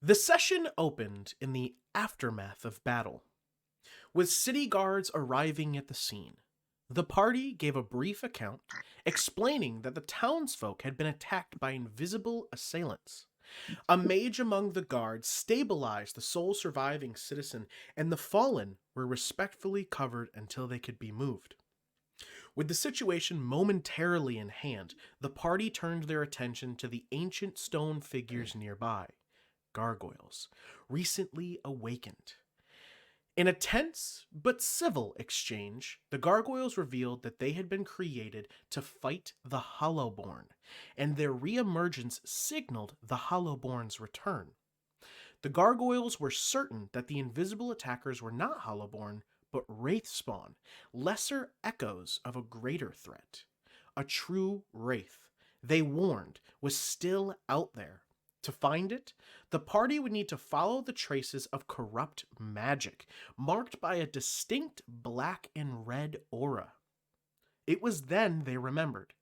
The session opened in the aftermath of battle, with city guards arriving at the scene. The party gave a brief account, explaining that the townsfolk had been attacked by invisible assailants. A mage among the guards stabilized the sole surviving citizen, and the fallen were respectfully covered until they could be moved. With the situation momentarily in hand, the party turned their attention to the ancient stone figures nearby, gargoyles, recently awakened. In a tense but civil exchange, the gargoyles revealed that they had been created to fight the Hollowborn, and their reemergence signaled the Hollowborn's return. The gargoyles were certain that the invisible attackers were not Hollowborn, but wraith spawn, lesser echoes of a greater threat. A true wraith, they warned, was still out there. To find it, the party would need to follow the traces of corrupt magic, marked by a distinct black and red aura. It was then they remembered.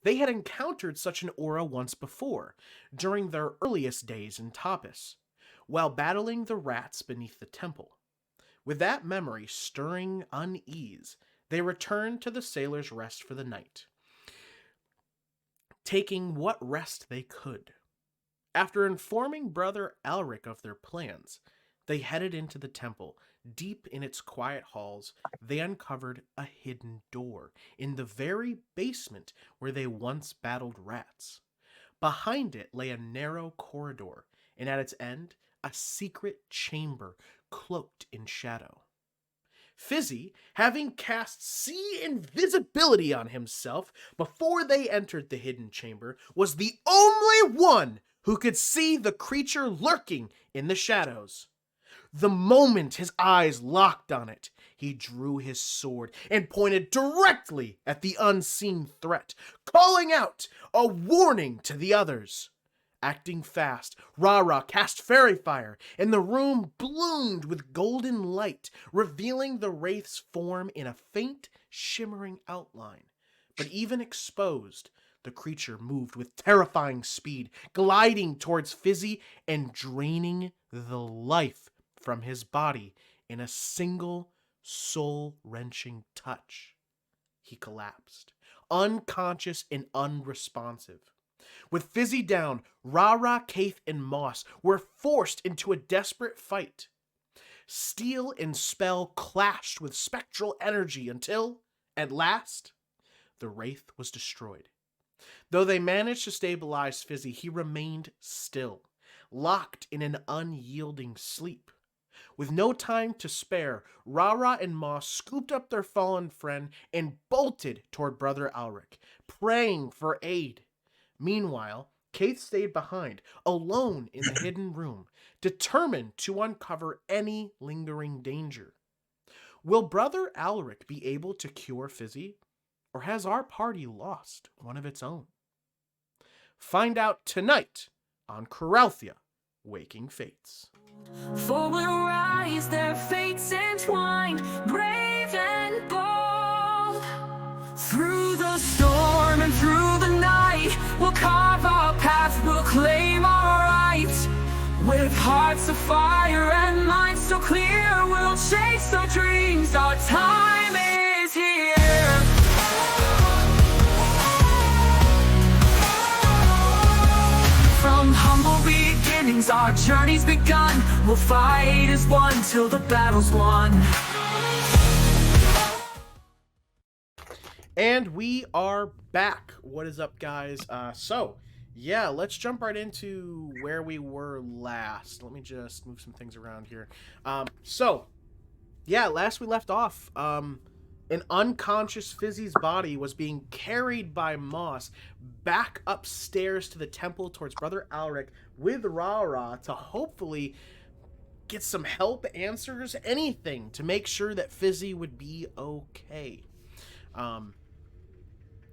They had encountered such an aura once before, during their earliest days in Tapas, while battling the rats beneath the temple. With that memory stirring unease, they returned to the Sailor's Rest for the night, taking what rest they could. After informing Brother Alric of their plans, they headed into the temple. Deep in its quiet halls, they uncovered a hidden door in the very basement where they once battled rats. Behind it lay a narrow corridor, and at its end, a secret chamber cloaked in shadow. Fizzi, having cast see invisibility on himself before they entered the hidden chamber, was the only one who could see the creature lurking in the shadows. The moment his eyes locked on it, he drew his sword and pointed directly at the unseen threat, calling out a warning to the others. Acting fast, RaRa cast fairy fire, and the room bloomed with golden light, revealing the wraith's form in a faint, shimmering outline. But even exposed, the creature moved with terrifying speed, gliding towards Fizzi and draining the life from his body in a single, soul-wrenching touch. He collapsed, unconscious and unresponsive. With Fizzi down, RaRa, Kayth, and Moss were forced into a desperate fight. Steel and spell clashed with spectral energy until, at last, the wraith was destroyed. Though they managed to stabilize Fizzi, he remained still, locked in an unyielding sleep. With no time to spare, RaRa and Moss scooped up their fallen friend and bolted toward Brother Alric, praying for aid. Meanwhile, Kayth stayed behind, alone in the hidden room, determined to uncover any lingering danger. Will Brother Alric be able to cure Fizzi, or has our party lost one of its own? Find out tonight on Coralthea, Waking Fates. For will rise their fates entwined, brave and bold. Through the storm and through the night, we'll carve our path, we'll claim our right. With hearts of fire and minds so clear, we'll chase our dreams, our time is here. From humble beginnings, our journey's begun. We'll fight as one till the battle's won. And we are back. What is up, guys? Yeah, let's jump right into where we were last. Let me just move some things around here. Last we left off, an unconscious Fizzi's body was being carried by Moss back upstairs to the temple towards Brother Alric with RaRa to hopefully get some help, answers, anything to make sure that Fizzi would be okay.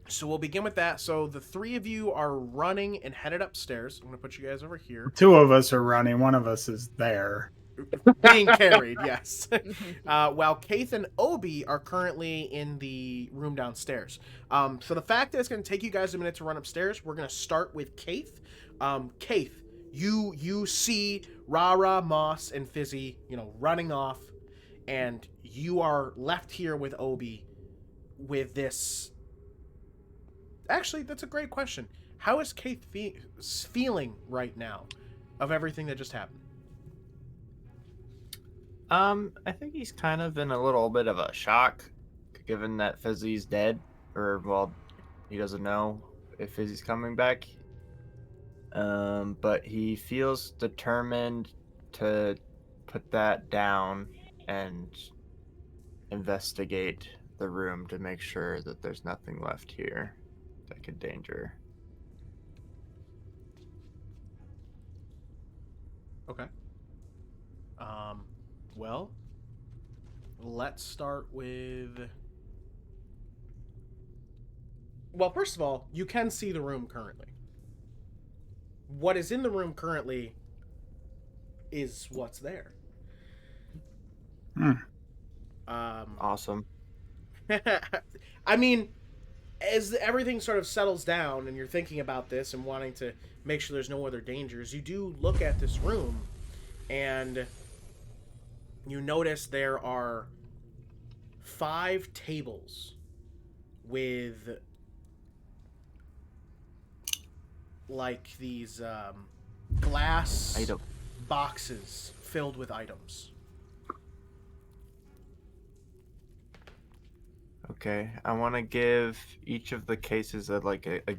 So we'll begin with that. So the three of you are running and headed upstairs. I'm going to put you guys over here. Two of us are running. One of us is there. Being carried, yes. While Kayth and Obi are currently in the room downstairs. So the fact that it's going to take you guys a minute to run upstairs, we're going to start with Kayth. Kayth, You see RaRa, Moss, and Fizzi, running off, and you are left here with Obi with this. Actually, that's a great question. How is Kayth feeling right now of everything that just happened? I think he's kind of in a little bit of a shock, given that Fizzi's dead, or well, he doesn't know if Fizzi's coming back. But he feels determined to put that down and investigate the room to make sure that there's nothing left here that could danger. Okay. Well, let's start with. Well, first of all, you can see the room currently. What is in the room currently is what's there. Awesome. I mean, as everything sort of settles down and you're thinking about this and wanting to make sure there's no other dangers, you do look at this room and you notice there are 5 tables with like these glass boxes filled with items. Okay, I want to give each of the cases a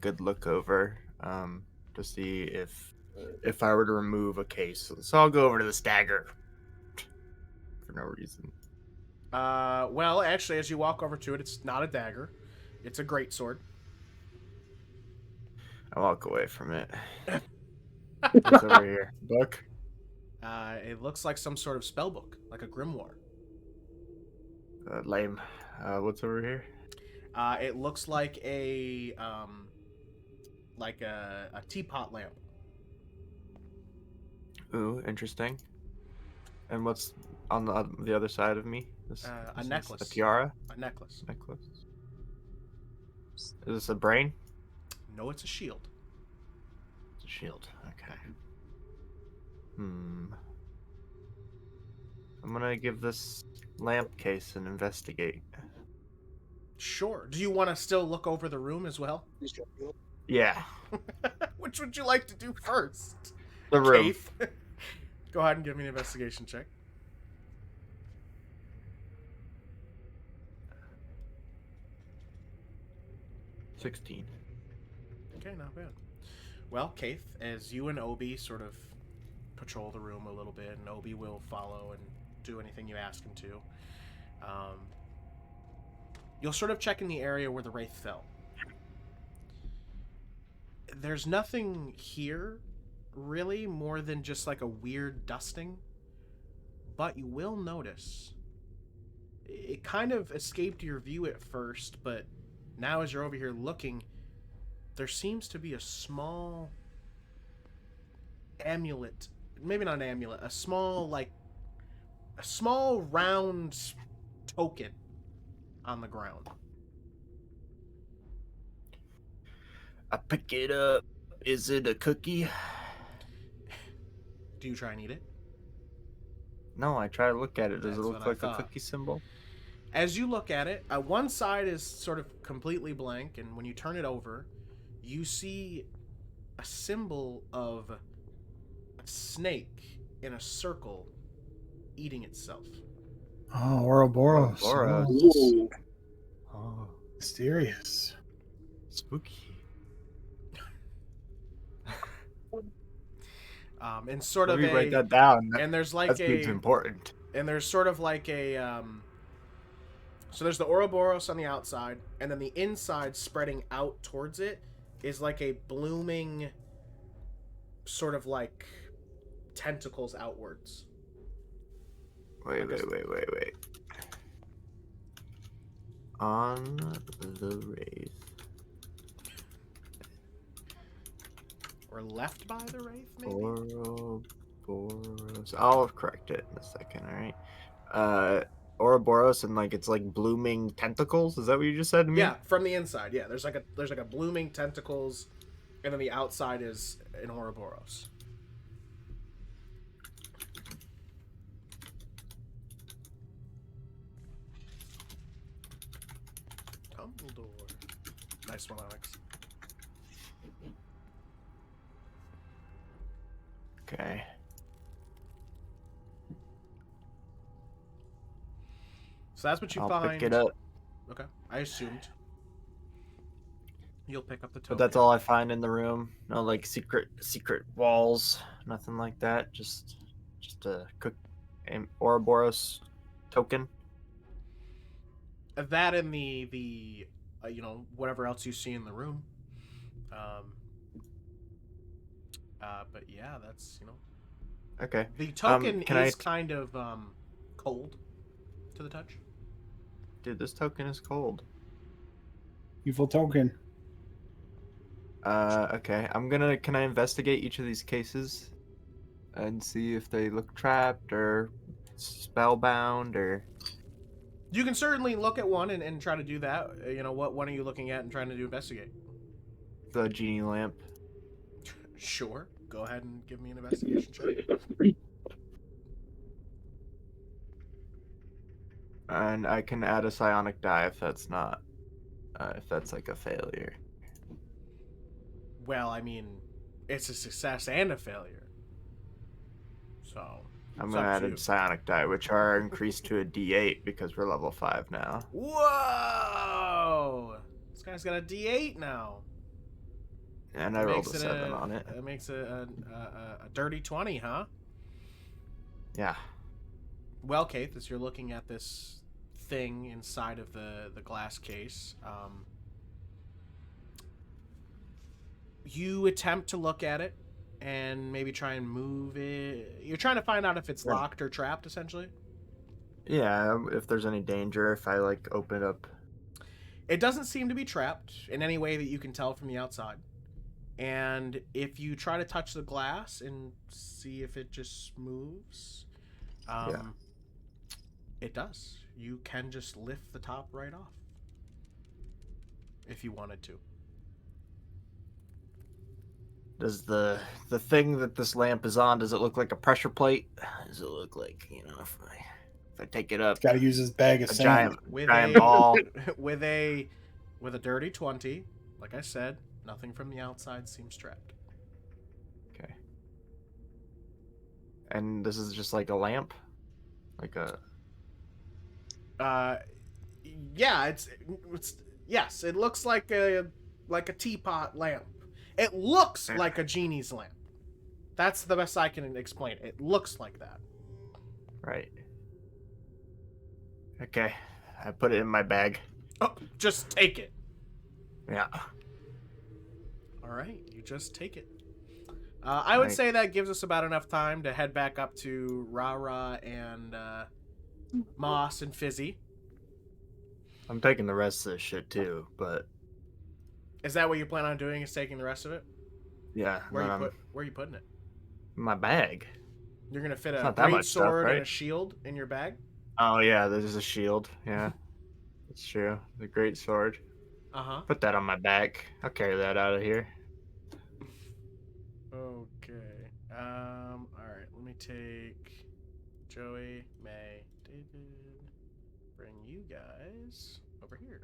good look over, to see if I were to remove a case. So I'll go over to the stagger for no reason. Well, actually, as you walk over to it, it's not a dagger; it's a greatsword. I walk away from it. What's over here? Book? It looks like some sort of spell book, like a grimoire. Lame. What's over here? It looks like a teapot lamp. Ooh, interesting. And what's on the other side of me? A necklace. A tiara? A necklace. Is this a brain? No, it's a shield. It's a shield. Okay. I'm gonna give this lamp case an investigate. Sure. Do you want to still look over the room as well? Yeah. Which would you like to do first? The room. Kayth? Go ahead and give me an investigation check. 16. Okay, not bad. Well, Kayth, as you and Obi sort of patrol the room a little bit, and Obi will follow and do anything you ask him to, you'll sort of check in the area where the wraith fell. There's nothing here, really, more than just like a weird dusting. But you will notice, it kind of escaped your view at first, but now as you're over here looking, there seems to be a small amulet. Maybe not an amulet, a small round token on the ground. I pick it up. Is it a cookie? Do you try and eat it? No, I try to look at it. Does That's it look what I like a thought. cookie symbol? As you look at it, one side is sort of completely blank, and when you turn it over, you see a symbol of a snake in a circle eating itself. Oh, Ouroboros. Ouroboros. Oh, Oh, mysterious. spooky. And sort Let of me write that down. and there's like That's important. and there's sort of like so there's the Ouroboros on the outside, and then the inside spreading out towards it is like a blooming sort of like tentacles outwards. Wait. On the wraith. Or left by the wraith, maybe? Ouroboros. I'll correct it in a second, alright? Ouroboros and it's like blooming tentacles. Is that what you just said to me? Yeah, from the inside. Yeah, there's like a blooming tentacles, and then the outside is an Ouroboros. Dumbledore. Nice one, Alex. Okay. So that's what you I'll find. pick it up. Okay, I assumed. You'll pick up the token. But that's all I find in the room. No like secret walls, nothing like that. Just a Ouroboros token. That and the you know, whatever else you see in the room. But yeah, that's, you know. Okay. The token can is I kind of cold to the touch. Dude, this token is cold. Evil token. Okay. Can I investigate each of these cases and see if they look trapped or spellbound or You can certainly look at one and try to do that. You know, what one are you looking at and trying to investigate? the genie lamp? Sure. Go ahead and give me an investigation check. And I can add a psionic die if that's not if that's like a failure. Well, I mean, it's a success and a failure. So I'm it's gonna up add to a you. psionic die, which are increased to a D8 because we're level 5 now. Whoa! This guy's got a D8 now. And I rolled a 7 on it. It makes it a dirty 20, huh? Yeah. Well, Kayth, as you're looking at this thing inside of the glass case, you attempt to look at it and maybe try and move it. You're trying to find out if it's locked or trapped, essentially. Yeah, if there's any danger, if I like open up. It doesn't seem to be trapped in any way that you can tell from the outside. And if you try to touch the glass and see if it just moves, it does. You can just lift the top right off if you wanted to. Does the thing that this lamp is on, does it look like a pressure plate? Does it look like, you know, if I take it up, Got to use his bag of a sand. giant ball? with a dirty 20, like I said, nothing from the outside seems trapped. Okay. And this is just like a lamp? Like a... Yeah, it's yes, it looks like a teapot lamp. It looks like a genie's lamp. That's the best I can explain it. It looks like that. Right. Okay. I put it in my bag. Oh, just take it. Yeah. All right, you just take it. I would say that gives us about enough time to head back up to RaRa and Moss and Fizzi. I'm taking the rest of this shit too, but... Is that what you plan on doing, is taking the rest of it? Yeah. Where are you putting it? My bag. You're going to fit It's a not that great much stuff, sword and right? a shield in your bag? Oh, yeah, there's a shield. Yeah. That's true. The great sword. Uh-huh. Put that on my back. I'll carry that out of here. Okay. All right. Let me take Joey, May, David. Bring you guys over here.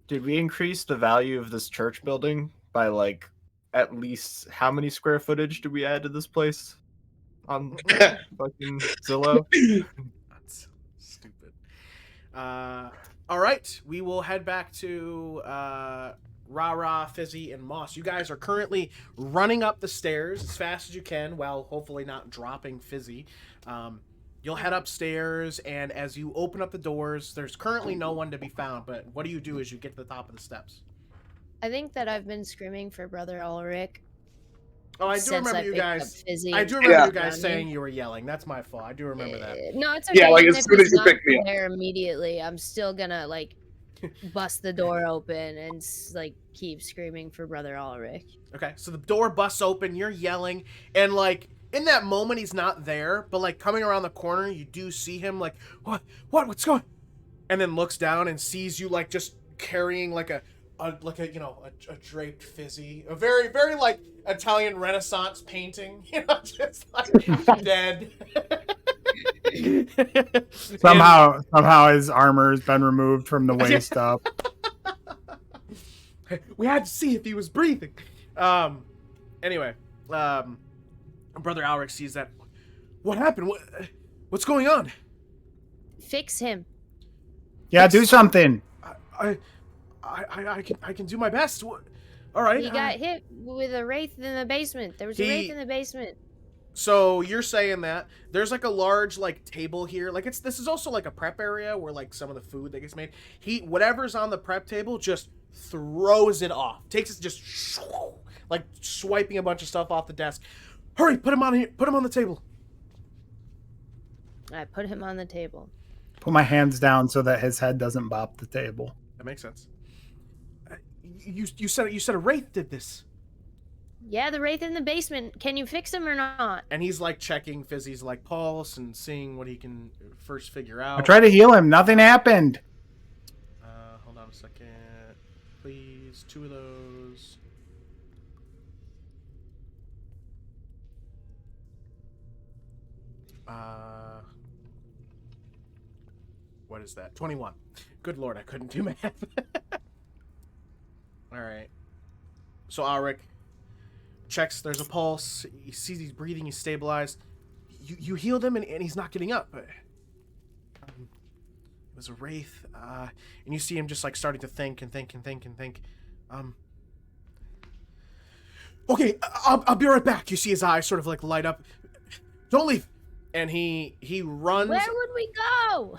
Did we increase the value of this church building by like at least how many square footage did we add to this place on fucking Zillow? That's stupid. All right. We will head back to RaRa, Fizzi, and Moss. You guys are currently running up the stairs as fast as you can while hopefully not dropping Fizzi. You'll head upstairs, and as you open up the doors, there's currently no one to be found, but what do you do as you get to the top of the steps? I think that I've been screaming for Brother Ulrich. Oh, I do since remember I you picked guys. up Fizzi I and do remember Yeah. you guys saying you were yelling. That's my fault. I do remember that. No, it's okay. Yeah, like, Even as if soon it's as you not picked me up. there immediately, I'm still gonna like bust the door open and like keep screaming for Brother Ulrich. Okay, so the door busts open, you're yelling, and like in that moment he's not there, but like coming around the corner, you do see him like, what's going? And then looks down and sees you like just carrying like a you know a draped Fizzi, a very very like Italian Renaissance painting, you know, just like dead. Somehow his armor has been removed from the waist up. We had to see if he was breathing. Anyway, Brother Alric sees that. What happened? What's going on? Fix him. Yeah, do something. I can do my best. All right. He got hit with a wraith in the basement. There was a wraith in the basement. So you're saying that there's like a large like table here. Like this is also like a prep area where like some of the food that gets made. Whatever's on the prep table just throws it off. Takes it just like swiping a bunch of stuff off the desk. Hurry, put him on here. Put him on the table. I put him on the table. Put my hands down so that his head doesn't bop the table. That makes sense. You said a wraith did this. Yeah, the wraith in the basement. Can you fix him or not? And he's like checking Fizzi's like pulse and seeing what he can first figure out. I tried to heal him. Nothing happened. Hold on a second, please. 2 of those. What is that? 21. Good lord, I couldn't do math. All right. So Alric checks. There's a pulse. He sees he's breathing. He's stabilized. You healed him, and he's not getting up. It was a wraith, and you see him just like starting to think. Okay, I'll be right back. You see his eyes sort of like light up. Don't leave. And he runs. Where would we go?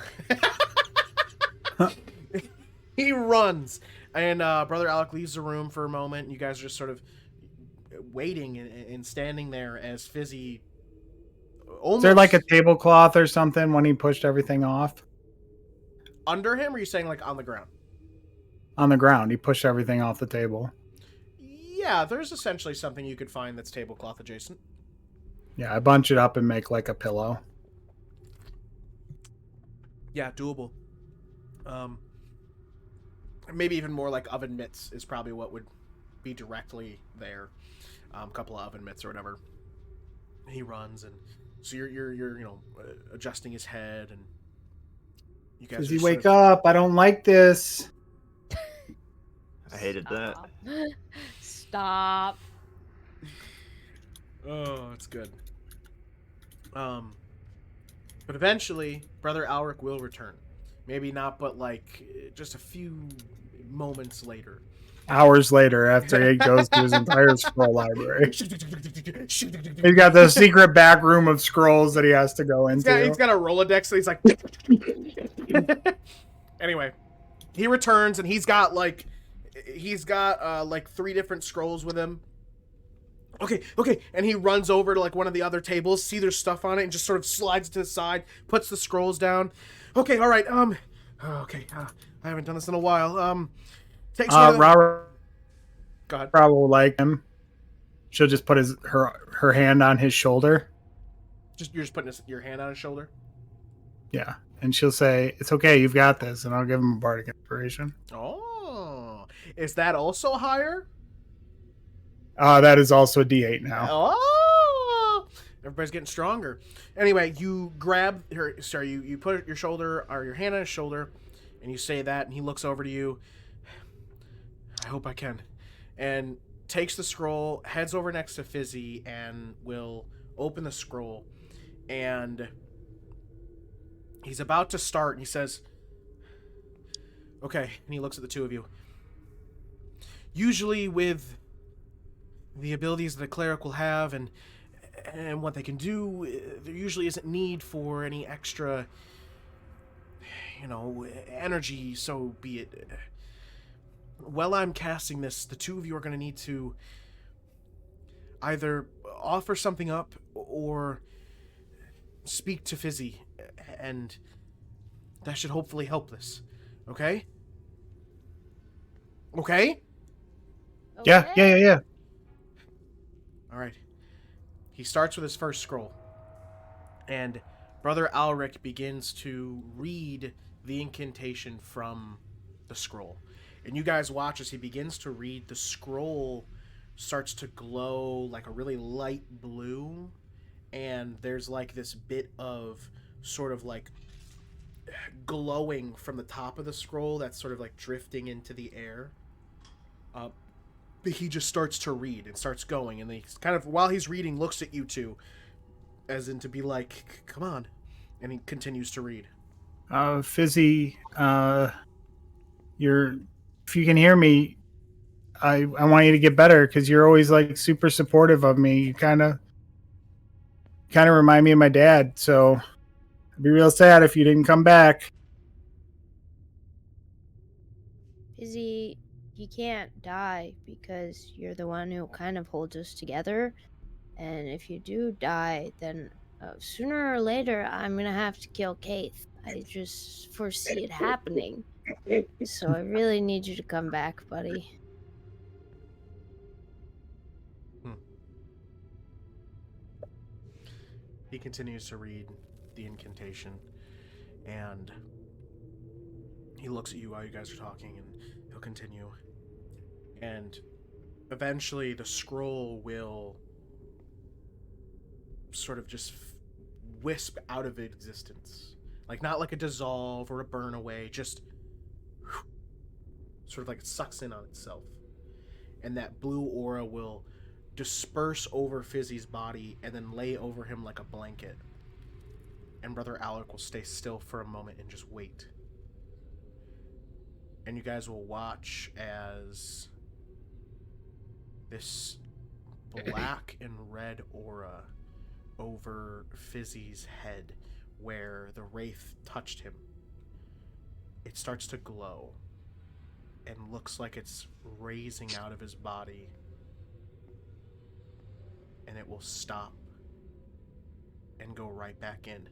He runs, and Brother Alec leaves the room for a moment. You guys are just sort of waiting and standing there as Fizzi. Almost... Is there like a tablecloth or something when he pushed everything off? Under him, or are you saying like on the ground? On the ground. He pushed everything off the table. Yeah, there's essentially something you could find that's tablecloth adjacent. Yeah, I bunch it up and make like a pillow. Yeah, doable. Maybe even more like oven mitts is probably what would be directly there. A couple of oven mitts or whatever. He runs, and so you're adjusting his head, and you guys. Does he wake up? I don't like this. I hated that. Stop. Oh, it's good. But eventually, Brother Alric will return. Maybe not, but like just a few moments later. Hours later, after he goes through his entire scroll library. He's got the secret back room of scrolls that he has to go into. He's got a Rolodex, so he's like... Anyway, he returns, and he's got like 3 different scrolls with him. Okay, and he runs over to like one of the other tables, see there's stuff on it, and just sort of slides to the side, puts the scrolls down. Okay, all right, I haven't done this in a while. Takes RaRa Go ahead. Probably like him. She'll just put her hand on his shoulder. You're just putting your hand on his shoulder? Yeah, and she'll say, "It's okay, you've got this," and I'll give him a bardic inspiration. Oh, is that also higher? That is also a D8 now. Oh, everybody's getting stronger. Anyway, you grab her. Sorry, you put your shoulder or your hand on his shoulder, and you say that, and he looks over to you. I hope I can, and takes the scroll, heads over next to Fizzi, and will open the scroll. And he's about to start, and he says, "Okay," and he looks at the two of you. Usually, with the abilities that a cleric will have and what they can do, there usually isn't need for any extra, energy, so be it. While I'm casting this, the two of you are going to need to either offer something up or speak to Fizzi, and that should hopefully help this. Okay? Okay? Yeah. All right. He starts with his first scroll, and Brother Alric begins to read the incantation from the scroll. And you guys watch as he begins to read. The scroll starts to glow like a really light blue, and there's like this bit of sort of like glowing from the top of the scroll that's sort of like drifting into the air. But he just starts to read and starts going, and he kind of, while he's reading, looks at you two as in to be like, come on, and he continues to read. Fizzi, if you can hear me, I want you to get better because you're always like super supportive of me. You kind of remind me of my dad, so I'd be real sad if you didn't come back. Fizzi, you can't die because you're the one who kind of holds us together. And if you do die, then sooner or later, I'm going to have to kill Kayth. I just foresee it happening. So I really need you to come back, buddy. He continues to read the incantation, and he looks at you while you guys are talking, and he'll continue. And eventually the scroll will sort of just wisp out of existence. Like, not like a dissolve or a burn away, just sort of like it sucks in on itself. And that blue aura will disperse over Fizzi's body and then lay over him like a blanket. And Brother Alec will stay still for a moment and just wait. And you guys will watch as this black and red aura over Fizzi's head, where the wraith touched him, it starts to glow and looks like it's raising out of his body, and it will stop and go right back in.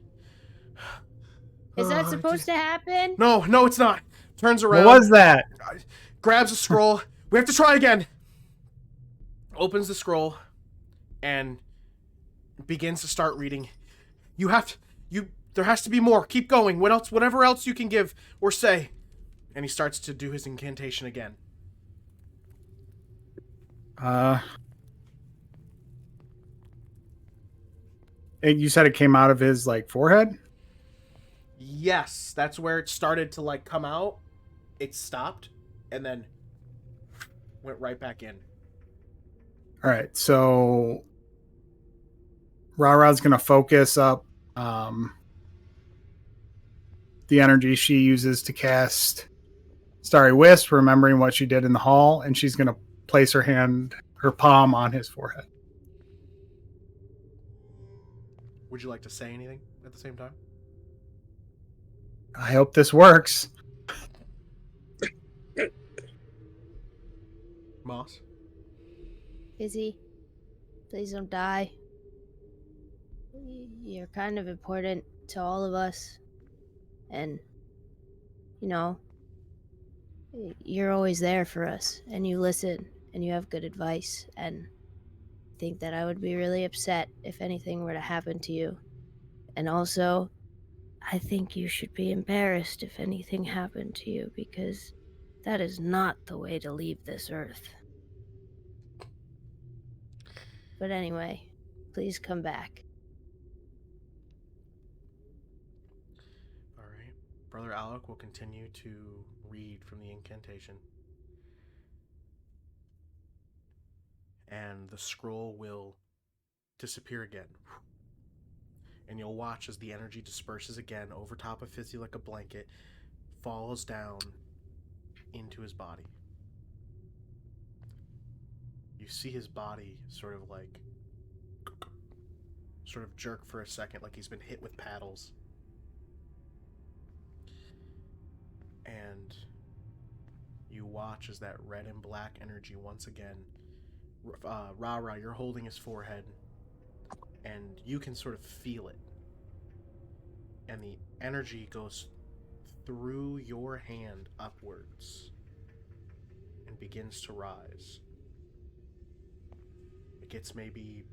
Is that supposed to happen? No, it's not. Turns around. What was that? Grabs a scroll. We have to try again. Opens the scroll and begins to start reading. There has to be more. Keep going. Whatever else you can give or say. And he starts to do his incantation again. You said it came out of his like forehead? Yes, that's where it started to like come out. It stopped and then went right back in. All right, so RaRa's going to focus up the energy she uses to cast Starry Wisp, remembering what she did in the hall, and she's going to place her palm on his forehead. Would you like to say anything at the same time? I hope this works. Moss? Fizzi, please don't die. You're kind of important to all of us. And, you know, you're always there for us. And you listen. And you have good advice. And I think that I would be really upset if anything were to happen to you. And also, I think you should be embarrassed if anything happened to you, because that is not the way to leave this earth. But anyway, please come back. All right. Brother Alec will continue to read from the incantation. And the scroll will disappear again. And you'll watch as the energy disperses again over top of Fizzi like a blanket, falls down into his body. You see his body sort of jerk for a second, like he's been hit with paddles. And you watch as that red and black energy once again, RaRa, you're holding his forehead, and you can sort of feel it. And the energy goes through your hand upwards and begins to rise. It gets maybe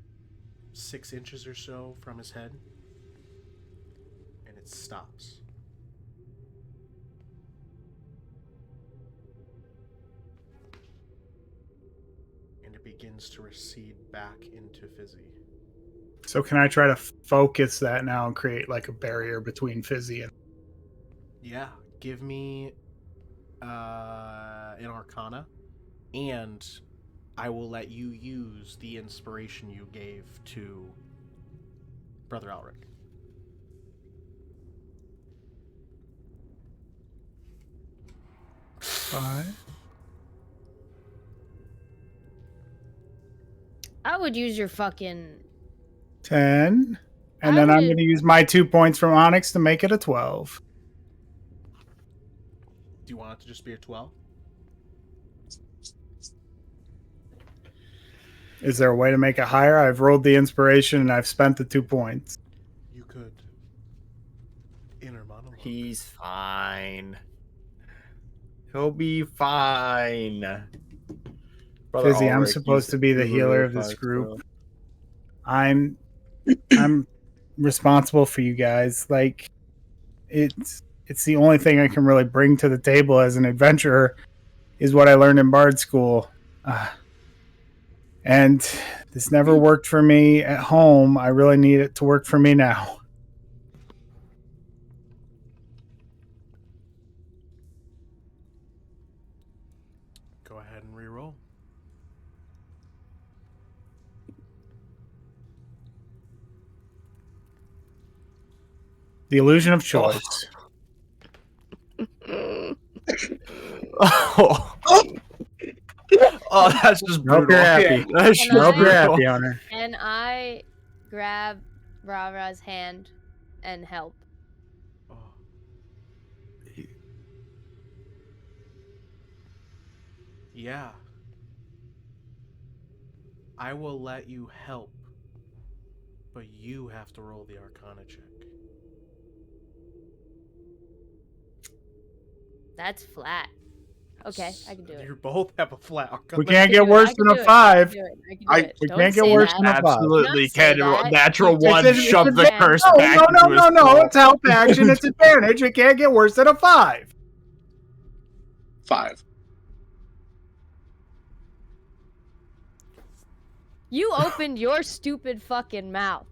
6 inches or so from his head, and it stops. And it begins to recede back into Fizzi. So can I try to focus that now and create like a barrier between Fizzi and... Yeah, give me an Arcana, and I will let you use the inspiration you gave to Brother Alric. Five. I would use your fucking 10. And I then I'm would- going to use my 2 points from Onyx to make it a 12. Do you want it to just be a 12? Is there a way to make it higher? I've rolled the inspiration and I've spent the 2 points. You could inner monologue. He's fine. He'll be fine. Brother Fizzi, I'm Ulrich, supposed he's to be the really healer of this fine, group. so- I'm responsible for you guys. Like, it's the only thing I can really bring to the table as an adventurer is what I learned in Bard School. And this never worked for me at home. I really need it to work for me now. Go ahead and reroll. The illusion of choice. Oh. Oh, that's just brutal. Hope you're happy. That's Can just Hope you're brutal. happy, Hunter. and I grab RaRa's hand and help. Oh. Yeah. I will let you help, but you have to roll the Arcana check. That's flat. Okay, I can do it. You both have a flat Arcana. We can't I get can do it, worse I can than do a it, 5. I can do it, I can do I- it. we Don't can't get say worse that. than a 5. Absolutely Don't say can. that. Natural You one just- shove the it's- curse No, back no, into his no. soul. It's help action. It's advantage. It can't get worse than a 5. 5. You opened your stupid fucking mouth.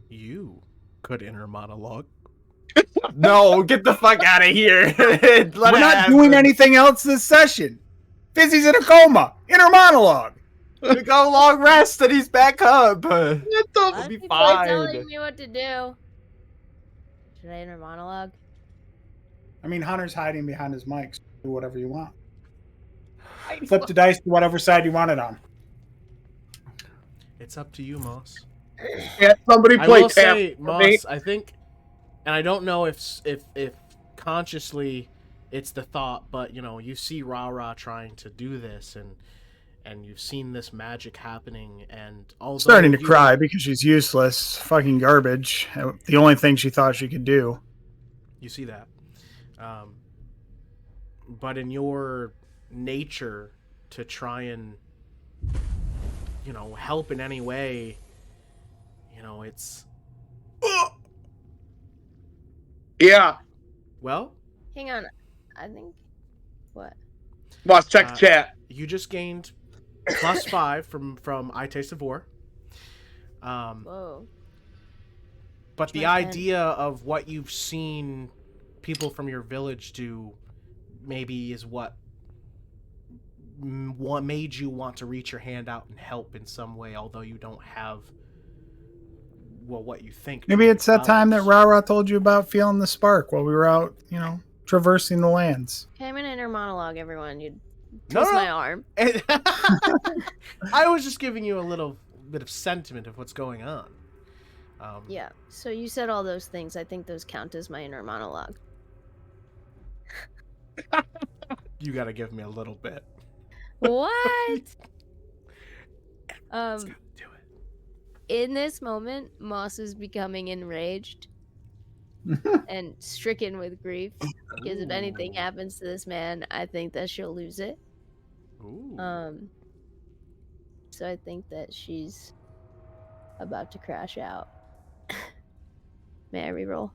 You could inner monologue. No, get the fuck out of here. We're not doing anything else this session. Fizzi's in a coma. Inner monologue. We got a long rest and he's back up. A We'll lot of be people are telling fine. me what to do. Should I inner monologue? I mean, Hunter's hiding behind his mic. So do whatever you want. Flip the dice to whatever side you want it on. It's up to you, Moss. Can't somebody I play will tap say, for me? Moss, I think, and I don't know if consciously it's the thought, but you know, you see RaRa trying to do this, and you've seen this magic happening, and although Starting to you- cry because she's useless. Fucking garbage. The only thing she thought she could do. You see that, but in your nature to try and, you know, help in any way, you know, it's Yeah. well. Hang on. I think. What? Boss, check the chat. You just gained +5 from I Taste of War. Whoa. But the my pen. idea of what you've seen people from your village do maybe is what made you want to reach your hand out and help in some way, although you don't have, well, what you think. Maybe it's that time that others. RaRa told you about feeling the spark while we were out, you know, traversing the lands. Okay, I'm in inner monologue, everyone. You No, twist no. my arm. I was just giving you a little bit of sentiment of what's going on. Yeah. So you said all those things. I think those count as my inner monologue. You got to give me a little bit. What? Let's go do it. In this moment, Moss is becoming enraged and stricken with grief. Because if anything Ooh. happens to this man, I think that she'll lose it. Ooh. So I think that she's about to crash out. May I reroll?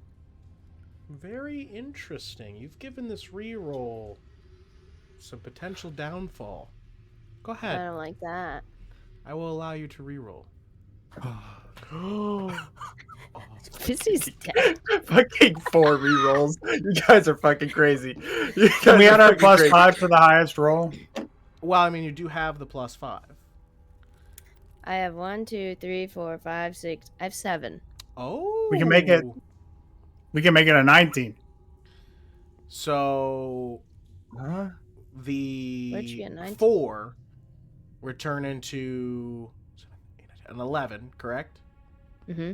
Very interesting. You've given this reroll some potential downfall. Go I ahead. don't like that. I will allow you to reroll. Fizzi's dead. Fucking 4 rerolls. You guys are fucking crazy. You guys Can we are add our fucking plus crazy. 5 for the highest roll? Well, I mean, you do have the +5. I have 1, 2, 3, 4, 5, 6. I have 7. Oh. We can make it- We can make it a 19. So Huh? Where'd the you get 19? 4 would turn into an 11, correct? Mm-hmm.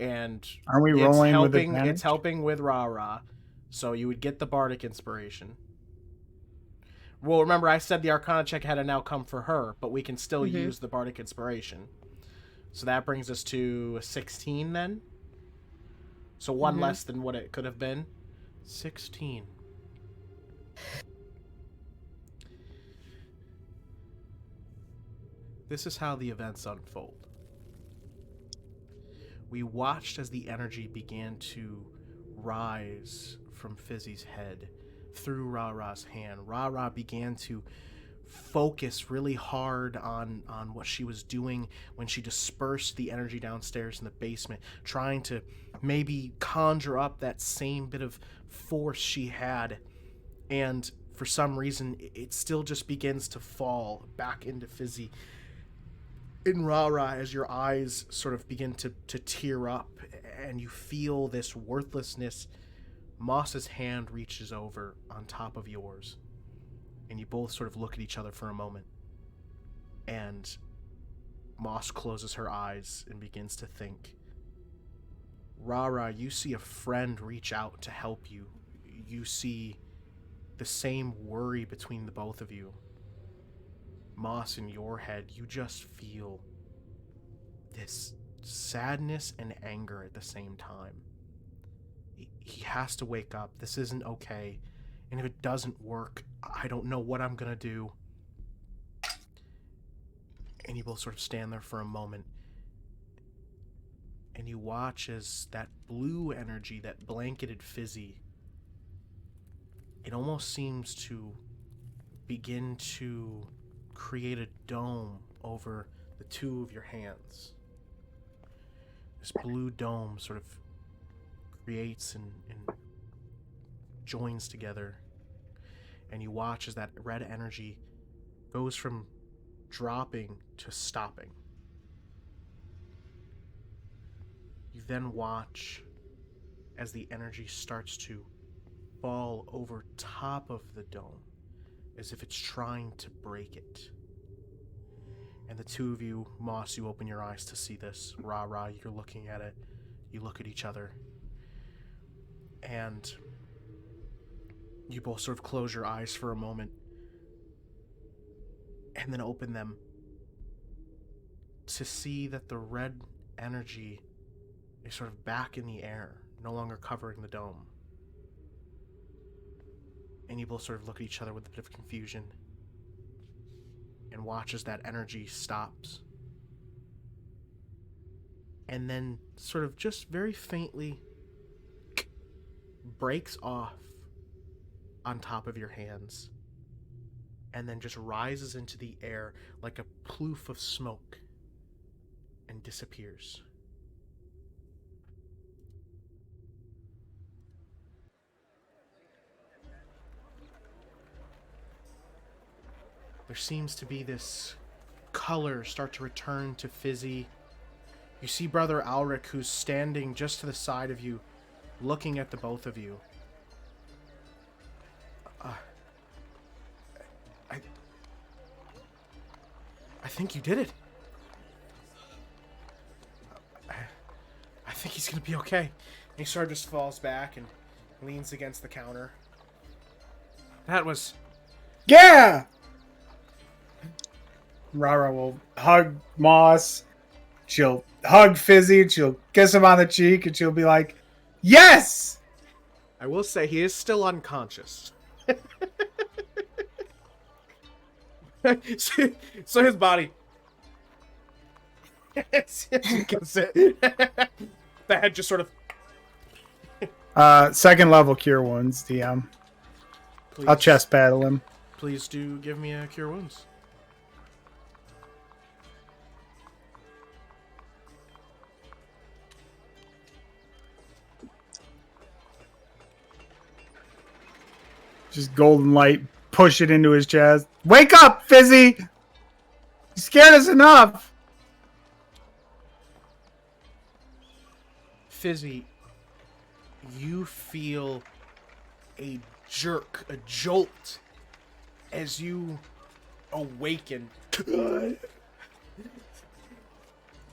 And Aren't we it's rolling with helping. advantage? It's helping with RaRa, so you would get the bardic inspiration. Well, remember I said the Arcana check had to now come for her, but we can still Mhm. use the bardic inspiration. So that brings us to a 16 then. So one Mhm. less than what it could have been. 16. This is how the events unfold. We watched as the energy began to rise from Fizzi's head through RaRa's hand. RaRa began to focus really hard on what she was doing when she dispersed the energy downstairs in the basement, trying to maybe conjure up that same bit of force she had. And for some reason, it still just begins to fall back into Fizzi. In RaRa, as your eyes sort of begin to tear up and you feel this worthlessness, Moss's hand reaches over on top of yours, and you both sort of look at each other for a moment. And Moss closes her eyes and begins to think. RaRa, you see a friend reach out to help you. You see the same worry between the both of you. Moss, in your head, you just feel this sadness and anger at the same time. He has to wake up. This isn't okay. And if it doesn't work, I don't know what I'm gonna do. And you both sort of stand there for a moment. And you watch as that blue energy that blanketed Fizzi, it almost seems to begin to create a dome over the two of your hands. This blue dome sort of creates and joins together, and you watch as that red energy goes from dropping to stopping. You then watch as the energy starts to fall over top of the dome, as if it's trying to break it. And the two of you, Moss, you open your eyes to see this. RaRa, you're looking at it. You look at each other. And you both sort of close your eyes for a moment. And then open them to see that the red energy is sort of back in the air, no longer covering the dome. And you both sort of look at each other with a bit of confusion and watch as that energy stops. And then sort of just very faintly breaks off on top of your hands and then just rises into the air like a ploof of smoke and disappears. There seems to be this color start to return to Fizzi. You see Brother Alric, who's standing just to the side of you, looking at the both of you. I think you did it. I think he's gonna be okay. And he sort of just falls back and leans against the counter. That was... Yeah! RaRa will hug Moss. She'll hug Fizzi. She'll kiss him on the cheek, and she'll be like, "Yes!" I will say he is still unconscious. so his body... you can sit. The head just sort of... Second level cure wounds, DM. Please, I'll chest battle him. Please do give me a cure wounds. Just golden light, push it into his chest. Wake up, Fizzi! You scared us enough. Fizzi, you feel a jerk, a jolt, as you awaken,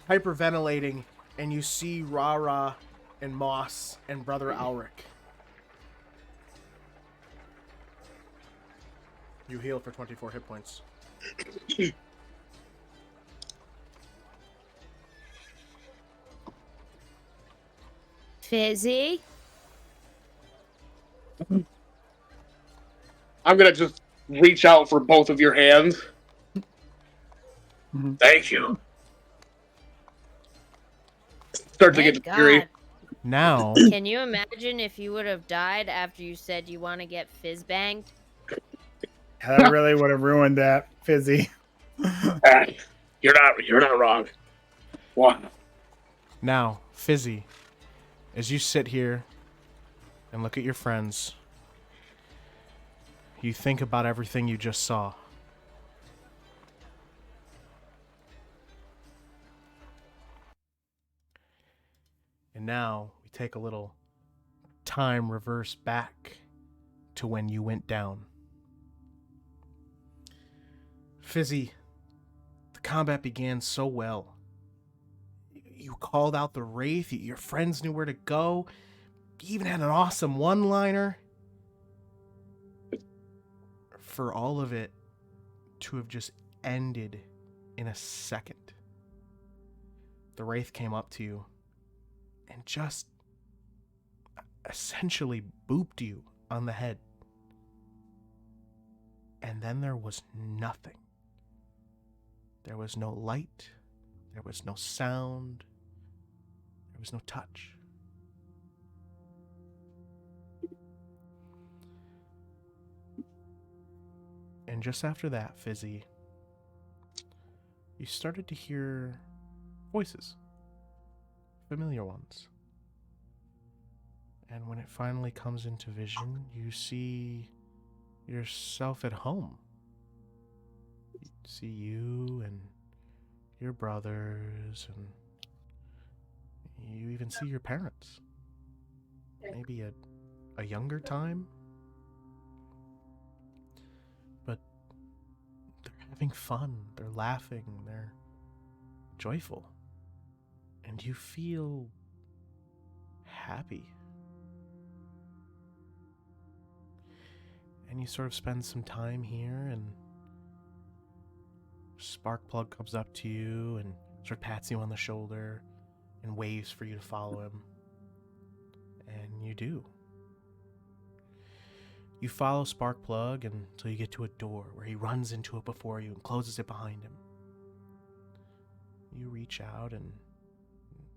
hyperventilating, and you see RaRa and Moss and Brother Alric. You heal for 24 hit points. Fizzi? I'm gonna just reach out for both of your hands. Thank you. Start to get Thank fury. God. Now, Can you imagine if you would have died after you said you want to get FIZZBANGed? That really would have ruined that, Fizzi. You're not wrong. What? now, Fizzi, as you sit here and look at your friends, you think about everything you just saw. And now we take a little time reverse back to when you went down. Fizzi, the combat began so well. You called out the Wraith, your friends knew where to go, you even had an awesome one-liner. For all of it to have just ended in a second. The Wraith came up to you and just essentially booped you on the head. And then there was nothing. There was no light. There was no sound. There was no touch. And just after that, Fizzi, you started to hear voices. Familiar ones. And when it finally comes into vision, you see yourself at home. You see you and your brothers, and you even see your parents. Maybe at a younger time. But they're having fun, they're laughing, they're joyful. And you feel happy. And you sort of spend some time here, and Sparkplug comes up to you and sort of pats you on the shoulder and waves for you to follow him. And you do. You follow Sparkplug until you get to a door where he runs into it before you and closes it behind him. You reach out and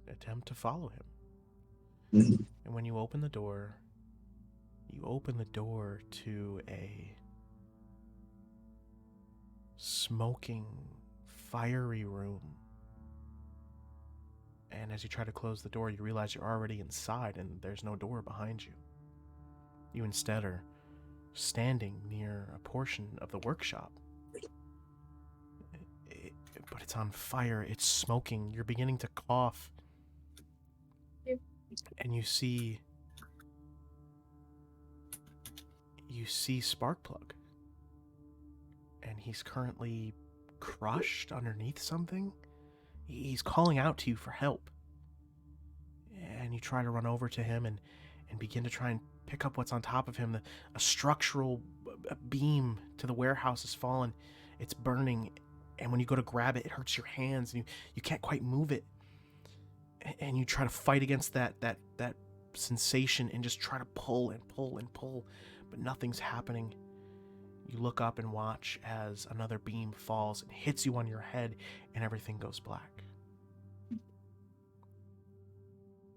attempt to follow him. And when you open the door to a smoking, fiery room. And as you try to close the door, you realize you're already inside and there's no door behind you. You instead are standing near a portion of the workshop. But it's on fire, it's smoking, you're beginning to cough. And you see Sparkplug. And he's currently crushed underneath something. He's calling out to you for help. And you try to run over to him and begin to try and pick up what's on top of him. A structural beam to the warehouse has fallen. It's burning. And when you go to grab it, it hurts your hands. And you can't quite move it. And you try to fight against that sensation and just try to pull and pull and pull. But nothing's happening. You look up and watch as another beam falls and hits you on your head, and everything goes black.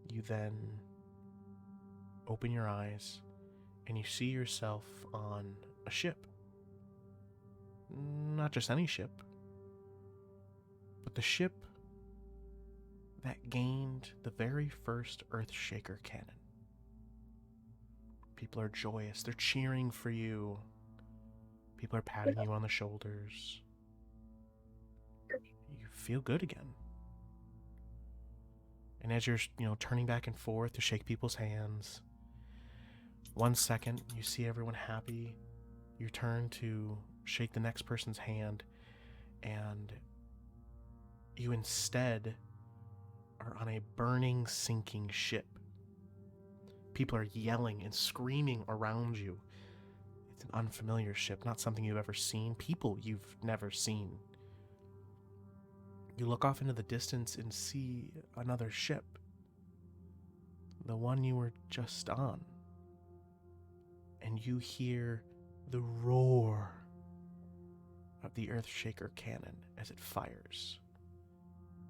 You then open your eyes, and you see yourself on a ship. Not just any ship, but the ship that gained the very first Earthshaker cannon. People are joyous. They're cheering for you. People are patting you on the shoulders. You feel good again. And as you're, turning back and forth to shake people's hands, 1 second, you see everyone happy. You turn to shake the next person's hand, and you instead are on a burning, sinking ship. People are yelling and screaming around you. It's an unfamiliar ship, not something you've ever seen. People you've never seen. You look off into the distance and see another ship. The one you were just on. And you hear the roar of the Earthshaker cannon as it fires.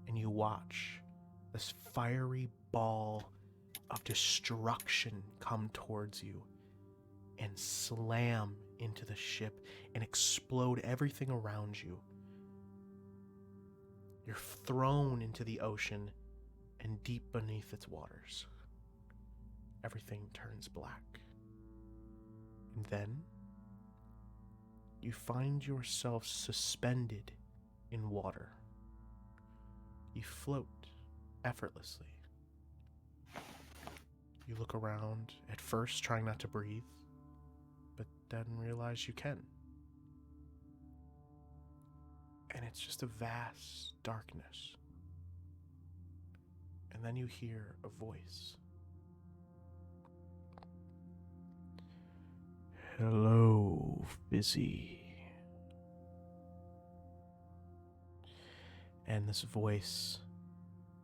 And you watch this fiery ball of destruction come towards you and slam into the ship and explode everything around you. You're thrown into the ocean and deep beneath its waters. Everything turns black. And then you find yourself suspended in water. You float effortlessly. You look around, at first trying not to breathe, but then realize you can. And it's just a vast darkness. And then you hear a voice. Hello, Fizzi. And this voice,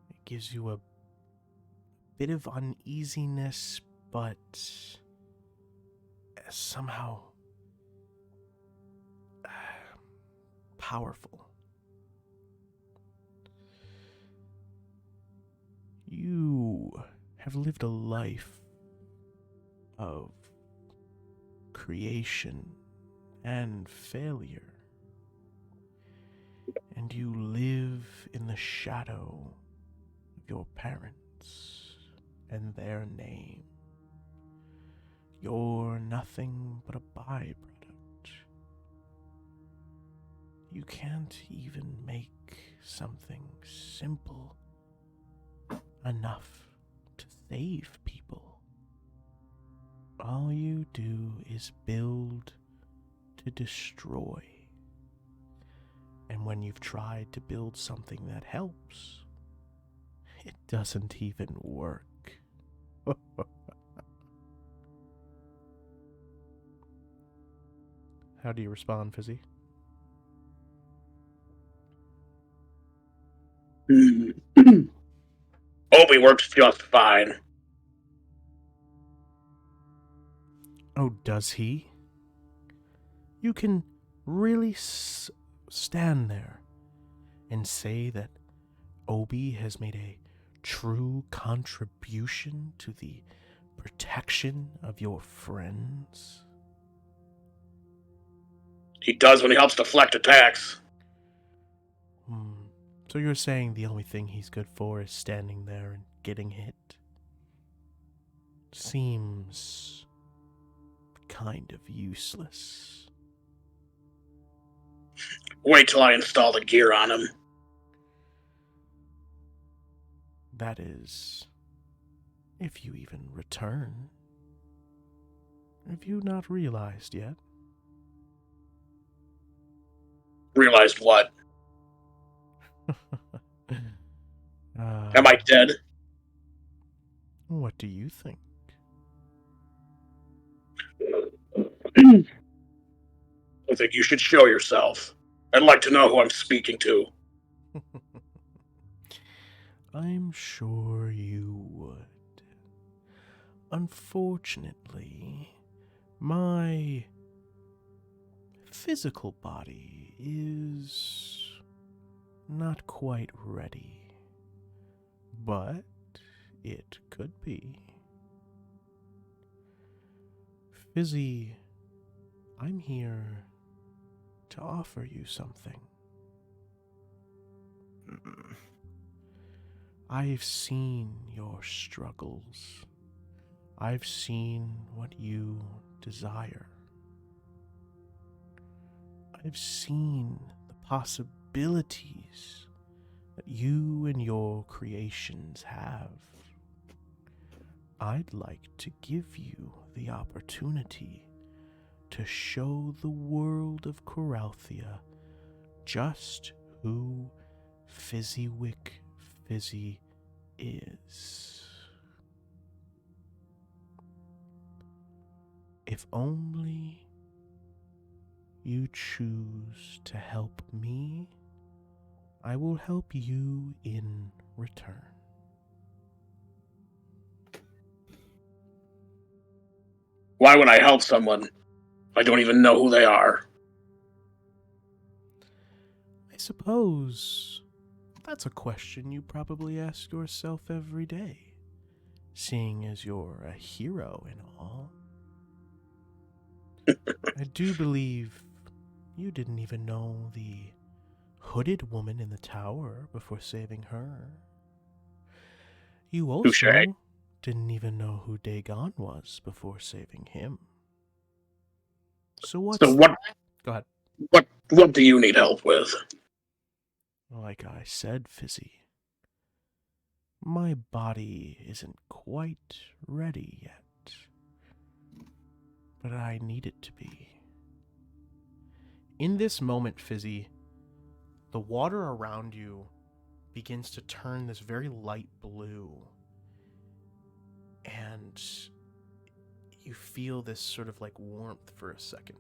it gives you a bit of uneasiness, but somehow powerful. You have lived a life of creation and failure, and you live in the shadow of your parents and their name. You're nothing but a byproduct. You can't even make something simple enough to save people. All you do is build to destroy. And when you've tried to build something that helps, it doesn't even work. How do you respond, Fizzi? Obi works just fine. Oh, does he? You can really stand there and say that Obi has made a true contribution to the protection of your friends? He does when he helps deflect attacks. So you're saying the only thing he's good for is standing there and getting hit? Seems kind of useless. Wait till I install the gear on him. That is, if you even return. Have you not realized yet? Realized what? Am I dead? What do you think? I think you should show yourself. I'd like to know who I'm speaking to. I'm sure you would. Unfortunately, my physical body is not quite ready. But it could be. Fizzi, I'm here to offer you something. I've seen your struggles. I've seen what you desire. I've seen the possibilities that you and your creations have. I'd like to give you the opportunity to show the world of Coralthea just who Fizziwick Fizzi is. If only you choose to help me, I will help you in return. Why would I help someone? I don't even know who they are. I suppose that's a question you probably ask yourself every day, seeing as you're a hero and all. I do believe you didn't even know the hooded woman in the tower before saving her. You also Touché. didn't even know who Dagon was before saving him. So what's... So what? Go ahead. What do you need help with? Like I said, Fizzi, my body isn't quite ready yet, but I need it to be. In this moment, Fizzi, the water around you begins to turn this very light blue, and you feel this sort of like warmth for a second.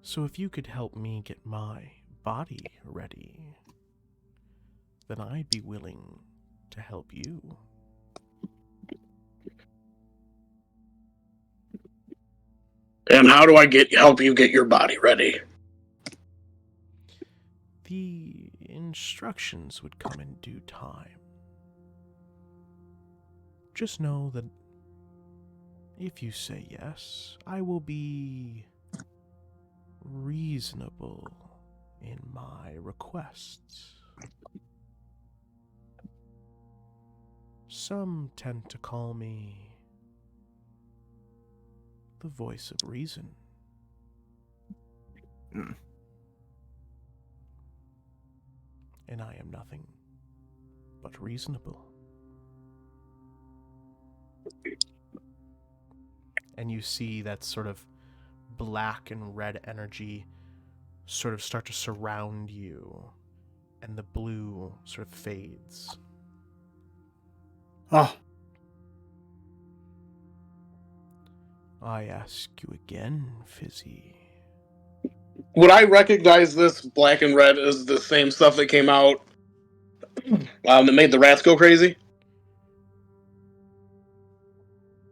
So if you could help me get my body ready, then I'd be willing to help you. And how do I help you get your body ready? The instructions would come in due time. Just know that if you say yes, I will be reasonable in my requests. Some tend to call me the voice of reason. And I am nothing but reasonable. And you see that sort of black and red energy sort of start to surround you, and the blue sort of fades. Oh, I ask you again, Fizzi. Would I recognize this black and red as the same stuff that came out that made the rats go crazy?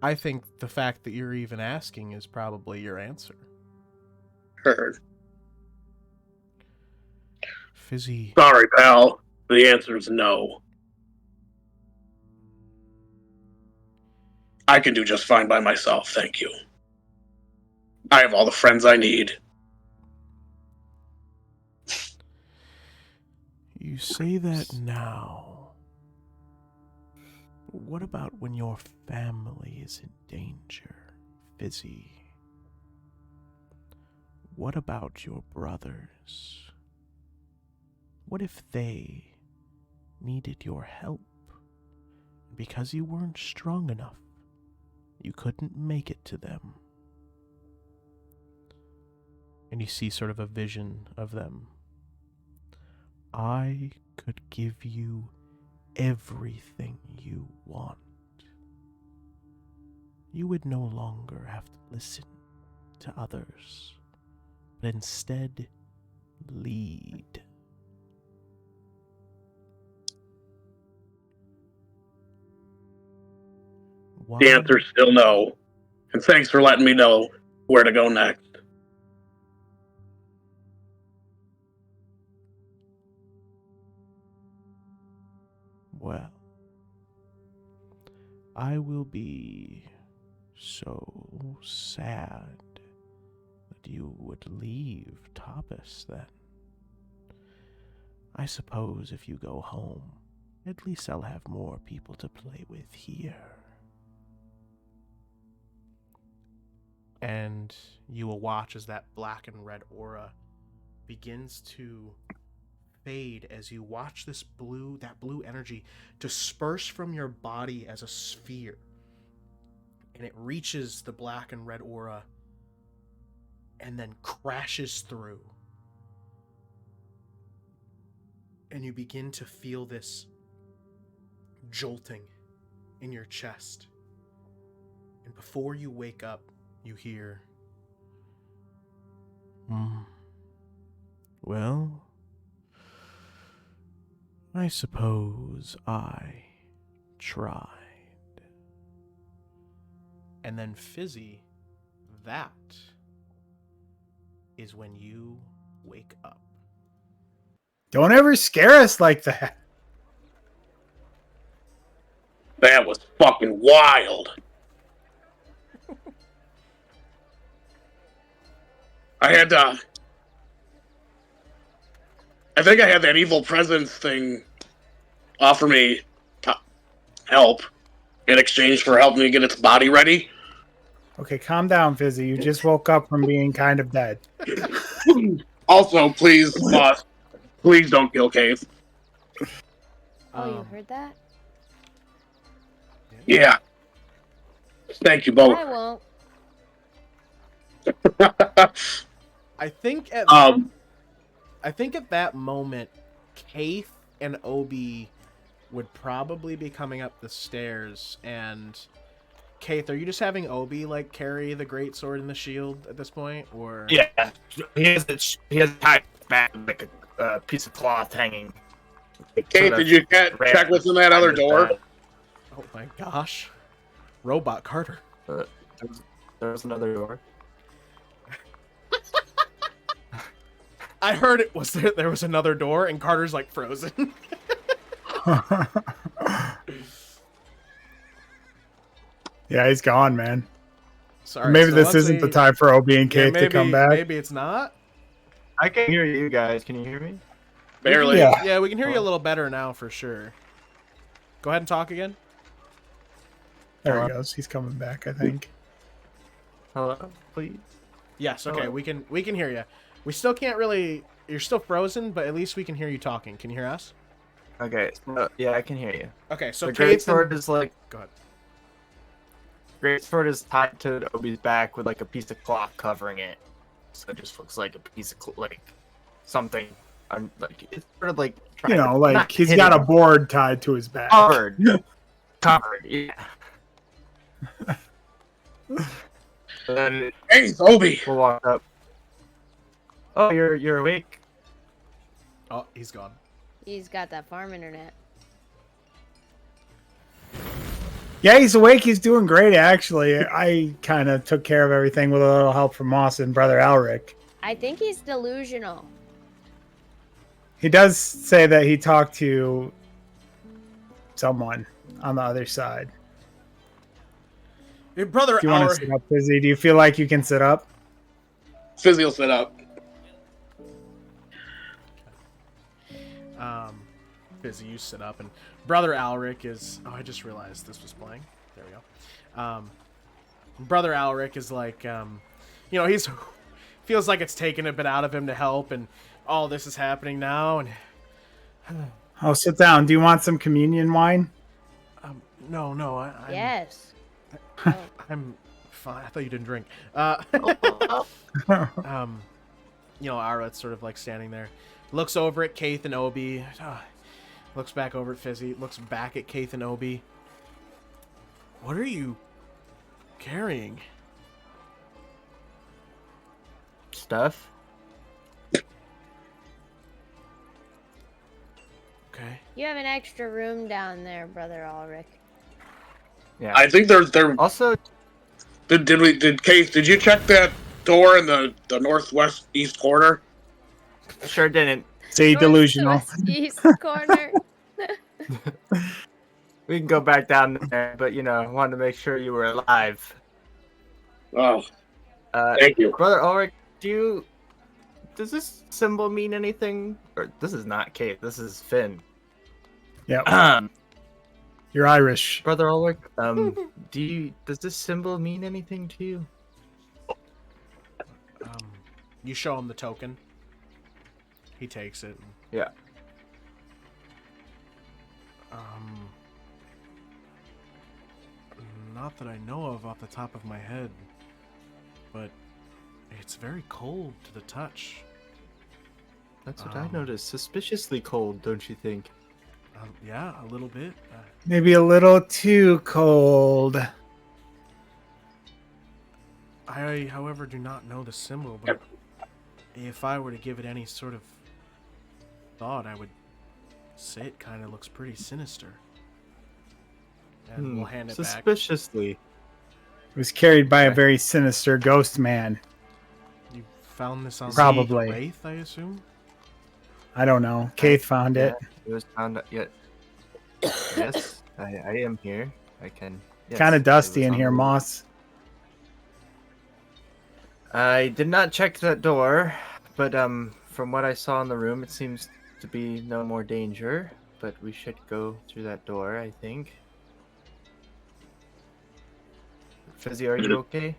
I think the fact that you're even asking is probably your answer. Heard. Fizzi, Sorry, pal. The answer is no. I can do just fine by myself, thank you. I have all the friends I need. you say that now. What about when your family is in danger, Fizzi? What about your brothers? What if they needed your help? Because you weren't strong enough, you couldn't make it to them. And you see sort of a vision of them. I could give you everything you want. You would no longer have to listen to others, but instead lead. Why? The answer is still no. And thanks for letting me know where to go next. Well, I will be so sad that you would leave Tapas then. I suppose if you go home, at least I'll have more people to play with here. And you will watch as that black and red aura begins to fade as you watch that blue energy disperse from your body as a sphere. And it reaches the black and red aura and then crashes through. And you begin to feel this jolting in your chest. And before you wake up, you hear, well, I suppose I tried. And then Fizzi, that is when you wake up. Don't ever scare us like that. That was fucking wild. I think I had that evil presence thing offer me help in exchange for helping me get its body ready. Okay, calm down, Fizzi. You just woke up from being kind of dead. Also, please, boss, please don't kill Kayth. Oh, you heard that? Yeah. Thank you both. I won't. I think at that moment, Kayth and Obi would probably be coming up the stairs. And Kayth, are you just having Obi like carry the great sword and the shield at this point, or? Yeah, he has tied back like a piece of cloth hanging. Kayth, did you check what's in that other door? Oh my gosh, Robot Carter. There's another door. I heard it was there was another door, and Carter's like frozen. Yeah, he's gone, man. Sorry. Maybe so this let's isn't see. the time for Obi and Kayth to come back. Maybe it's not. I can hear you guys. Can you hear me? Barely. Yeah. Yeah, we can hear you a little better now for sure. Go ahead and talk again. There he goes. He's coming back, I think. Hello, please. Yes. Okay. Hello. We can hear you. We still can't really. You're still frozen, but at least we can hear you talking. Can you hear us? Okay. Yeah, I can hear you. Okay. So The Kayth greatsword is like Go ahead. greatsword is tied to Obi's back with like a piece of cloth covering it, so it just looks like a piece of like something. I'm like it's sort of like You know, not like he's got a hidden, board tied to his back. covered. Covered. Yeah. And then Hey, Obi. we'll walk up. Oh, you're awake. Oh, he's gone. He's got that farm internet. Yeah, he's awake. He's doing great, actually. I kind of took care of everything with a little help from Moss and Brother Alric. I think he's delusional. He does say that he talked to someone on the other side. Your brother Do you want to Alric. sit up, Fizzi? Do you feel like you can sit up? Fizzi will sit up. Fizzi, you sit up, and Brother Alric is. Oh, I just realized this was playing. There we go. Brother Alric is like, he's feels like it's taken a bit out of him to help, and all this is happening now, and Oh, sit down. Do you want some communion wine? no, Yes. I'm fine. I thought you didn't drink. Ara's sort of like standing there, looks over at Kayth and Obi, looks back over at Fizzi, looks back at Kayth and Obi. What are you carrying? Stuff. Okay. You have an extra room down there, Brother Ulrich. Yeah. I think they're Also, did Kayth, did you check that door in the northwest east corner? sure didn't. Say delusional. East corner. We can go back down there, but wanted to make sure you were alive. Oh, thank you. Brother Ulrich, do does this symbol mean anything? Or this is not Kayth. This is Finn. Yeah, you're Irish. Brother Ulrich, does this symbol mean anything to you? You show him the token. He takes it. Yeah. Not that I know of off the top of my head, but it's very cold to the touch. That's what I noticed. Suspiciously cold, don't you think? Yeah, a little bit. Maybe a little too cold. I, however, do not know the symbol, but if I were to give it any sort of thought, I would say it kind of looks pretty sinister. And we'll hand it back. Suspiciously. It was carried by a very sinister ghost man. You found this on Probably. the Wraith, I assume? I don't know. Kayth found it. It was found yet. Yes, I am here. I can. Yes, Kind of it dusty was in on here, the- Moss. I did not check that door, but from what I saw in the room, it seems to be no more danger. But we should go through that door, I think. Fizzi, are you okay?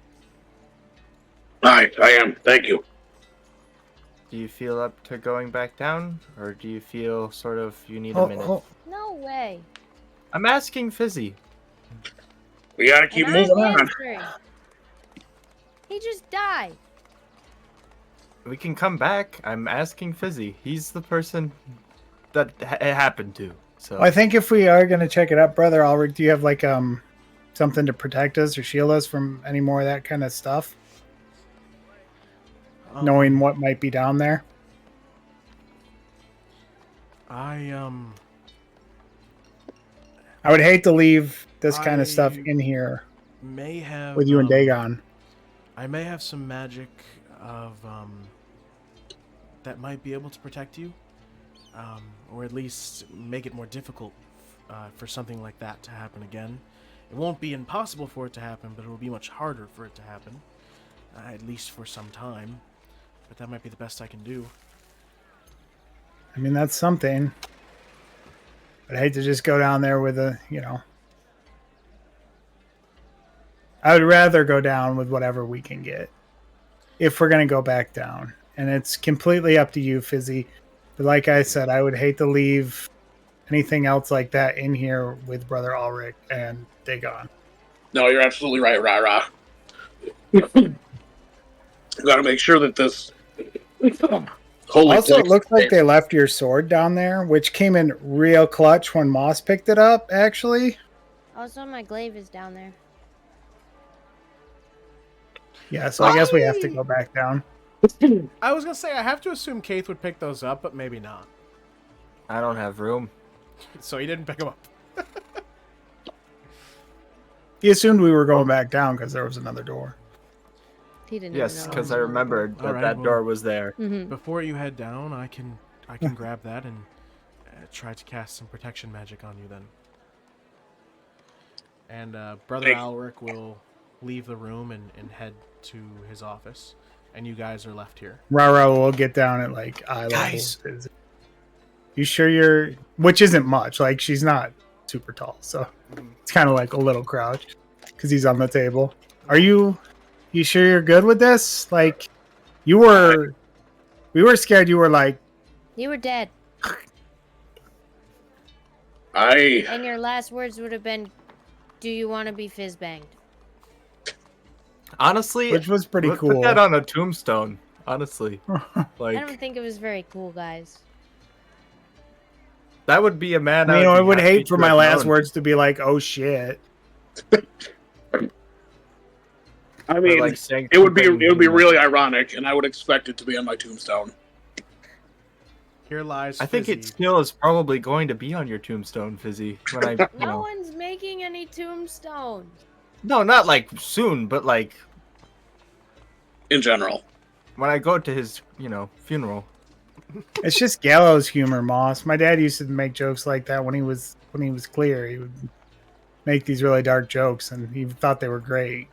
I am. Thank you. Do you feel up to going back down, or do you feel sort of you need a minute? No way. I'm asking Fizzi. We gotta keep And moving I'm on. answering. He just died. We can come back. I'm asking Fizzi. He's the person that it happened to. So Well, I think if we are going to check it out, Brother Ulrich, do you have like something to protect us or shield us from any more of that kind of stuff? Knowing what might be down there? I would hate to leave this kind of stuff I in here may have with you and Dagon. I may have some magic of that might be able to protect you, or at least make it more difficult for something like that to happen again. It won't be impossible for it to happen, but it will be much harder for it to happen, at least for some time. But that might be the best I can do. I mean, that's something. I'd hate to just go down there with I would rather go down with whatever we can get if we're going to go back down. And it's completely up to you, Fizzi. But like I said, I would hate to leave anything else like that in here with Brother Ulrich and Dagon. No, you're absolutely right, RaRa. Gotta make sure that this holy Also, it place- looks like they left your sword down there, which came in real clutch when Moss picked it up, actually. Also, my glaive is down there. Yeah, so I guess we have to go back down. I was gonna say I have to assume Kayth would pick those up, but maybe not. I don't have room. So he didn't pick them up. He assumed we were going back down because there was another door. He didn't. Yes, even know. because I remembered that Alright, that well- door was there. Mhm. Before you head down, I can grab that and try to cast some protection magic on you then. And Brother Thanks. Alric will leave the room and head to his office, and you guys are left here. RaRa will get down at like eye level. Guys. You sure you're? Which isn't much. Like she's not super tall, so it's kind of like a little crouch because he's on the table. Are you? You sure you're good with this? Like, we were scared you were like. You were dead, I and your last words would have been, "Do you want to be fizzbanged?" Honestly, Which was pretty put cool. that on a tombstone. Honestly, I like don't think it was very cool, guys. that would be a man. I mean, I be would happy hate for to my have last known. words to be like, "Oh shit." I mean, like saying it would be something, really ironic, and I would expect it to be on my tombstone. Here lies. I think Fizzi. it still is probably going to be on your tombstone, Fizzi. When I, No one's making any tombstones. no, not like soon, but like In general, when I go to his, funeral. It's just gallows humor, Moss. My dad used to make jokes like that when he was clear. He would make these really dark jokes, and he thought they were great.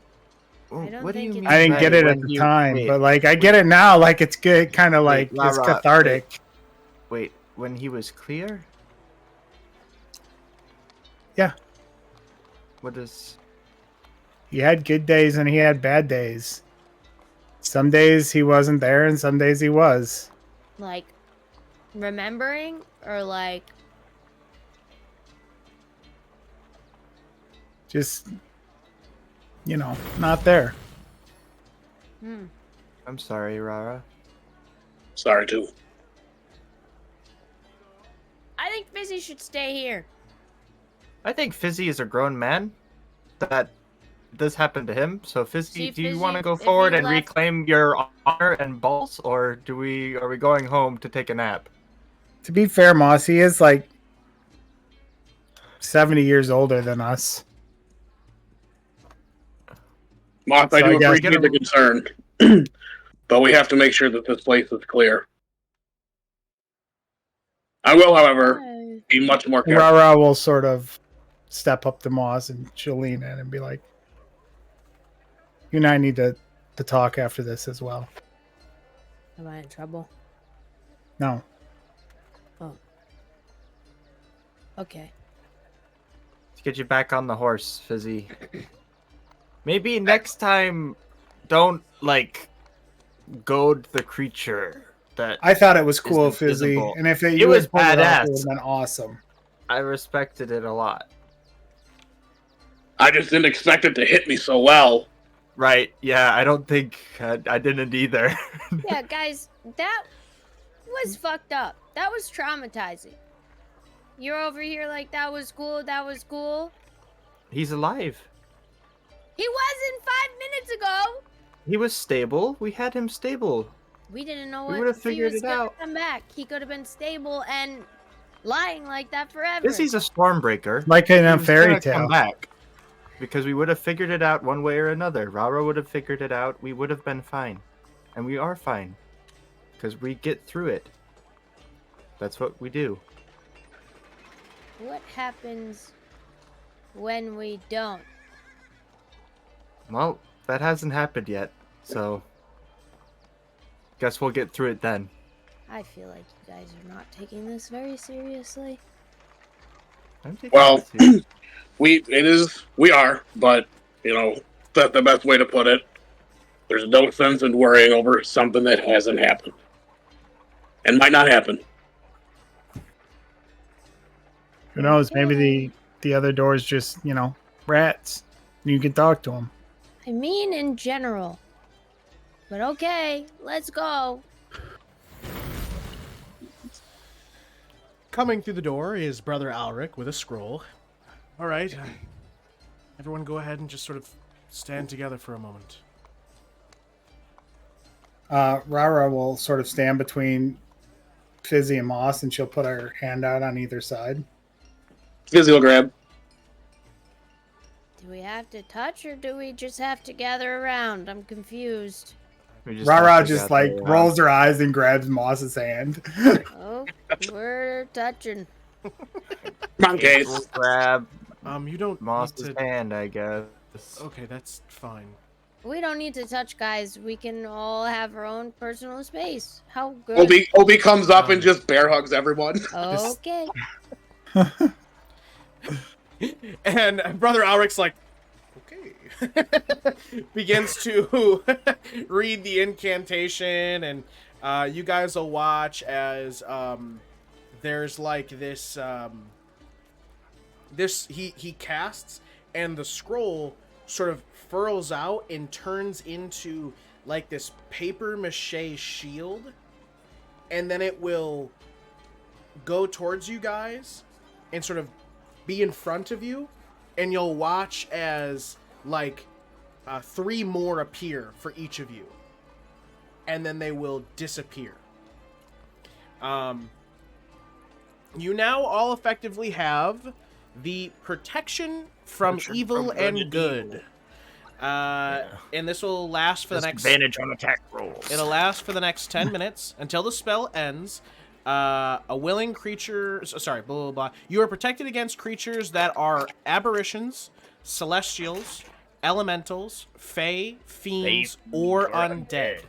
don't What do you think mean? it's- I didn't by get it at when the you- time, wait, but like I get it now. Like it's good, kind of like it's RaRa, cathartic. Wait, when he was clear? Yeah. What is? He had good days and he had bad days. Some days he wasn't there, and some days he was. Like, remembering or like, Just, not there. I'm sorry, RaRa. Sorry, too. I think Fizzi should stay here. I think Fizzi is a grown man. That this happened to him. So Fizzi, See, do you Fizzi, want to go if forward you and left- reclaim your honor and balls, or are we going home to take a nap? To be fair, Moss, he is like 70 years older than us. Moth, I So I do guess- appreciate the concern, but we have to make sure that this place is clear. I will, however, be much more careful. RaRa will sort of step up to Moss and she'll lean in and be like, "You and I need to talk after this as well." Am I in trouble? No. Okay. Let's get you back on the horse, Fizzi. Maybe next time, don't goad the creature. That I thought it was cool, It's Fizzy, invisible. and if It you was had pulled it off, badass. it would have been awesome. I respected it a lot. I just didn't expect it to hit me so well. Right? Yeah, I don't think I didn't either. Yeah, guys, that was fucked up. That was traumatizing. You're over here like that was cool, that was cool. He's alive. He wasn't 5 minutes ago. He was stable. We had him stable. We didn't know We what would've if he figured was it gonna out. come back. He could have been stable and lying like that forever. Fizzi's a stormbreaker. Like in He a was fairy gonna tale. come back. Because we would have figured it out one way or another. RaRa would have figured it out. We would have been fine. And we are fine. Because we get through it. That's what we do. What happens when we don't? Well, that hasn't happened yet. So, guess we'll get through it then. I feel like you guys are not taking this very seriously. I'm taking Well, it seriously. we are, but, that's the best way to put it. There's no sense in worrying over something that hasn't happened. And might not happen. Who knows? Maybe the other door's just, rats. You can talk to them. I mean in general. But okay, let's go. Coming through the door is Brother Alric with a scroll. All right. Everyone go ahead and just sort of stand together for a moment. RaRa will sort of stand between Fizzy and Moss, and she'll put her hand out on either side. Fizzy will grab. Do we have to touch or do we just have to gather around? I'm confused. We RaRa have to just gather around. rolls her eyes and grabs Moss's hand. Oh, we're touching. Come on, Kayth. We'll grab You don't Moss's need to... hand, I guess. Okay, that's fine. We don't need to touch, guys. We can all have our own personal space. How good. Obi comes up and just bear hugs everyone. Okay. And Brother Alric's like, okay. Begins to read the incantation, and you guys will watch as there's like this he casts, and the scroll sort of furls out and turns into like this paper mache shield, and then it will go towards you guys and sort of be in front of you, and you'll watch as like 3 more appear for each of you, and then they will disappear. You now all effectively have the protection from evil and good. And this will last for the next... Advantage on attack rolls. It'll last for the next 10 minutes until the spell ends. A willing creature... Sorry, blah, blah, blah. You are protected against creatures that are aberrations, celestials, elementals, fae, fiends, or undead.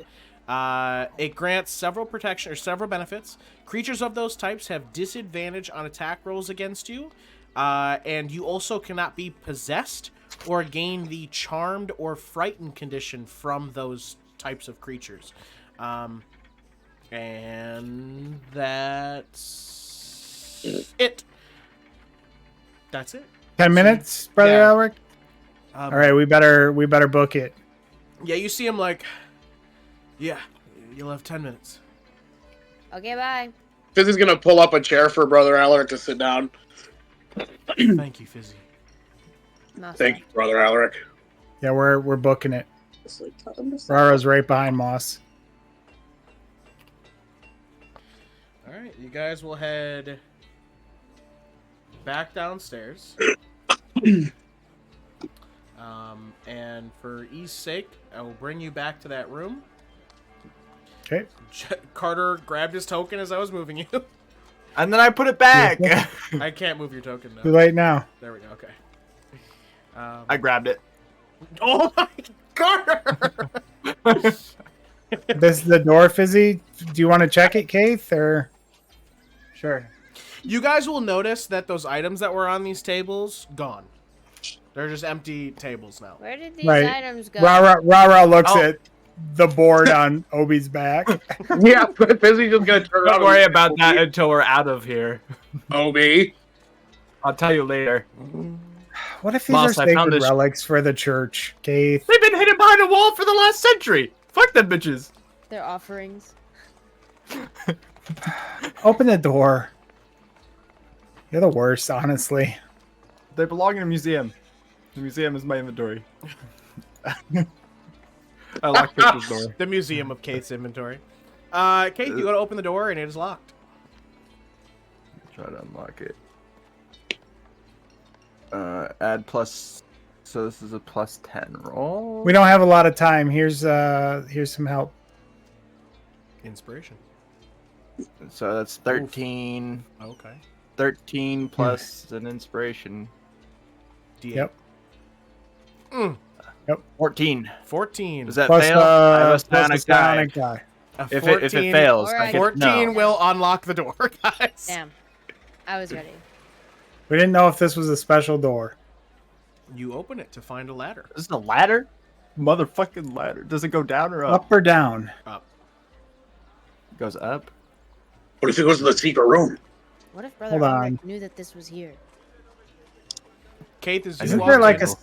It grants several protection or several benefits. Creatures of those types have disadvantage on attack rolls against you, and you also cannot be possessed or gain the charmed or frightened condition from those types of creatures. And that's it. That's it. 10 minutes, Brother yeah. Alric? All right, we better book it. Yeah, you see him like, yeah, you'll have 10 minutes. Okay, bye. Fizzy's gonna pull up a chair for Brother Alaric to sit down. Thank you, Fizzi. No, Thank you, Brother Alaric. Yeah, we're booking it. RaRa's right behind Moss. All right, you guys will head back downstairs. And for ease sake, I will bring you back to that room. Okay. Carter grabbed his token as I was moving you. And then I put it back. I can't move your token Too though. late now. There we go. Okay. I grabbed it. Oh my Carter! This is the door, Fizzy. Do you want to check it, Kayth, or? Sure. You guys will notice that those items that were on these tables gone. They're just empty tables now. Where did these Right. items go? RaRa looks Oh. at the board on Obi's back. Yeah, Fizzy's just gonna turn around. Don't worry about that until we're out of here. Obi. I'll tell you later. What if these Moss, are I found sacred this- relics for the church, Kayth? They've been hidden behind a wall for the last century. Fuck them bitches. Their offerings. Open the door. You're the worst, honestly. They belong in a museum. The museum is my inventory. I locked Victor's door. The museum of Kayth's inventory. Kayth, you go to open the door and it is locked. Try to unlock it. Add plus. So this is a plus 10 roll. We don't have a lot of time. Here's some help. Inspiration. So that's 13. Okay. 13 plus an inspiration. D8. Yep. 14. 14. Does that Plus, fail? I have a plus the psionic die. psionic die. A If it fails, Alright. I get 14 no. will unlock the door, guys. Damn. I was ready. We didn't know if this was a special door. You open it to find a ladder. This is a ladder? Motherfucking ladder. Does it go down or up? Up or down? Up. It goes up. What if he goes to the secret room? What if Brother Hold on. Alric knew that this was here? Kayth, as you Isn't walk there like in, a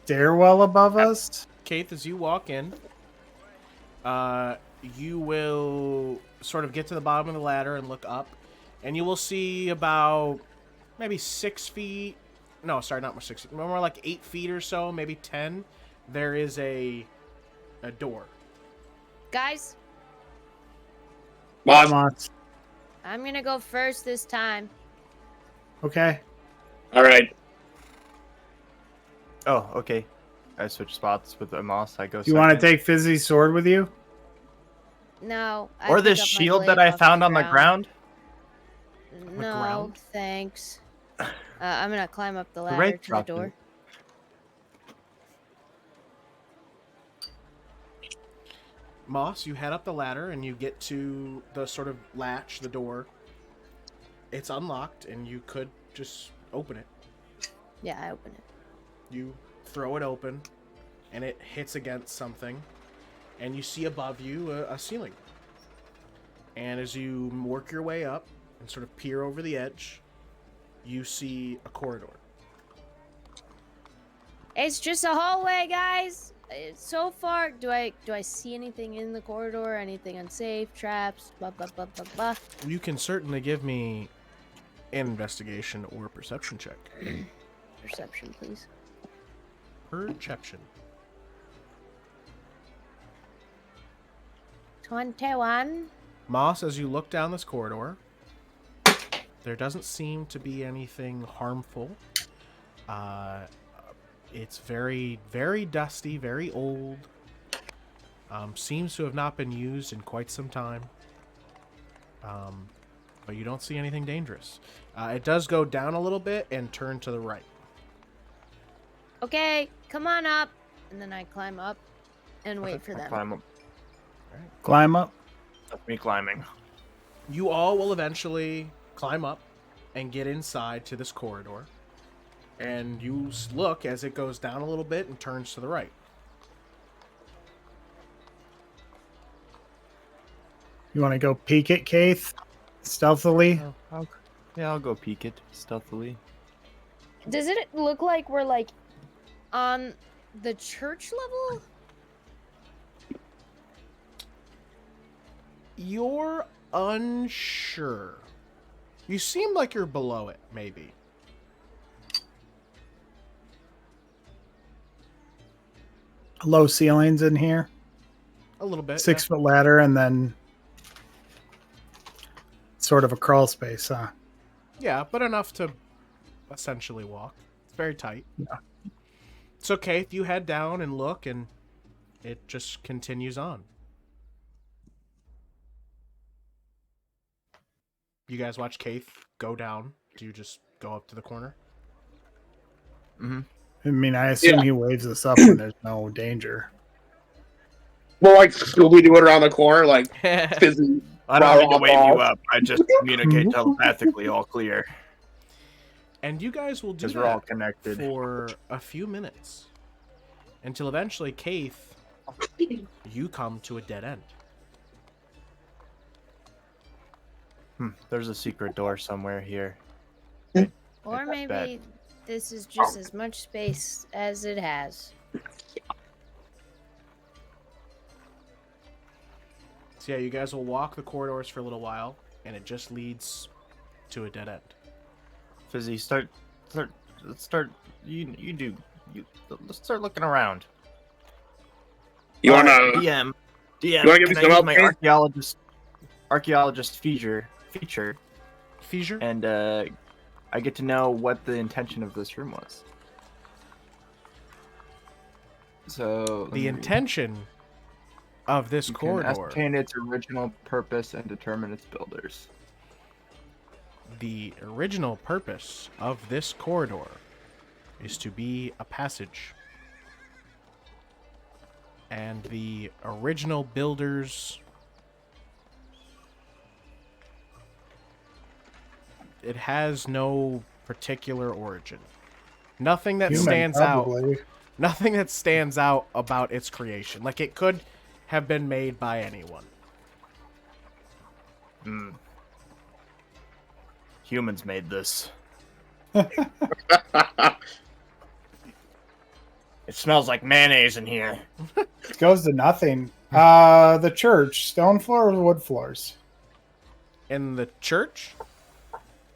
stairwell above us? Kayth, as you walk in, you will sort of get to the bottom of the ladder and look up, and you will see about maybe 6 feet. No, sorry, not more 6 feet. More like 8 feet or so, maybe 10. There is a door. Guys, Boss. Moss. I'm gonna go first this time. Okay. All right. Oh, okay. I switch spots with the moss. I go Do you want to second. take Fizzy's sword with you? No. I Or pick this up my shield blade that I off found on the ground? No, ground? thanks. I'm gonna climb up the ladder right to the dropped door. it. Moss, you head up the ladder and you get to the sort of latch, the door. It's unlocked and you could just open it. Yeah, I open it. You throw it open and it hits against something and you see above you a ceiling. And as you work your way up and sort of peer over the edge, you see a corridor. It's just a hallway, guys. So far, do I see anything in the corridor? Anything unsafe? Traps? Blah blah blah blah blah. You can certainly give me an investigation or perception check. Perception, please. Perception. 21. Moss, as you look down this corridor, there doesn't seem to be anything harmful. It's very, very dusty, very old. Seems to have not been used in quite some time. But you don't see anything dangerous. It does go down a little bit and turn to the right. Okay, come on up. And then I climb up and wait for them. Climb up. Climb up. That's me climbing. You all will eventually climb up and get inside to this corridor. And you look as it goes down a little bit and turns to the right. You want to go peek it, Kayth? Stealthily? I'll go peek it stealthily. Does it look like we're like on the church level? You're unsure. You seem like you're below it, maybe. Low ceilings in here. A little bit. 6-foot ladder, and then sort of a crawl space, huh? Yeah, but enough to essentially walk. It's very tight. Yeah. So, Kayth, you head down and look, and it just continues on. You guys watch Kayth go down. Do you just go up to the corner? Mm-hmm. I mean, I assume he waves us up when there's no danger. Well, like Scooby-Doo it around the corner, like Fizzi. I don't need to RaRa wave you ball. up. I just communicate telepathically, all clear. And you guys will do Because we're all that connected. for a few minutes. Until eventually, Kayth, you come to a dead end. There's a secret door somewhere here. Or I maybe bet. this is just as much space as it has. So yeah, you guys will walk the corridors for a little while, and it just leads to a dead end. Fizzi, let's start looking around. You wanna? DM, You wanna give me can I some use help, my Kayth? archaeologist feature, Feature? and I get to know what the intention of this room was. So The intention of this you can corridor, ascertain its original purpose and determine its builders. the original purpose of this corridor is to be a passage. And the original builders, it has no particular origin. Nothing that Human, stands out. probably. Nothing that stands out about its creation. Like, it could have been made by anyone. Humans made this. It smells like mayonnaise in here. It goes to nothing. The church, stone floor or wood floors? In the church?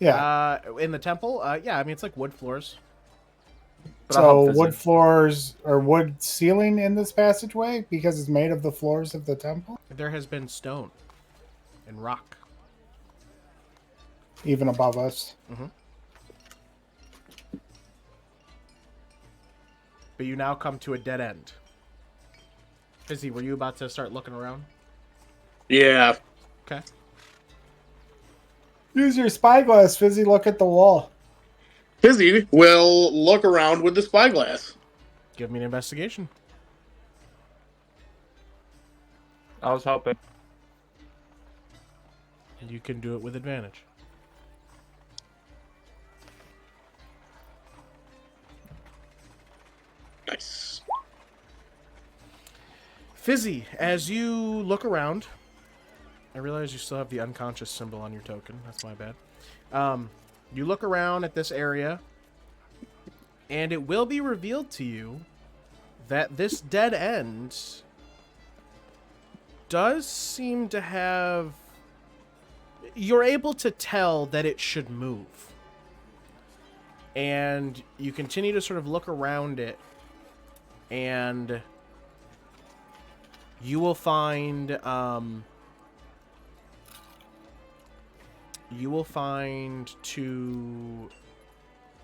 Yeah. In the temple? Yeah, I mean, it's like wood floors. But I'll help So wood Fizzi. floors or wood ceiling in this passageway because it's made of the floors of the temple, There has been stone and rock. even above us. But you now come to a dead end. Fizzi, were you about to start looking around? Yeah. Okay. Use your spyglass, Fizzy. Look at the wall. Fizzi will look around with the spyglass. Give me an investigation. I was hoping. And you can do it with advantage. Nice. Fizzi, as you look around, I realize you still have the unconscious symbol on your token. That's my bad. You look around at this area, and it will be revealed to you that this dead end does seem to have... You're able to tell that it should move. And you continue to sort of look around it, and you will find to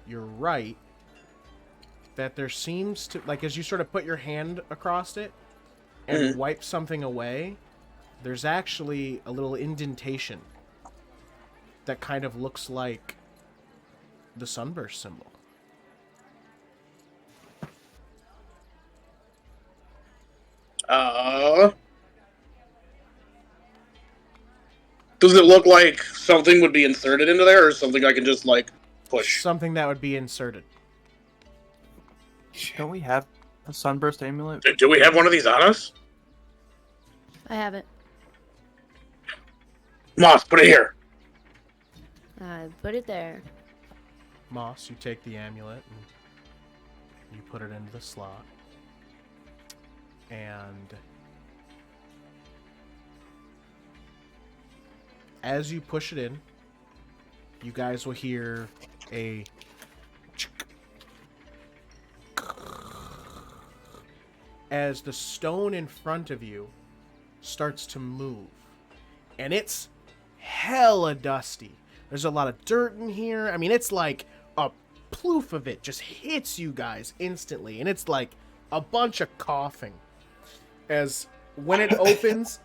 your right that there seems to, like, as you sort of put your hand across it and wipe something away, there's actually a little indentation that kind of looks like the sunburst symbol. Does it look like something would be inserted into there, or something I can just like push? Something that would be inserted. Don't we have a sunburst amulet? Do we have one of these on us? I have it. Moss, put it here. I put it there. Moss, you take the amulet and you put it into the slot. And as you push it in, you guys will hear a as the stone in front of you starts to move. And it's hella dusty. There's a lot of dirt in here. I mean, it's like a ploof of it just hits you guys instantly. And it's like a bunch of coughing. As when it opens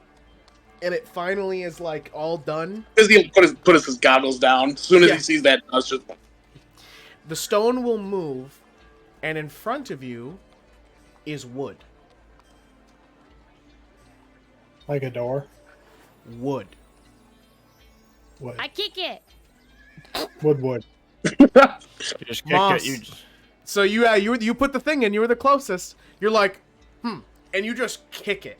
and it finally is like all done. Fizzi put his goggles down. As soon as he sees that, the stone will move, and in front of you is wood. Like a door. Wood. Wood. I kick it. Wood. You just kicked Moss. it. You just... So you put the thing in. You were the closest. You're like, and you just kick it.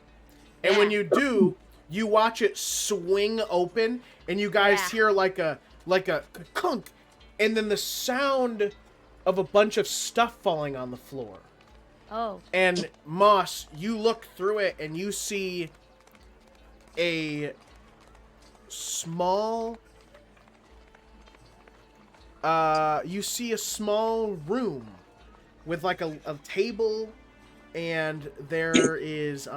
And when you do, you watch it swing open, and you guys hear like a clunk, and then the sound of a bunch of stuff falling on the floor. Oh. And Moss, you look through it, and you see a small room with like a table, and there is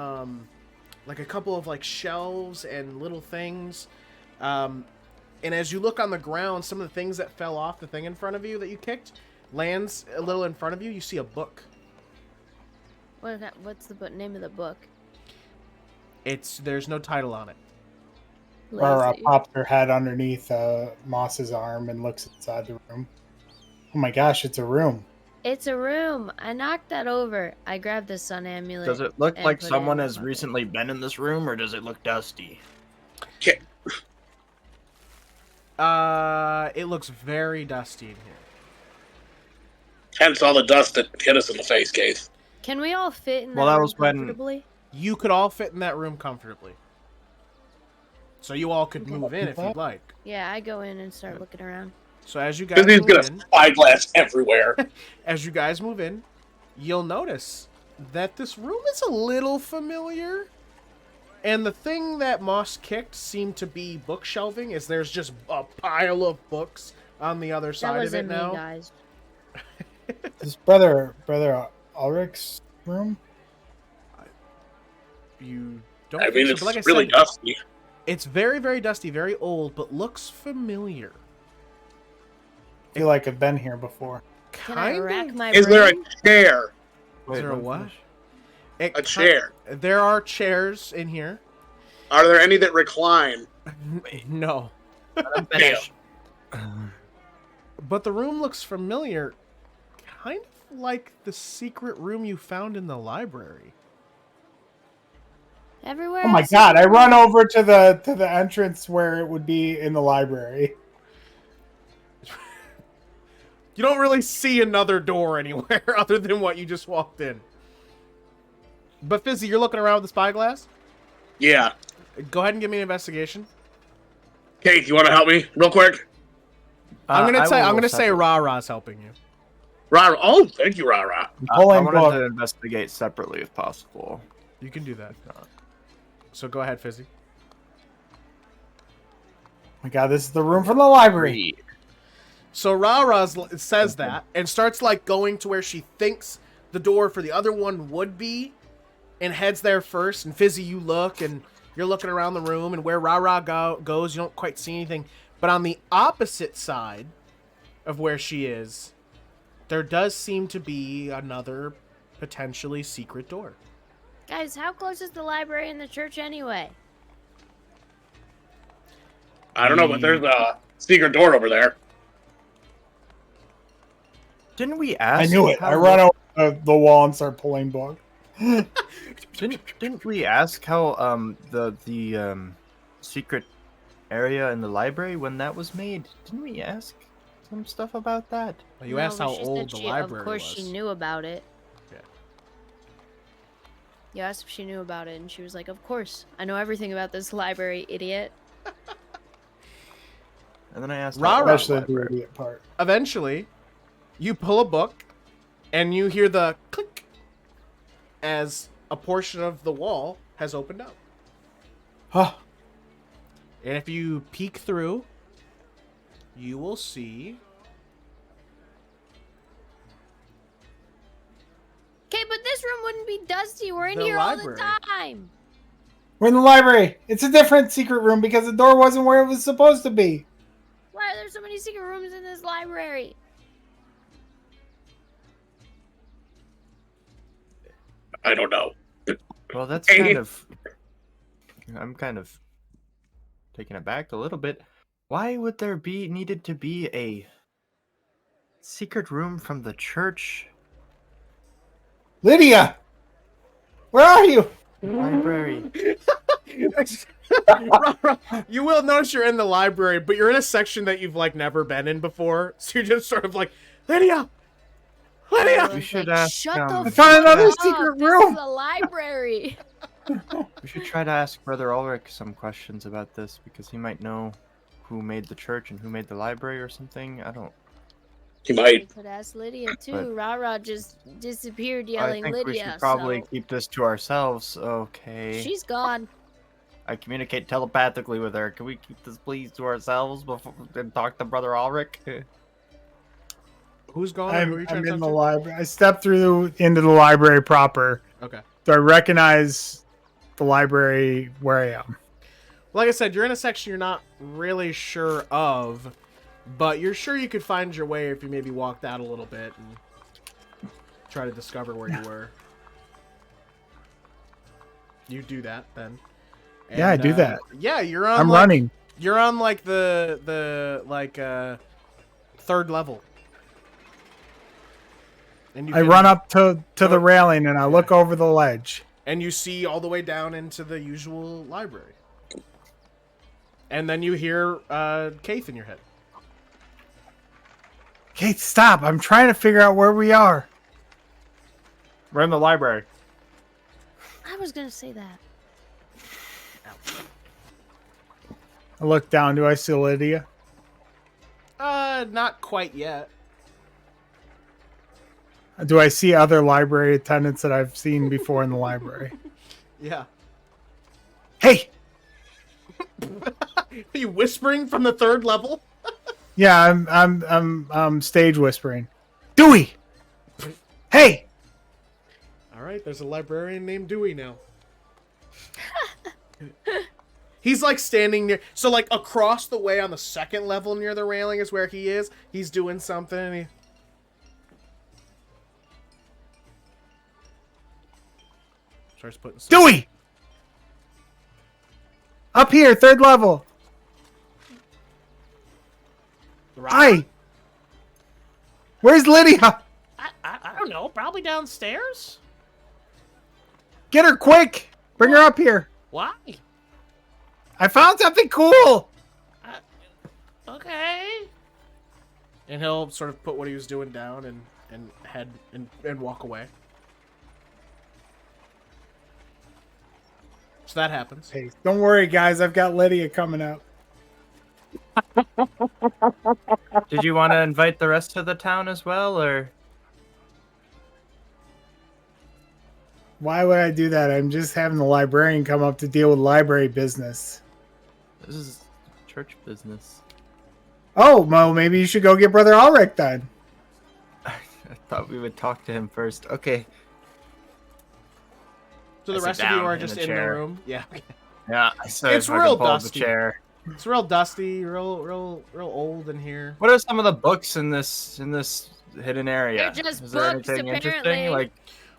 like a couple of like shelves and little things, and as you look on the ground, some of the things that fell off the thing in front of you that you kicked lands a little in front of you. You see a book. What's the name of the book? There's no title on it. RaRa pops her head underneath Moss's arm and looks inside the room. Oh my gosh, it's a room. It's a room. I knocked that over. I grabbed the sun amulet. Does it look and like put it someone in has my pocket. recently been in this room, or does it look dusty? Okay. It looks very dusty in here. Hence all the dust that hit us in the face, Kayth. Can we all fit in Well, that that room was when- comfortably? You could all fit in that room comfortably. So you all could move in if you'd like. Yeah, I go in and start looking around. So as you guys Fizzi's move gonna in, spyglass everywhere. as you guys move in, you'll notice that this room is a little familiar. And the thing that Moss kicked seemed to be bookshelving, as there's just a pile of books on the other That side of it wasn't me, now. guys. Is brother Ulrich's room? You don't I think mean, so, it's but like I really said, dusty. it's very, very dusty, very old, but looks familiar. I feel like I've been here before. Can I rack my Is there a brain? chair? Is there a don't what? finish. It A chair. There are chairs in here. Are there any that recline? No. I'm finished. But the room looks familiar. Kind of like the secret room you found in the library. Everywhere. Oh my I see god! I people- run over to the entrance where it would be in the library. You don't really see another door anywhere other than what you just walked in. But Fizzi, you're looking around with the spyglass? Yeah. Go ahead and give me an investigation. Kayth, you want to help me real quick? I'm I gonna will say RaRa's helping you. RaRa. Oh, thank you, RaRa. I Pulling wanted book. to investigate separately if possible. You can do that. So go ahead, Fizzi. Oh my god, this is the room from the library. So RaRa says that and starts like going to where she thinks the door for the other one would be, and heads there first. And Fizzi, you look and you're looking around the room, and where RaRa goes, you don't quite see anything. But on the opposite side of where she is, there does seem to be another potentially secret door. Guys, how close is the library and the church anyway? I don't know, but there's a secret door over there. Didn't we ask? I knew it. how I run over the wall and start pulling book. Didn't we ask how the secret area in the library when that was made? Didn't we ask some stuff about that? Well, you No, asked but how she old said the she, library Of course, was. she knew about it. Yeah. You asked if she knew about it, and she was like, "Of course, I know everything about this library, idiot." And then I asked RaRa. about the Especially the library. idiot part. Eventually, you pull a book, and you hear the click as a portion of the wall has opened up. Oh, And if you peek through, you will see. Okay, but this room wouldn't be dusty. We're in The here all library. the time. we're in the library. It's a different secret room because the door wasn't where it was supposed to be. Why are there so many secret rooms in this library? I don't know. Well, that's Hey. kind of. I'm kind of taken aback a little bit. Why would there be needed to be a secret room from the church Lydia, where are you? library? You will notice you're in the library, but you're in a section that you've like never been in before. So you're just sort of like, Lydia! Lydia! Everyone's should like, ask, Shut I the found fuck another up. secret This room." is the library. We should try to ask Brother Ulrich some questions about this because he might know who made the church and who made the library or something. I don't. He We might. could ask Lydia too. But- RaRa just disappeared I yelling think Lydia. we should probably so keep this to ourselves. Okay. she's gone. I communicate telepathically with her. Can we keep this please to ourselves before and talk to Brother Ulrich? Who's gone? Who are you I'm trying to in talk the to? library. I stepped through into the library proper. Okay. Do I recognize the library where I am? Like I said, you're in a section you're not really sure of, but you're sure you could find your way if you maybe walked out a little bit and try to discover where you were. You do that then. Yeah, I do that. Yeah, you're on. I'm like, running. You're on like the third level. And I run up to the railing and I look Yeah. over the ledge. and you see all the way down into the usual library. And then you hear Kayth in your head. Kate, stop. I'm trying to figure out where we are. We're in the library. I was gonna say that. I look down. Do I see Lydia? Not quite yet. Do I see other library attendants that I've seen before in the library? Yeah. Hey! Are you whispering from the third level? Yeah, I'm stage whispering. Dewey! Hey! All right, there's a librarian named Dewey now. He's like standing near, so like across the way on the second level near the railing is where he is. He's doing something. And he... starts putting stuff. Dewey! Up here, third level. Hi! Where's Lydia? I don't know. Probably downstairs. Get her quick! Bring her up here. Why? I found something cool! Okay. And he'll sort of put what he was doing down and head and walk away. So that happens. Hey, don't worry, guys. I've got Lydia coming up. Did you want to invite the rest of the town as well, or? Why would I do that? I'm just having the librarian come up to deal with library business. This is church business. Oh, well, maybe you should go get Brother Ulrich then. I thought we would talk to him first. Okay. So I the sit rest of you down are in just a in the chair. room. Yeah. Yeah. It's real dusty. The chair. It's real dusty, real old in here. What are some of the books in this hidden area? They're just Is there books, anything interesting? apparently. Like,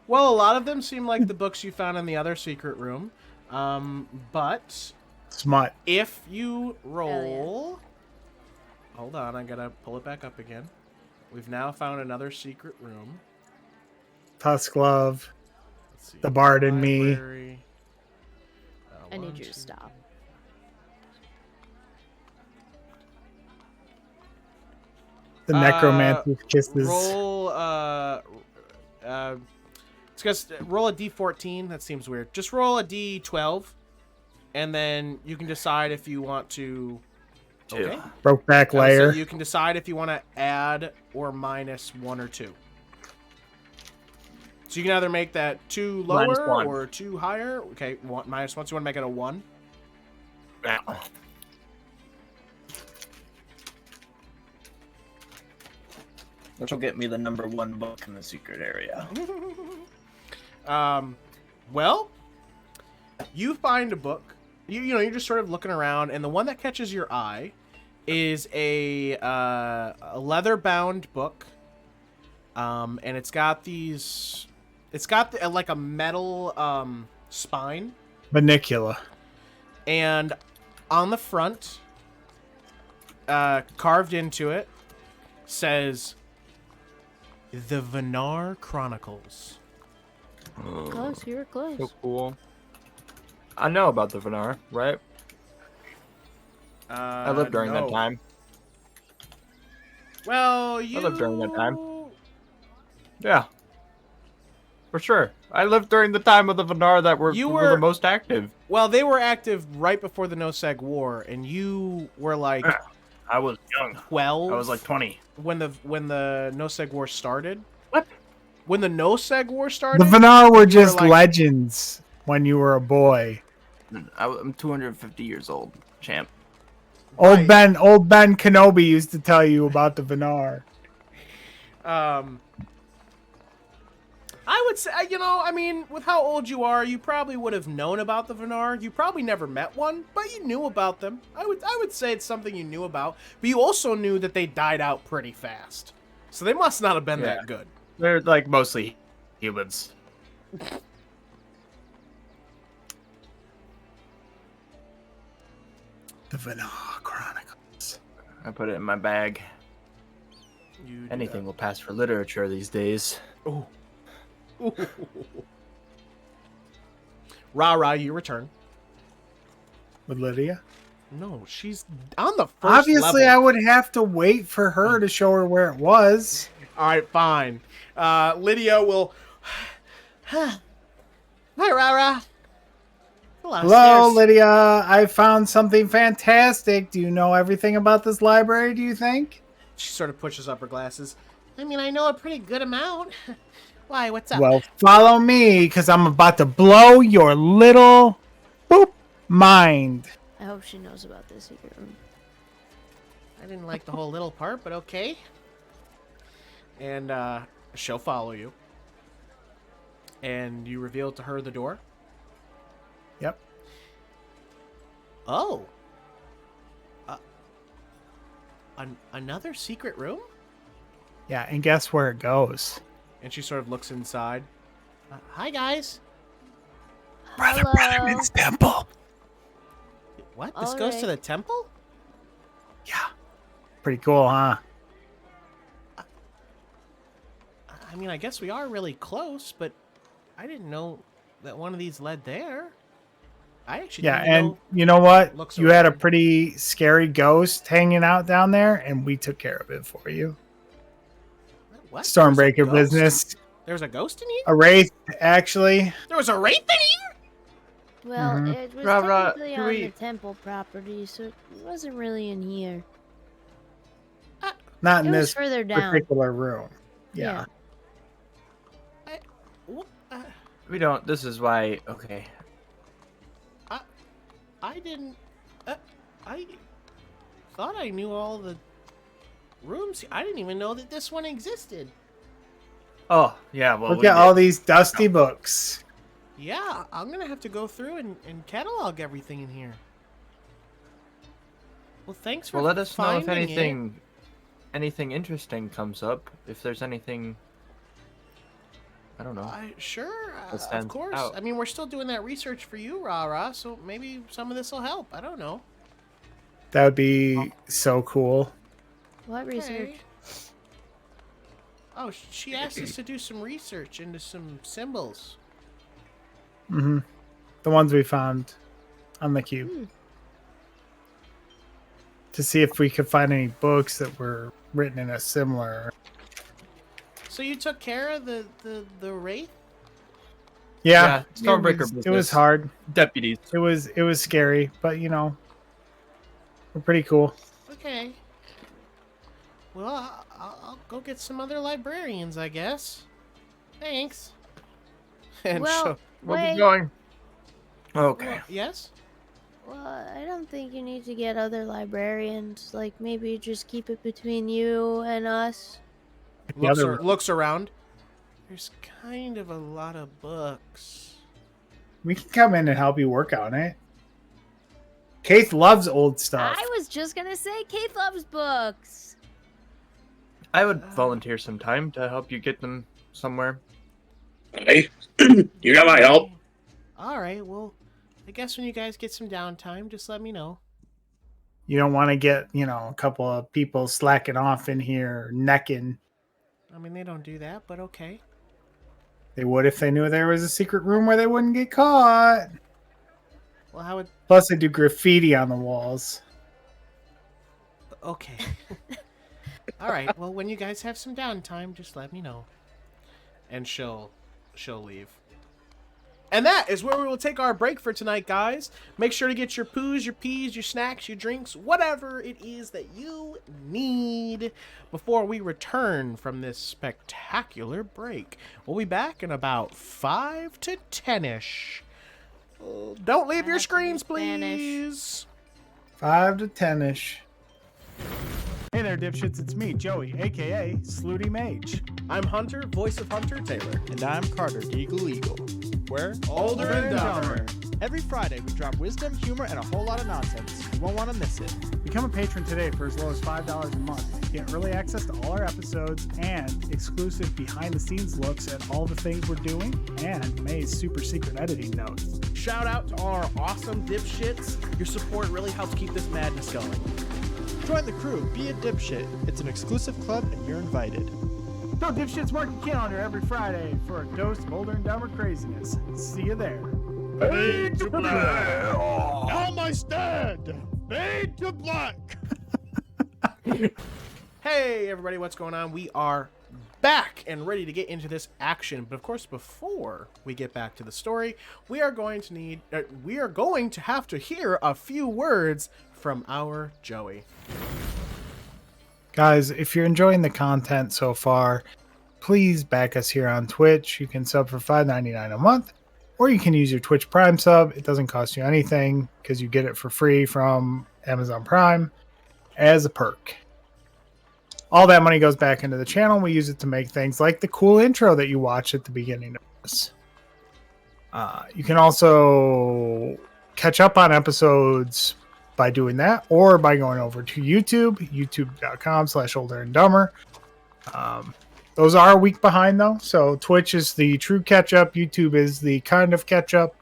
Well, a lot of them seem like the books you found in the other secret room. But Smut. if you roll... Hold on, I gotta pull it back up again. We've now found another secret room. Tusk Love. Let's Let's see. The bard in me. Library. I need 1, you to 2, stop. The necromancer's kisses. Roll. It's just roll a d14. That seems weird. Just roll a d12, and then you can decide if you want to. Okay. Broke back layer. So you can decide if you want to add or minus 1 or 2. So you can either make that 2 lower -1. or 2 higher. Okay, -1. So you want to make it a 1. Yeah. Which will get me the #1 book in the secret area. Well, you find a book. You're just sort of looking around, and the one that catches your eye is a leather-bound book. And it's got these. It's got like a metal spine. Manicula. And on the front, carved into it, says The Venar Chronicles. Close, you were close. So cool. I know about the Venar, right? I lived during that no. time. Well, I lived during that time. Yeah. For sure. I lived during the time of the Venar that were the most active. Well, they were active right before the No-Seg War, and you were like I was young. 12. I was like 20. When the No-Seg War started. What? When the No-Seg War started? The Venar were you just like- legends when you were a boy. I'm 250 years old, champ. Old Ben Kenobi used to tell you about the Venar. I would say, I mean, with how old you are, you probably would have known about the Venar. You probably never met one, but you knew about them. I would say it's something you knew about, but you also knew that they died out pretty fast. So they must not have been that good. They're like mostly humans. The Venar Chronicles. I put it in my bag. Anything will pass for literature these days. Ooh. RaRa, you return. With Lydia? No, she's on the first Obviously, level. I would have to wait for her to show her where it was. All right, fine. Lydia will... Hi, RaRa. Hello, Lydia. I found something fantastic. Do you know everything about this library, do you think? She sort of pushes up her glasses. I mean, I know a pretty good amount. Why, what's up? Well, follow me, because I'm about to blow your little mind. I hope she knows about this secret room. I didn't like the whole little part, but okay. And she'll follow you. And you reveal to her the door. Yep. Oh. Another secret room? Yeah, and guess where it goes? And she sort of looks inside. Hi, guys. Brother Hello. Brenneman's temple. What? This goes to Alright. the temple? Yeah. Pretty cool, huh? I mean, I guess we are really close, but I didn't know that one of these led there. I actually Yeah, didn't and know. you know what? Looks You had a around. pretty scary ghost hanging out down there, and we took care of it for you. What? Stormbreaker There was a ghost? business. There was a ghost in here? A wraith, actually. There was a wraith in here? Well, Mhm. it was RaRa, technically can on we- the temple property, so it wasn't really in here. Not It in was this further down. particular room. Yeah. What? We don't. This is why. Okay. I didn't. I thought I knew all the rooms. I didn't even know that this one existed. Oh yeah. Well, Look we at did. all these dusty books. Yeah, I'm gonna have to go through and catalog everything in here. Well, thanks for Well, let us know if finding it. anything interesting comes up. If there's anything, I don't know. Sure, That of stands course. out. I mean, we're still doing that research for you, RaRa, so maybe some of this will help. I don't know. That would be so cool. What research? Okay. Oh, she asked us to do some research into some symbols. Mm-hmm. The ones we found on the cube. To see if we could find any books that were written in a similar... So you took care of the wraith? Yeah, Stormbreaker it was business. hard. Deputies. It was scary, but you know, we're pretty cool. Okay. Well, I'll go get some other librarians, I guess. Thanks. And Well, We'll wait. be going. Okay. well, yes? Well, I don't think you need to get other librarians. Like, maybe just keep it between you and us. Looks around. There's kind of a lot of books. We can come in and help you work on it. Kayth loves old stuff. I was just gonna say, Kayth loves books. I would volunteer some time to help you get them somewhere. Hey, you got my help. All right, well, I guess when you guys get some downtime, just let me know. You don't want to get, a couple of people slacking off in here, necking. I mean, they don't do that, but okay. They would if they knew there was a secret room where they wouldn't get caught. Well, how would... Plus, they do graffiti on the walls. Okay. All right, well, when you guys have some downtime, just let me know. And she'll leave. And that is where we will take our break for tonight, guys. Make sure to get your poos, your peas, your snacks, your drinks, whatever it is that you need before we return from this spectacular break. We'll be back in about 5 to 10-ish. Don't leave your screens, please. 5 to 10-ish. Hey there, dipshits. It's me, Joey, a.k.a. Slooty Mage. I'm Hunter, voice of Hunter Taylor. And I'm Carter, Eagle Eagle. We're Older and Dumber. Every Friday, we drop wisdom, humor, and a whole lot of nonsense. You won't want to miss it. Become a patron today for as low as $5 a month. Get early access to all our episodes and exclusive behind-the-scenes looks at all the things we're doing and May's super secret editing notes. Shout out to all our awesome dipshits. Your support really helps keep this madness going. Join the crew, be a dipshit. It's an exclusive club, and you're invited. So dipshits, mark your calendar every Friday for a dose of older and dumber craziness. See you there. Fade to black! On my stand! Fade to black! Hey everybody, what's going on? We are back and ready to get into this action. But of course, before we get back to the story, we are going to have to hear a few words from our Joey. Guys, if you're enjoying the content so far, please back us here on Twitch. You can sub for $5.99 a month, or you can use your Twitch Prime sub. It doesn't cost you anything because you get it for free from Amazon Prime as a perk. All that money goes back into the channel. We use it to make things like the cool intro that you watch at the beginning of this. You can also catch up on episodes by doing that, or by going over to YouTube, youtube.com/olderandDumber. Those are a week behind though, so Twitch is the true catch-up, YouTube is the kind of catch-up.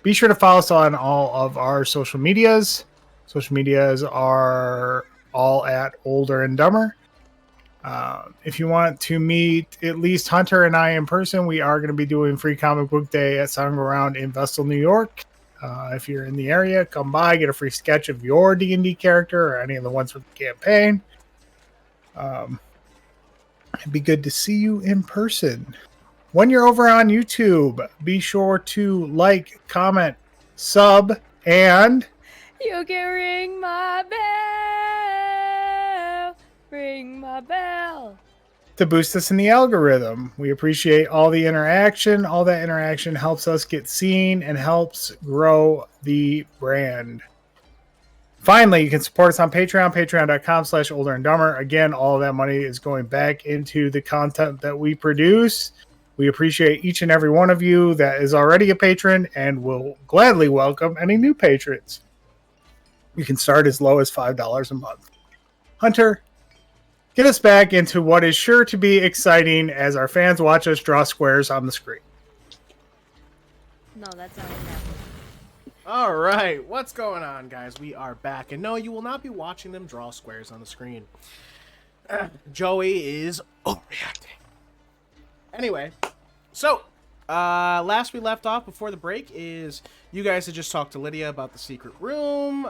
Be sure to follow us on all of our social medias. Social medias are all at Older and Dumber. If you want to meet at least Hunter and I in person, we are going to be doing Free Comic Book Day at Sound Around in Vestal, New York. If you're in the area, come by, get a free sketch of your D&D character or any of the ones from the campaign. It'd be good to see you in person. When you're over on YouTube, be sure to like, comment, sub, and... You can ring my bell. Ring my bell. to boost us in the algorithm. We appreciate all the interaction. All that interaction helps us get seen and helps grow the brand. Finally, you can support us on Patreon, patreon.com/olderandDumber. Again, all of that money is going back into the content that we produce. We appreciate each and every one of you that is already a patron and will gladly welcome any new patrons. You can start as low as $5 a month. Hunter, get us back into what is sure to be exciting as our fans watch us draw squares on the screen. No, that's not what's happening. All right, what's going on, guys? We are back. And no, you will not be watching them draw squares on the screen. Joey is overreacting. Anyway, so last we left off before the break is you guys had just talked to Lydia about the secret room.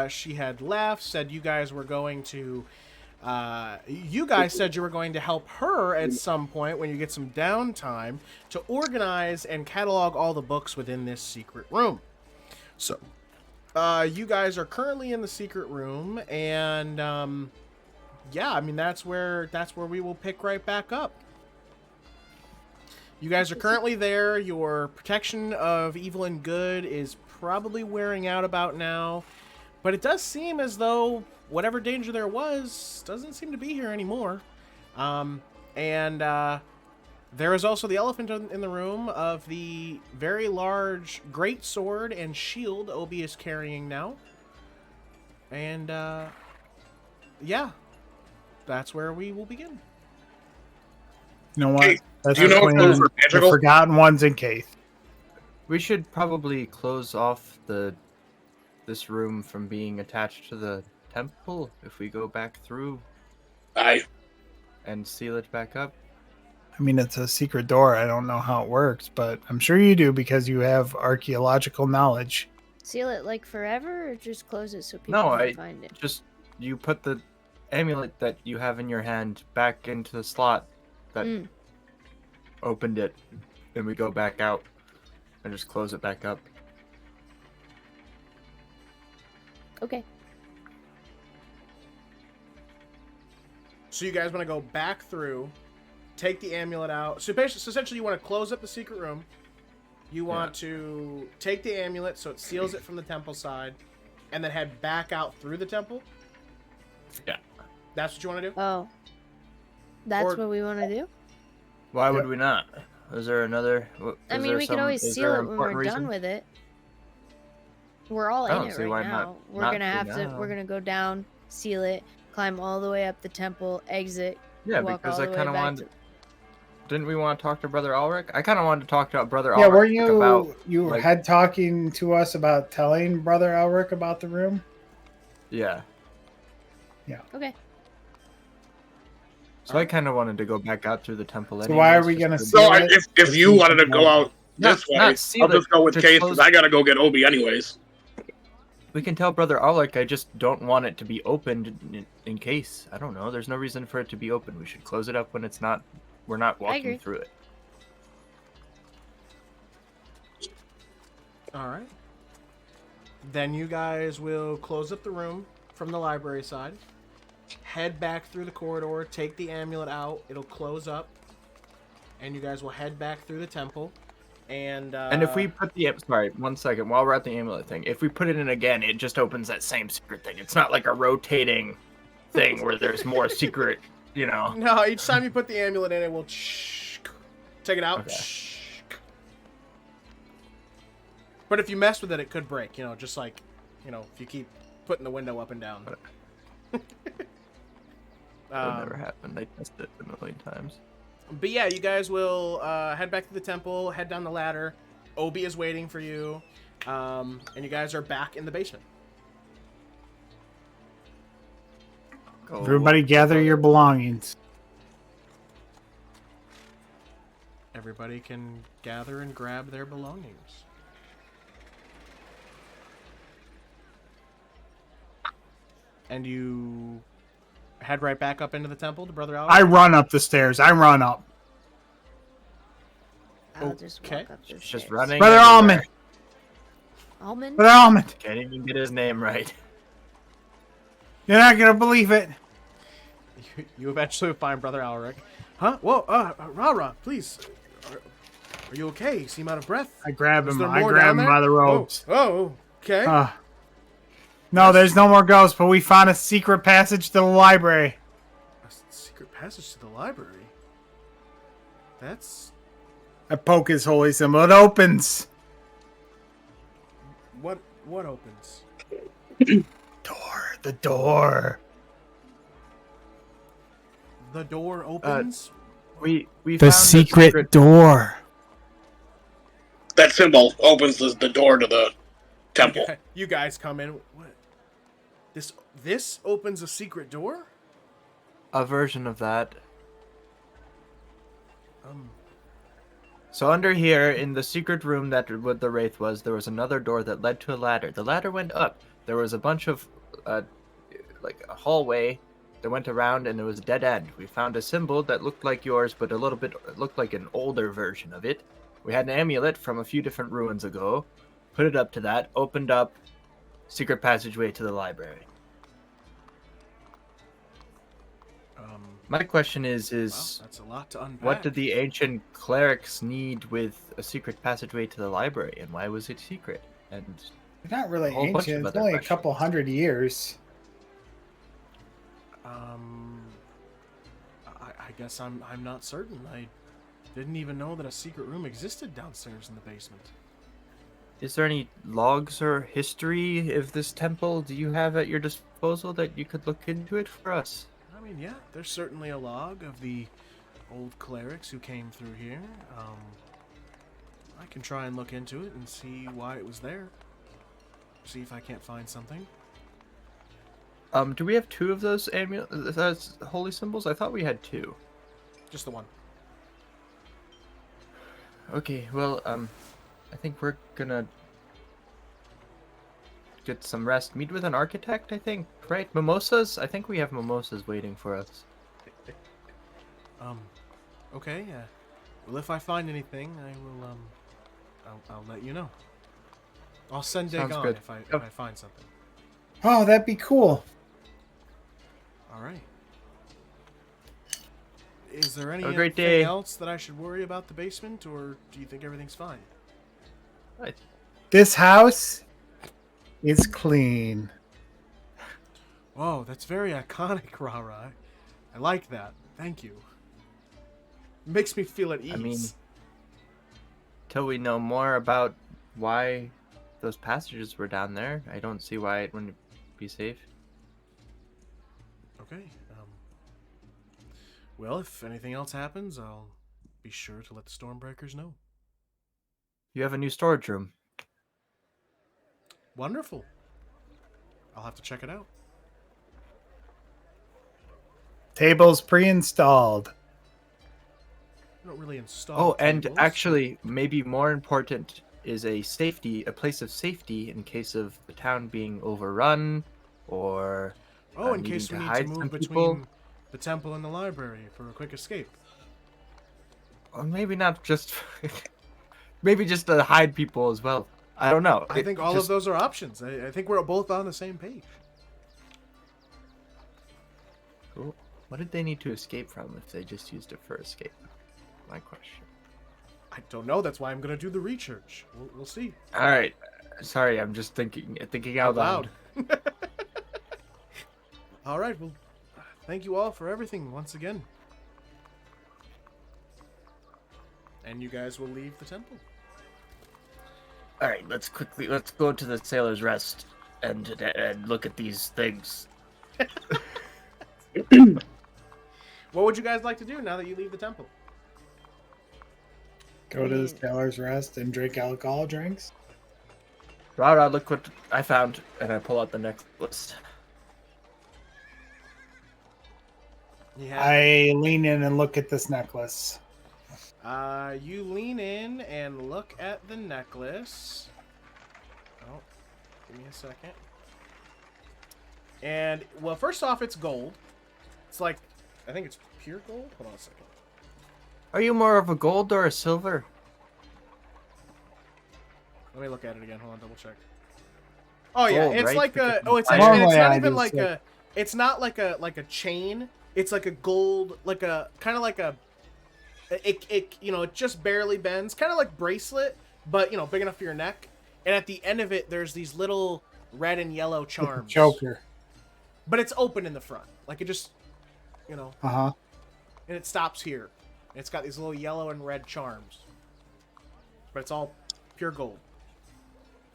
She had left, said you guys were going to... you guys said you were going to help her at some point when you get some downtime to organize and catalog all the books within this secret room. So, you guys are currently in the secret room, and yeah, I mean that's where we will pick right back up. You guys are currently there. Your protection of evil and good is probably wearing out about now, but it does seem as though whatever danger there was doesn't seem to be here anymore. There is also the elephant in the room of the very large great sword and shield Obi is carrying now. And, yeah, that's where we will begin. You know what? Hey, That's do you know if those are the magical? forgotten ones in Kayth. We should probably close off this room from being attached to the temple if we go back through Aye. and seal it back up. I mean, it's a secret door. I don't know how it works, but I'm sure you do because you have archaeological knowledge. Seal it like forever, or just close it so people No, can I find it? just you put the amulet that you have in your hand back into the slot that opened it, and we go back out and just close it back up. Okay. So you guys want to go back through, take the amulet out. So essentially you want to close up the secret room. You want to take the amulet so it seals it from the temple side, and then head back out through the temple? Yeah. That's what you want to do? Oh. That's what we want to do? Why would we not? Is there another? I mean, we can always seal it when we're done with it. We're all in it right now. We're gonna go down, seal it, climb all the way up the temple, exit. Yeah, walk because all I the way kind of back wanted. Didn't we want to talk to Brother Ulrich? I kind of wanted to talk to Brother Yeah, Ulrich were you about. you like- had talking to us about telling Brother Elric about the room? Yeah. Okay. So I kind of wanted to go back out through the temple. So why are we anyways, gonna just seal So it? if you wanted to go out this way, not seal I'll just it, go with just Kayth close- because I gotta go get Obi anyways. We can tell Brother Ulrich I just don't want it to be opened in case. I don't know. There's no reason for it to be open. We should close it up when it's not. We're not agree. walking through it. All right. Then you guys will close up the room from the library side, head back through the corridor, take the amulet out. It'll close up, and you guys will head back through the temple. And if we put the sorry, 1 second, while we're at the amulet thing, if we put it in again, it just opens that same secret thing. It's not like a rotating thing where there's more secret, you know. No, each time you put the amulet in, it will take it out. Okay. But if you mess with it, it could break. You know, just like, you know, if you keep putting the window up and down. That never happened. I tested it a million times. But yeah, you guys will head back to the temple, head down the ladder. Obi is waiting for you, and you guys are back in the basement. Go. Everybody gather your belongings. Everybody can gather and grab their belongings. And you head right back up into the temple to Brother Alex? I run up the stairs. I run up. I'll just Okay. walk up the Just stairs. running. Brother everywhere. Almond. Almond? Brother Almond. Can't even get his name right. You're not gonna believe it. You eventually find Brother Alric. Huh? Whoa, RaRa, please. Are you okay? You seem out of breath. I grab Is him. there I more grab down him there? by the robes. Oh, okay. No, there's no more ghosts, but we found a secret passage to the library. A secret passage to the library. That's... I poke his holy symbol. It opens. What opens? Door. The door. The door opens? We The found secret door. That symbol opens the door to the temple. You guys come in. What? This opens a secret door? a version of that. So under here, in the secret room that what the wraith was, there was another door that led to a ladder. The ladder went up. There was a bunch of, like a hallway that went around, and there was a dead end. We found a symbol that looked like yours, but a little bit looked like an older version of it. We had an amulet from a few different ruins ago. Put it up to that. Opened up. Secret passageway to the library. My question is Wow, that's a lot to unpack. what did the ancient clerics need with a secret passageway to the library, and why was it secret? And They're not really a whole bunch of ancient. It's other only a questions. couple hundred years. I guess I'm not certain. I didn't even know that a secret room existed downstairs in the basement. Is there any logs or history of this temple do you have at your disposal that you could look into it for us? I mean, yeah, there's certainly a log of the old clerics who came through here. I can try and look into it and see why it was there. See if I can't find something. Do we have 2 of those holy symbols? I thought we had 2. Just the one. Okay, well, I think we're gonna get some rest. Meet with an architect, I think, right? Mimosas? I think we have mimosas waiting for us. Okay, well, if I find anything, I will, I'll let you know. I'll send Sounds Dagon good. if I find something. Oh, that'd be cool. All right. Is there a great day. anything else that I should worry about the basement, or do you think everything's fine? This house is clean. Whoa, that's very iconic, RaRa. I like that. Thank you. Makes me feel at ease. I mean, till we know more about why those passages were down there, I don't see why it wouldn't be safe. Okay. Well, if anything else happens, I'll be sure to let the Stormbreakers know. You have a new storage room. Wonderful. I'll have to check it out. Tables pre-installed. I don't really install. Oh, and tables. actually, maybe more important is a place of safety in case of the town being overrun, or Oh, in needing case we need to hide move some between people. the temple and the library for a quick escape. Or maybe not just, maybe just to hide people as well. I don't know. I think all of those are options. I think we're both on the same page. Cool. What did they need to escape from if they just used it for escape? My question. I don't know. That's why I'm going to do the research. We'll see. All right. Sorry, I'm just thinking out loud. All right. Well, thank you all for everything once again. And you guys will leave the temple. All right, let's go to the Sailor's Rest and look at these things. What would you guys like to do now that you leave the temple? Go to the Sailor's Rest and drink alcohol drinks. RaRa, look what I found, and I pull out the necklace. Yeah. I lean in and look at this necklace. You lean in and look at the necklace. Oh, give me a second. And, well, first off, it's gold. It's like, I think it's pure gold. Hold on a second. Are you more of a gold or a silver? Let me look at it again. Hold on, double check. Oh yeah, Gold, it's right? like a. Because Oh, it's I- actually, and it's Normally not I even do like too. a. It's not like a chain. It's like a gold, like a kind of like a. It you know, it just barely bends, kind of like bracelet, but you know, big enough for your neck. And at the end of it, there's these little red and yellow charms. Choker. But it's open in the front, like it just, you know, Uh-huh. and it stops here. And it's got these little yellow and red charms. But it's all pure gold.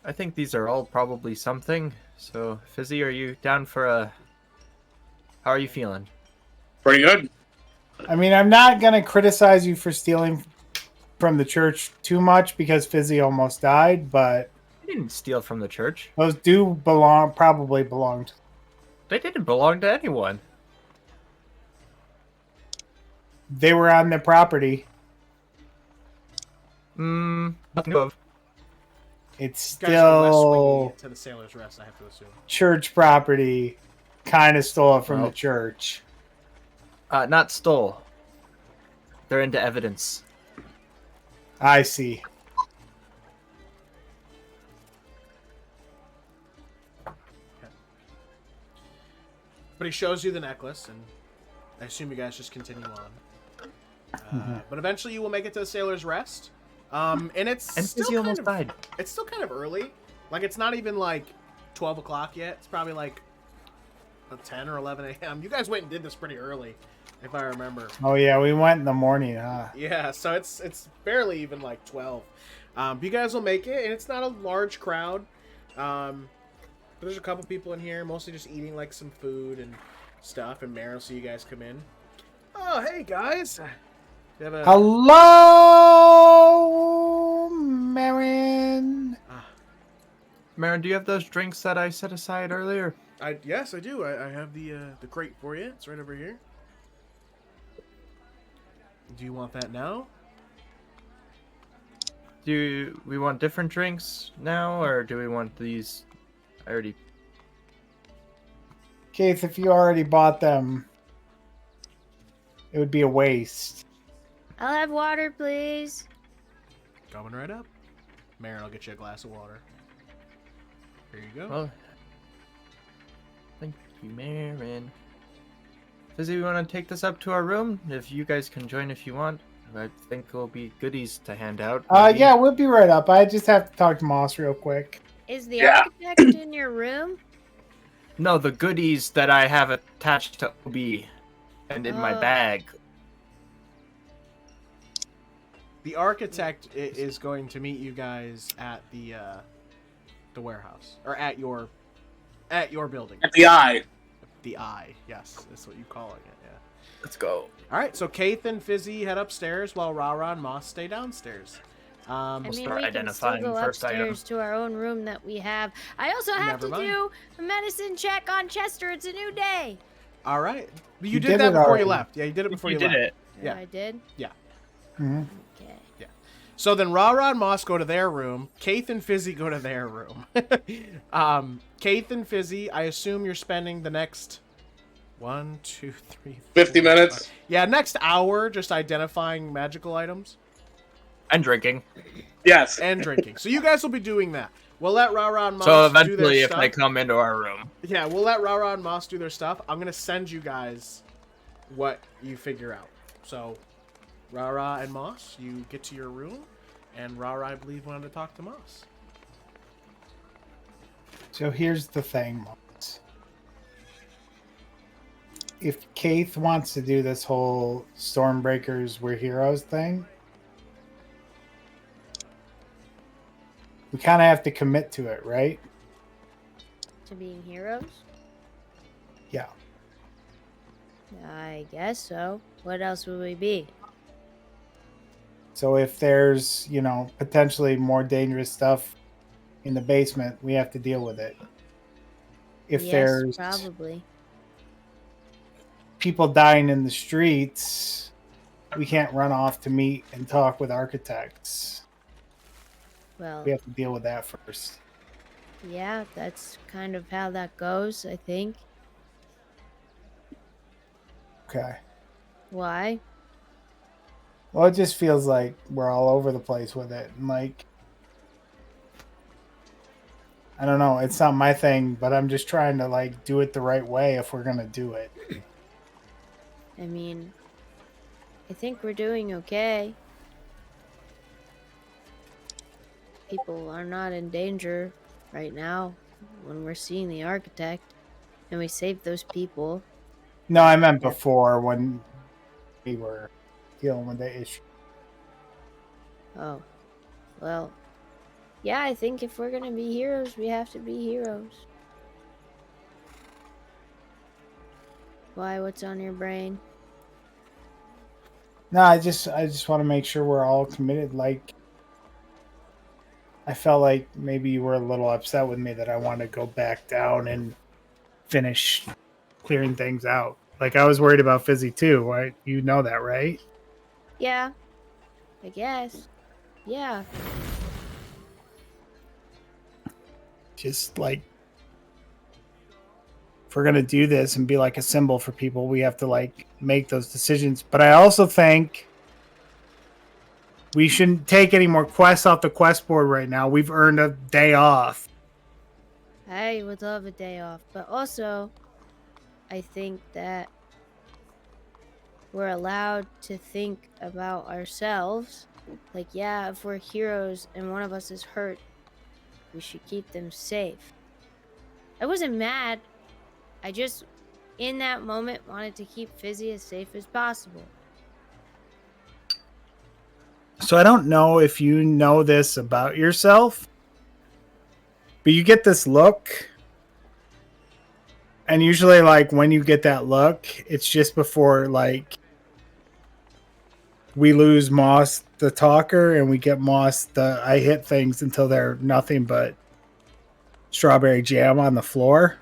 I think these are all probably something. So, Fizzi, are you down for a... How are you feeling? Pretty good. I mean, I'm not going to criticize you for stealing from the church too much because Fizzi almost died, but I didn't steal from the church. those probably belonged. They didn't belong to anyone. They were on the property. Nothing of. It's You guys are west winging still it to the Sailor's Rest, I have to assume. church property. Kind of stole it from Well. the church. Not stole. They're into evidence. I see. But he shows you the necklace, and I assume you guys just continue on. But eventually you will make it to the Sailor's Rest. And it's And still Fizzi kind almost of, died. It's still kind of early. Like, it's not even, like, 12 o'clock yet. It's probably, like, 10 or 11 a.m. You guys went and did this pretty early, if I remember. Oh yeah, we went in the morning, huh? Yeah, so it's barely even, like, 12. But you guys will make it, and it's not a large crowd. But there's a couple people in here, mostly just eating, like, some food and stuff. And Mara will see you guys come in. Oh, hey, guys. You have a... Hello, Marin. Marin, do you have those drinks that I set aside earlier? Yes, I do. I have the crate for you. It's right over here. Do you want that now? Do we want different drinks now, or do we want these? I already. Kayth, if you already bought them, it would be a waste. I'll have water, please. Coming right up. Marin, I'll get you a glass of water. Here you go. Well, thank you, Marin. Fizzi, we want to take this up to our room. If you guys can join if you want. I think there'll be goodies to hand out. maybe. Yeah, we'll be right up. I just have to talk to Moss real quick. Is the Yeah. architect in your room? No, the goodies that I have attached to OB and in my Oh. bag. The architect is going to meet you guys at the warehouse, or at your building. At the eye. The Eye. Yes, that's what you calling it. Yeah. Let's go. All right. So Kayth and Fizzi head upstairs while RaRa and Moss stay downstairs. I mean, start we can still identifying go first item. upstairs to our own room that we have. I also have Never to mind. do a medicine check on Chester. It's a new day. All right. But you You did did that it before already. you left. Yeah, you did it before you, did left. it. Yeah. I did? Mhm. Okay. So then RaRa and Moss go to their room. Kayth and Fizzi go to their room. Kayth and Fizzi, I assume you're spending the next 1, 2, 3, 50 4, minutes. 5 Yeah, next hour just identifying magical items And drinking. Yes. and drinking. So you guys will be doing that. We'll let RaRa and Moss So do their eventually, if stuff. they come into our room. Yeah, we'll let RaRa and Moss do their stuff. I'm going to send you guys what you figure out. So, RaRa and Moss, you get to your room, and RaRa, I believe, wanted to talk to Moss. So here's the thing, Moss. If Kayth wants to do this whole Stormbreakers We're Heroes thing, we kind of have to commit to it, right? To being heroes? Yeah. I guess so. What else would we be? So if there's, potentially more dangerous stuff in the basement, we have to deal with it. If yes, there's probably. people dying in the streets, we can't run off to meet and talk with architects. Well, We have to deal with that first. yeah, that's kind of how that goes, I think. Okay. Why? Well, it just feels like we're all over the place with it. And I don't know. It's not my thing, but I'm just trying to do it the right way if we're going to do it. I mean, I think we're doing okay. People are not in danger right now when we're seeing the architect and we saved those people. No, I meant before when we were dealing with the issue. Oh, well, yeah, I think if we're gonna be heroes, we have to be heroes. Why? What's on your brain? No, I just want to make sure we're all committed. I felt like maybe you were a little upset with me that I want to go back down and finish clearing things out. I was worried about Fizzi too, right? You know that, right? Yeah, I guess. Yeah. Just like, if we're gonna do this and be like a symbol for people, we have to like make those decisions. But I also think we shouldn't take any more quests off the quest board right now. We've earned a day off. I would love a day off, but also, I think that we're allowed to think about ourselves. Like, yeah, if we're heroes and one of us is hurt, we should keep them safe. I wasn't mad. I just, in that moment, wanted to keep Fizzi as safe as possible. So I don't know if you know this about yourself, but you get this look. And usually, like, when you get that look, it's just before, like, we lose Moss the talker and we get Moss the I hit things until they're nothing but strawberry jam on the floor.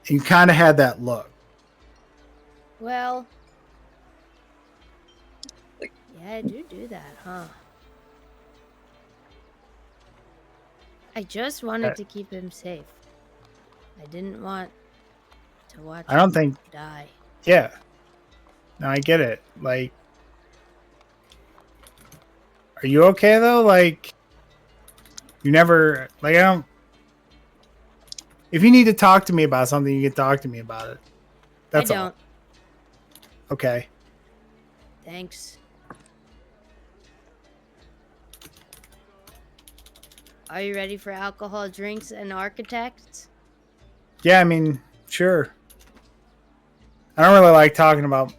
You kind of had that look. Well, yeah, I do that, huh? I just wanted to keep him safe. I didn't want to watch I don't him think- die. Yeah. No, I get it. Like, are you okay though? Like, you never, like, I don't. If you need to talk to me about something, you can talk to me about it. That's I don't. all. Okay. Thanks. Are you ready for alcohol, drinks, and architects? Yeah, I mean, sure. I don't really like talking about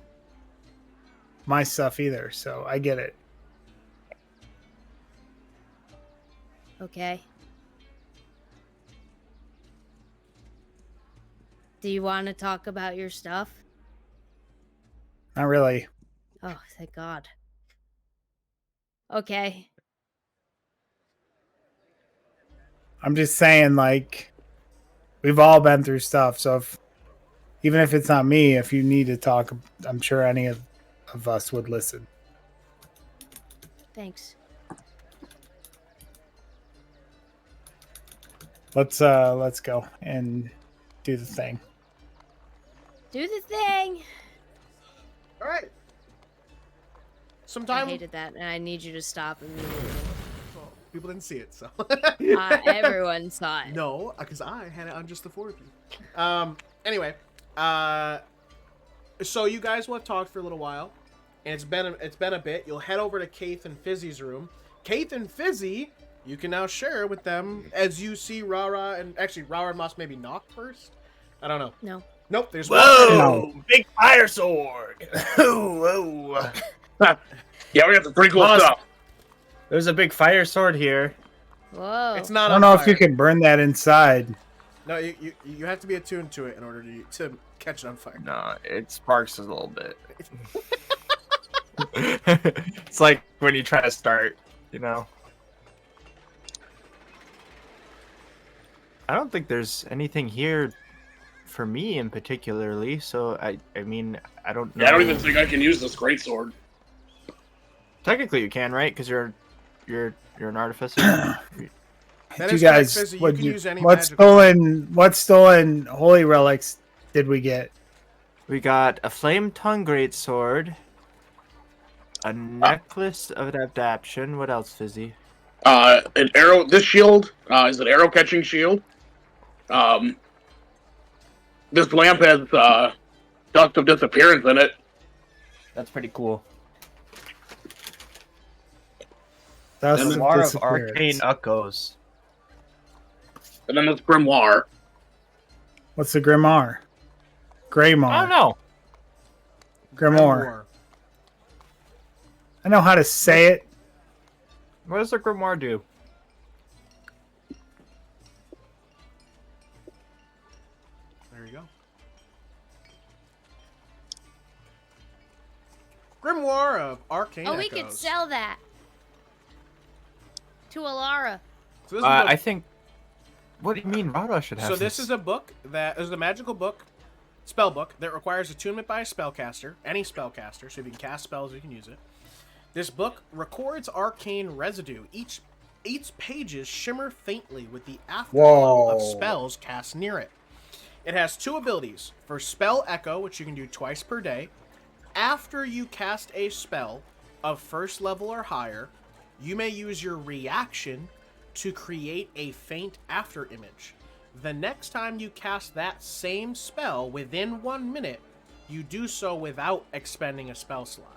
my stuff either, so I get it. Okay. Do you want to talk about your stuff? Not really. Oh, thank God. Okay. I'm just saying, like, we've all been through stuff, so even if it's not me, if you need to talk, I'm sure any of us would listen. Thanks. Let's go and do the thing. Do the thing! All right. I Sometime hated that, and I need you to stop immediately. well, people didn't see it, so Everyone saw it. no, because I had it on just the four of you. Anyway, so you guys will have talked for a little while, and it's been a bit. You'll head over to Kayth and Fizzi's room. Kayth and Fizzi, you can now share with them as you see RaRa, and actually RaRa must maybe knock first. I don't know. No. Nope. There's Whoa! Big fire sword! Whoa! Yeah, we got some pretty cool Lost. stuff. There's a big fire sword here. Whoa. It's not. I don't know if you can burn that inside. No, you have to be attuned to it in order to catch it on fire. No, it sparks a little bit. It's like when you try to start, you know. I don't think there's anything here for me in particularly, so I mean, I don't know. Yeah, I don't even think I can use this greatsword. Technically you can, right? Because you're an artificer. That You is guys, correct, Fizzi. You what can use any what magical- stolen holy relics did we get? We got a flame tongue greatsword, a necklace of adaptation. What else, Fizzi? An arrow. This shield is an arrow catching shield. This lamp has dust of disappearance in it. That's pretty cool. That's And the War of disappearance. arcane echoes. And then this grimoire. What's the grimoire? Greymore. I don't know. Grimoire. I know how to say it. What does the grimoire do? There you go. Grimoire of Arcane Oh, we could Echoes. sell that to Alara. So this is a book- I think. What do you mean, RaRa should have So this is a book that is a magical book, spell book that requires attunement by a spellcaster, any spellcaster. So if you can cast spells, you can use it. This book records arcane residue. Each pages shimmer faintly with the afterglow of Whoa. spells cast near it. It has 2 abilities. For Spell Echo, which you can do twice per day. After you cast a spell of first level or higher, you may use your reaction to create a faint after image. The next time you cast that same spell within 1 minute, you do so without expending a spell slot.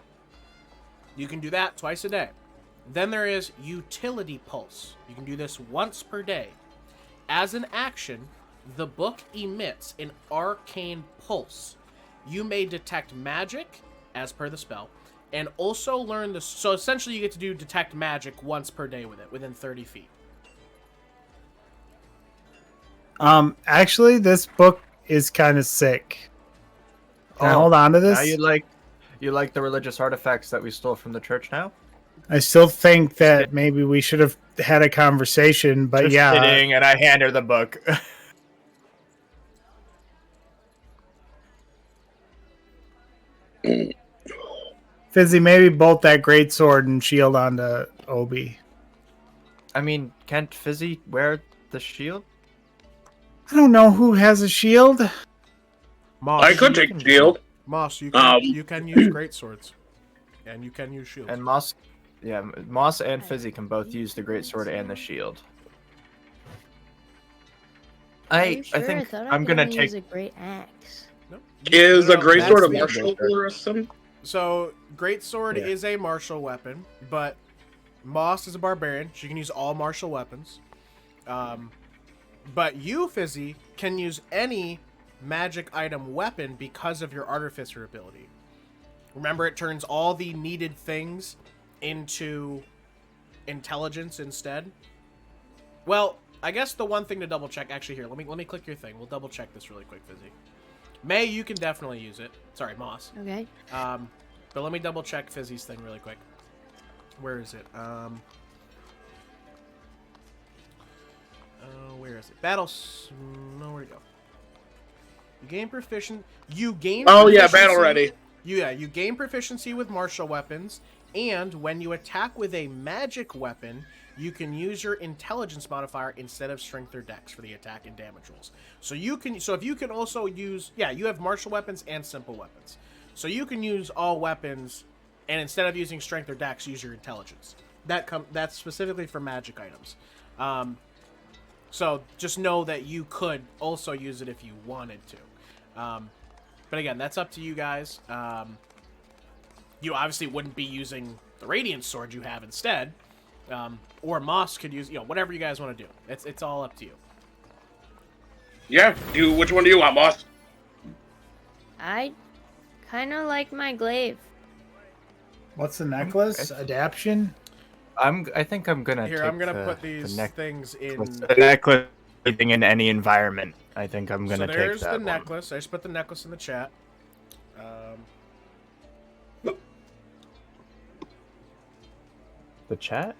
You can do that twice a day. Then there is Utility Pulse. You can do this once per day. As an action, the book emits an arcane pulse. You may detect magic, as per the spell, and also learn the... So essentially you get to do detect magic once per day with it, within 30 feet. Actually, this book is kind of sick. Can I Oh, hold on to this? Now you like the religious artifacts that we stole from the church now? I still think that maybe we should have had a conversation, but Just yeah. kidding, and I hand her the book. Fizzi, maybe bolt that great sword and shield onto Obi. I mean, can't Fizzi wear the shield? I don't know who has a shield. Moss, I could take shield. Moss, you Um, can use great swords, and you can use shields. And Moss and Fizzi can both use the great sword and the shield. Are you I sure? think thought I I'm could gonna only take. use a great axe. Nope. Is No, a no, great that's sword a the- martial or something? So, great sword Yeah. is a martial weapon, but Moss is a barbarian. She can use all martial weapons. But you, Fizzi, can use any magic item weapon because of your artificer ability. Remember, it turns all the needed things into intelligence instead. Well, I guess the one thing to double check, actually here, let me click your thing. We'll double check this really quick, Fizzi. May, you can definitely use it. Sorry, Moss. Okay. But let me double check Fizzi's thing really quick. Where is it? Where is it? Battles. No, where to go? You gain proficient. You gain. Oh yeah, proficiency- battle ready. You gain proficiency with martial weapons, and when you attack with a magic weapon, you can use your intelligence modifier instead of strength or dex for the attack and damage rolls. So if you can also use, you have martial weapons and simple weapons. So you can use all weapons, and instead of using strength or dex, use your intelligence. That's specifically for magic items. So just know that you could also use it if you wanted to. But again, that's up to you guys. You obviously wouldn't be using the Radiant Sword you have instead. Or Moss could use, whatever you guys want to do. It's all up to you. Yeah, which one do you want, boss? I kind of like my glaive. What's the necklace? Adaption? I think I'm gonna. Here, take I'm gonna the, put these things in. The necklace living in any environment. I think I'm gonna So take there's that the one. necklace. I just put the necklace in the chat. The chat?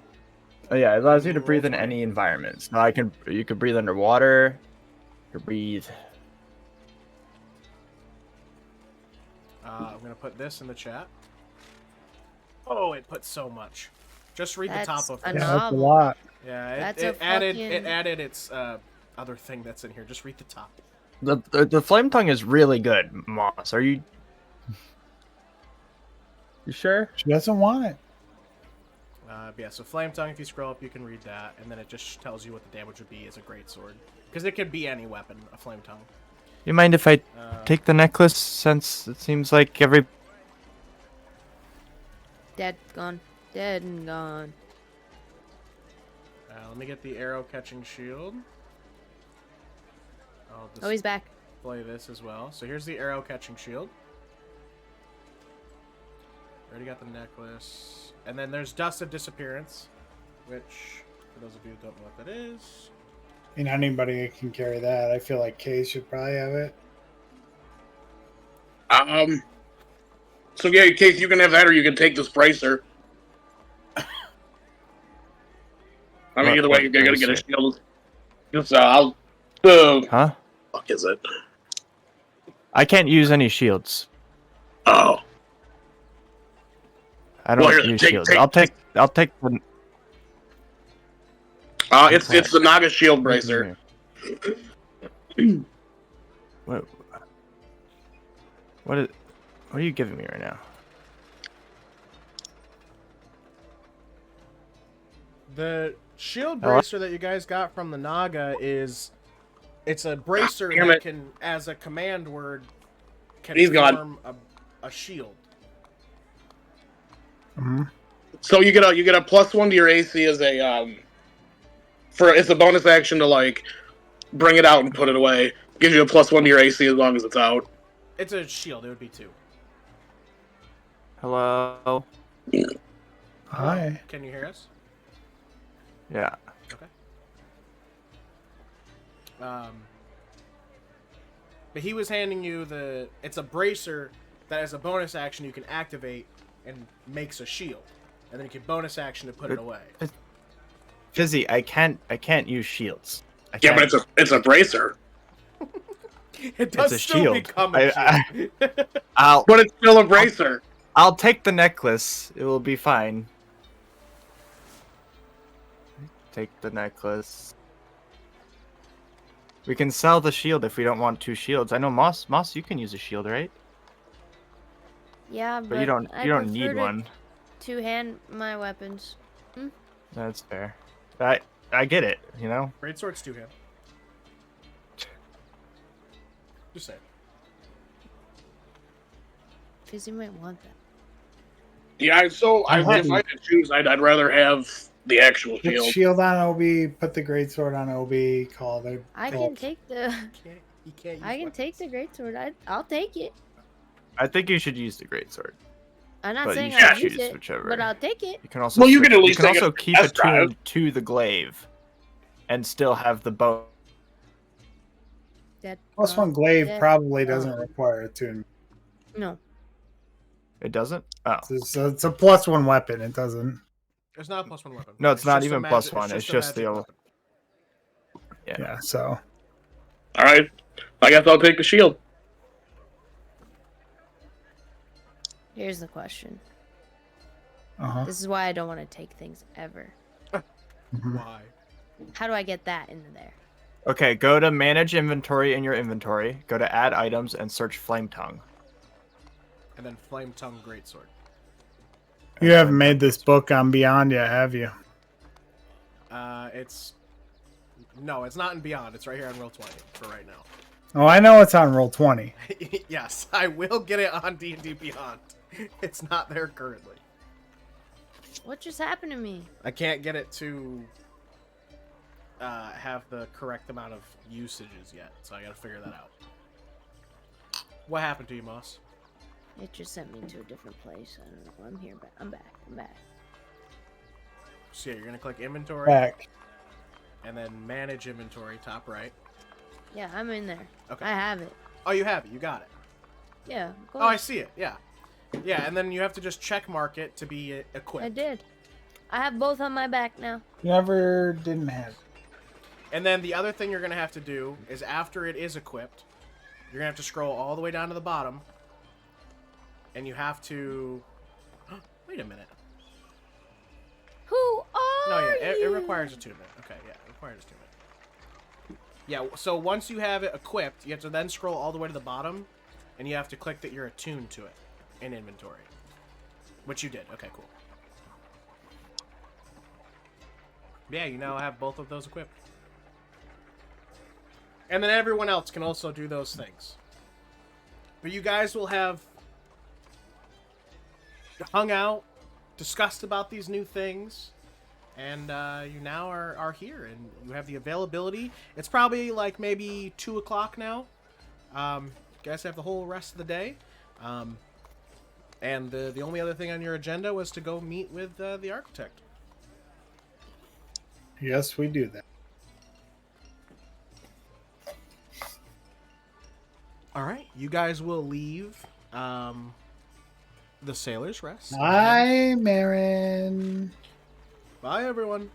Oh yeah, it allows you to Roll breathe in for me. any environment. So you can breathe underwater. You can breathe. I'm gonna put this in the chat. Oh, it put so much. Just read the top That's of a it. Yeah, that's a novel. lot. Yeah, That's it a added fucking- its other thing that's in here. Just read the top. The flame tongue is really good, Moss. Are you? You sure? She doesn't want it. But yeah, so Flame Tongue, if you scroll up, you can read that, and then it just tells you what the damage would be as a great sword. Because it could be any weapon, a Flame Tongue. You mind if I Uh, take the necklace? Since it seems like every. Dead, gone. Dead and gone. let me get the arrow catching shield. I'll Oh, he's back. display this as well. So here's the arrow catching shield. Already got the necklace. And then there's Dust of Disappearance, which, for those of you who don't know what that is, I mean, anybody can carry that. I feel like Kayth should probably have it. So yeah, in case you can have that, or you can take this bracer. I mean, What- either way, what you're gonna get a bracer? shield. Just I'll. Huh? Fuck is it? I can't use any shields. Oh, I don't Well, here, use take- shields. take- I'll take the. It's the Naga shield bracer. What? What are you giving me right now? The shield Hello? bracer that you guys got from the Naga it's a bracer Damn that it. can, as a command word, can He's gone. form a shield. Mm-hmm. So you get a +1 to your AC as a it's a bonus action to like bring it out and put it away. Gives you a +1 to your AC as long as it's out. It's a shield. It would be 2. Hello. Hi. Can you hear us? Yeah. Okay. But he was handing you it's a bracer that as a bonus action you can activate and makes a shield. And then you can bonus action to put it away. Fizzi, I can't use shields. Yeah, but it's a bracer. It does a still shield. become a shield. But it's still a bracer. I'll take the necklace. It will be fine. Take the necklace. We can sell the shield if we don't want 2 shields. I know Moss, you can use a shield, right? Yeah, But you don't need one. To hand my weapons. That's fair. I get it, you know? Greatsword's 2-hand. Just saying. Fizzi might want that. Yeah, so if I had to choose, I'd rather have the actual Put shield. shield on OB. Put the greatsword on OB. Call it. I can take the. You can't use I can weapons. take the greatsword. I'll take it. I think you should use the greatsword. I'm not But saying you I'll should use choose it, whichever. but I'll take it. You can also Well, you can at least take also a keep test it drive. tuned to the glaive and still have the bow. That +1 glaive yeah. probably doesn't require a tune. No. It doesn't? Oh. So it's a +1 weapon. It doesn't. It's not a +1 weapon. No, it's not just a even magic- +1, it's just a the magic weapon. Yeah. So All right, I guess I'll take the shield. Here's the question. This is why I don't want to take things ever. Why? How do I get that into there? Okay, go to manage inventory in your inventory. Go to add items and search flame tongue. And then flame tongue greatsword. You haven't made this book on Beyond yet, have you? It's not in Beyond. It's right here on Roll20 for right now. Oh, I know it's on Roll20. Yes, I will get it on D&D Beyond. It's not there currently. What just happened to me? I can't get it to have the correct amount of usages yet, so I gotta figure that out. What happened to you, Moss? It just sent me to a different place. I don't know. I'm here. I'm back. So yeah, you're gonna click inventory Back. and then manage inventory, top right. Yeah, I'm in there. Okay. I have it. Oh, you have it. You got it. Yeah. Of Oh, I course. see it. Yeah. Yeah, and then you have to just check mark it to be equipped. I did. I have both on my back now. Never didn't have. And then the other thing you're going to have to do is after it is equipped, you're going to have to scroll all the way down to the bottom. And you have to... Wait a minute. Who are No, yeah, it you? requires attunement. Okay, yeah, it requires attunement. Yeah, so once you have it equipped, you have to then scroll all the way to the bottom, and you have to click that you're attuned to it in inventory. Which you did. Okay, cool. Yeah, you now have both of those equipped. And then everyone else can also do those things. But you guys will have hung out, discussed about these new things, and you now are here, and you have the availability. It's probably like maybe 2 o'clock now. You guys have the whole rest of the day. And the only other thing on your agenda was to go meet with the architect. Yes, we do that. All right, you guys will leave the Sailor's Rest. Hi, Marin. Bye, everyone.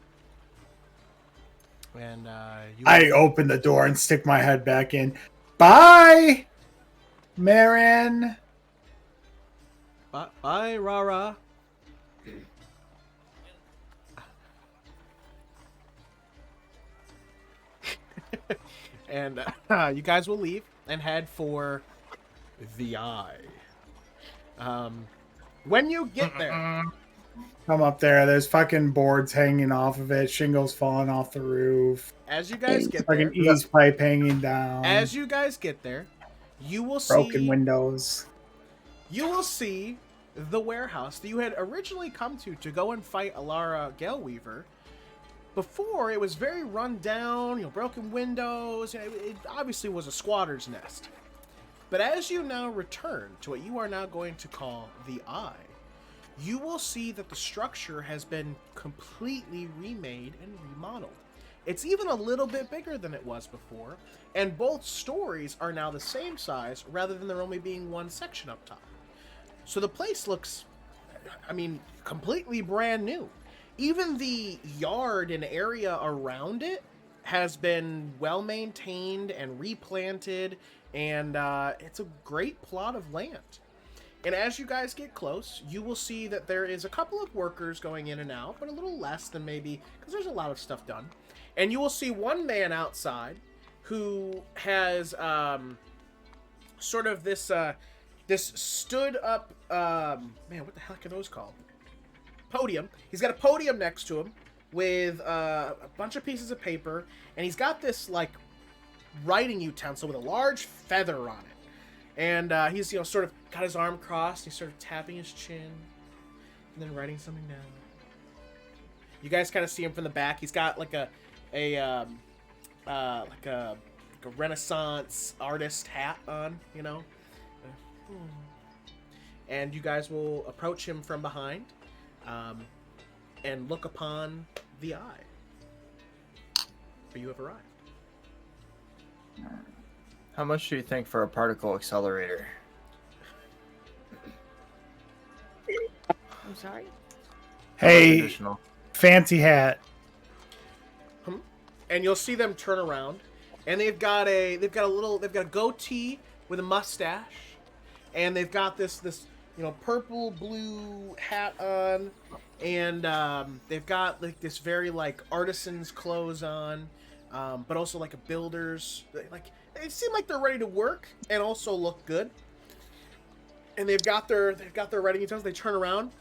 And I open the door and stick my head back in. Bye, Marin. Bye, RaRa. And you guys will leave and head for the Eye. When you get there, Come up there. There's fucking boards hanging off of it, shingles falling off the roof, as you guys get there, fucking ease pipe hanging down, as you guys get there, you will broken see windows. you will see the warehouse that you had originally come to go and fight Alara Galeweaver. Before, it was very run down, broken windows. It obviously was a squatter's nest. But as you now return to what you are now going to call the Eye, you will see that the structure has been completely remade and remodeled. It's even a little bit bigger than it was before, and both stories are now the same size rather than there only being one section up top. So the place looks, completely brand new. Even the yard and area around it has been well maintained and replanted, and it's a great plot of land. And as you guys get close, you will see that there is a couple of workers going in and out, but a little less than maybe, because there's a lot of stuff done. And you will see one man outside who has sort of this stood up, what the heck are those called? Podium. He's got a podium next to him with a bunch of pieces of paper, and he's got this writing utensil with a large feather on it. And he's sort of got his arm crossed. He's sort of tapping his chin and then writing something down. You guys kind of see him from the back. He's got like a Renaissance artist hat on, And you guys will approach him from behind. And look upon the Eye. For you have arrived. How much do you think for a particle accelerator? I'm sorry. Hey, Additional. fancy hat. And you'll see them turn around, and they've got a goatee with a mustache, and they've got this purple blue hat on, and they've got this very artisan's clothes on, but also a builder's. They seem like they're ready to work and also look good. And they've got their writing utensils. They turn around.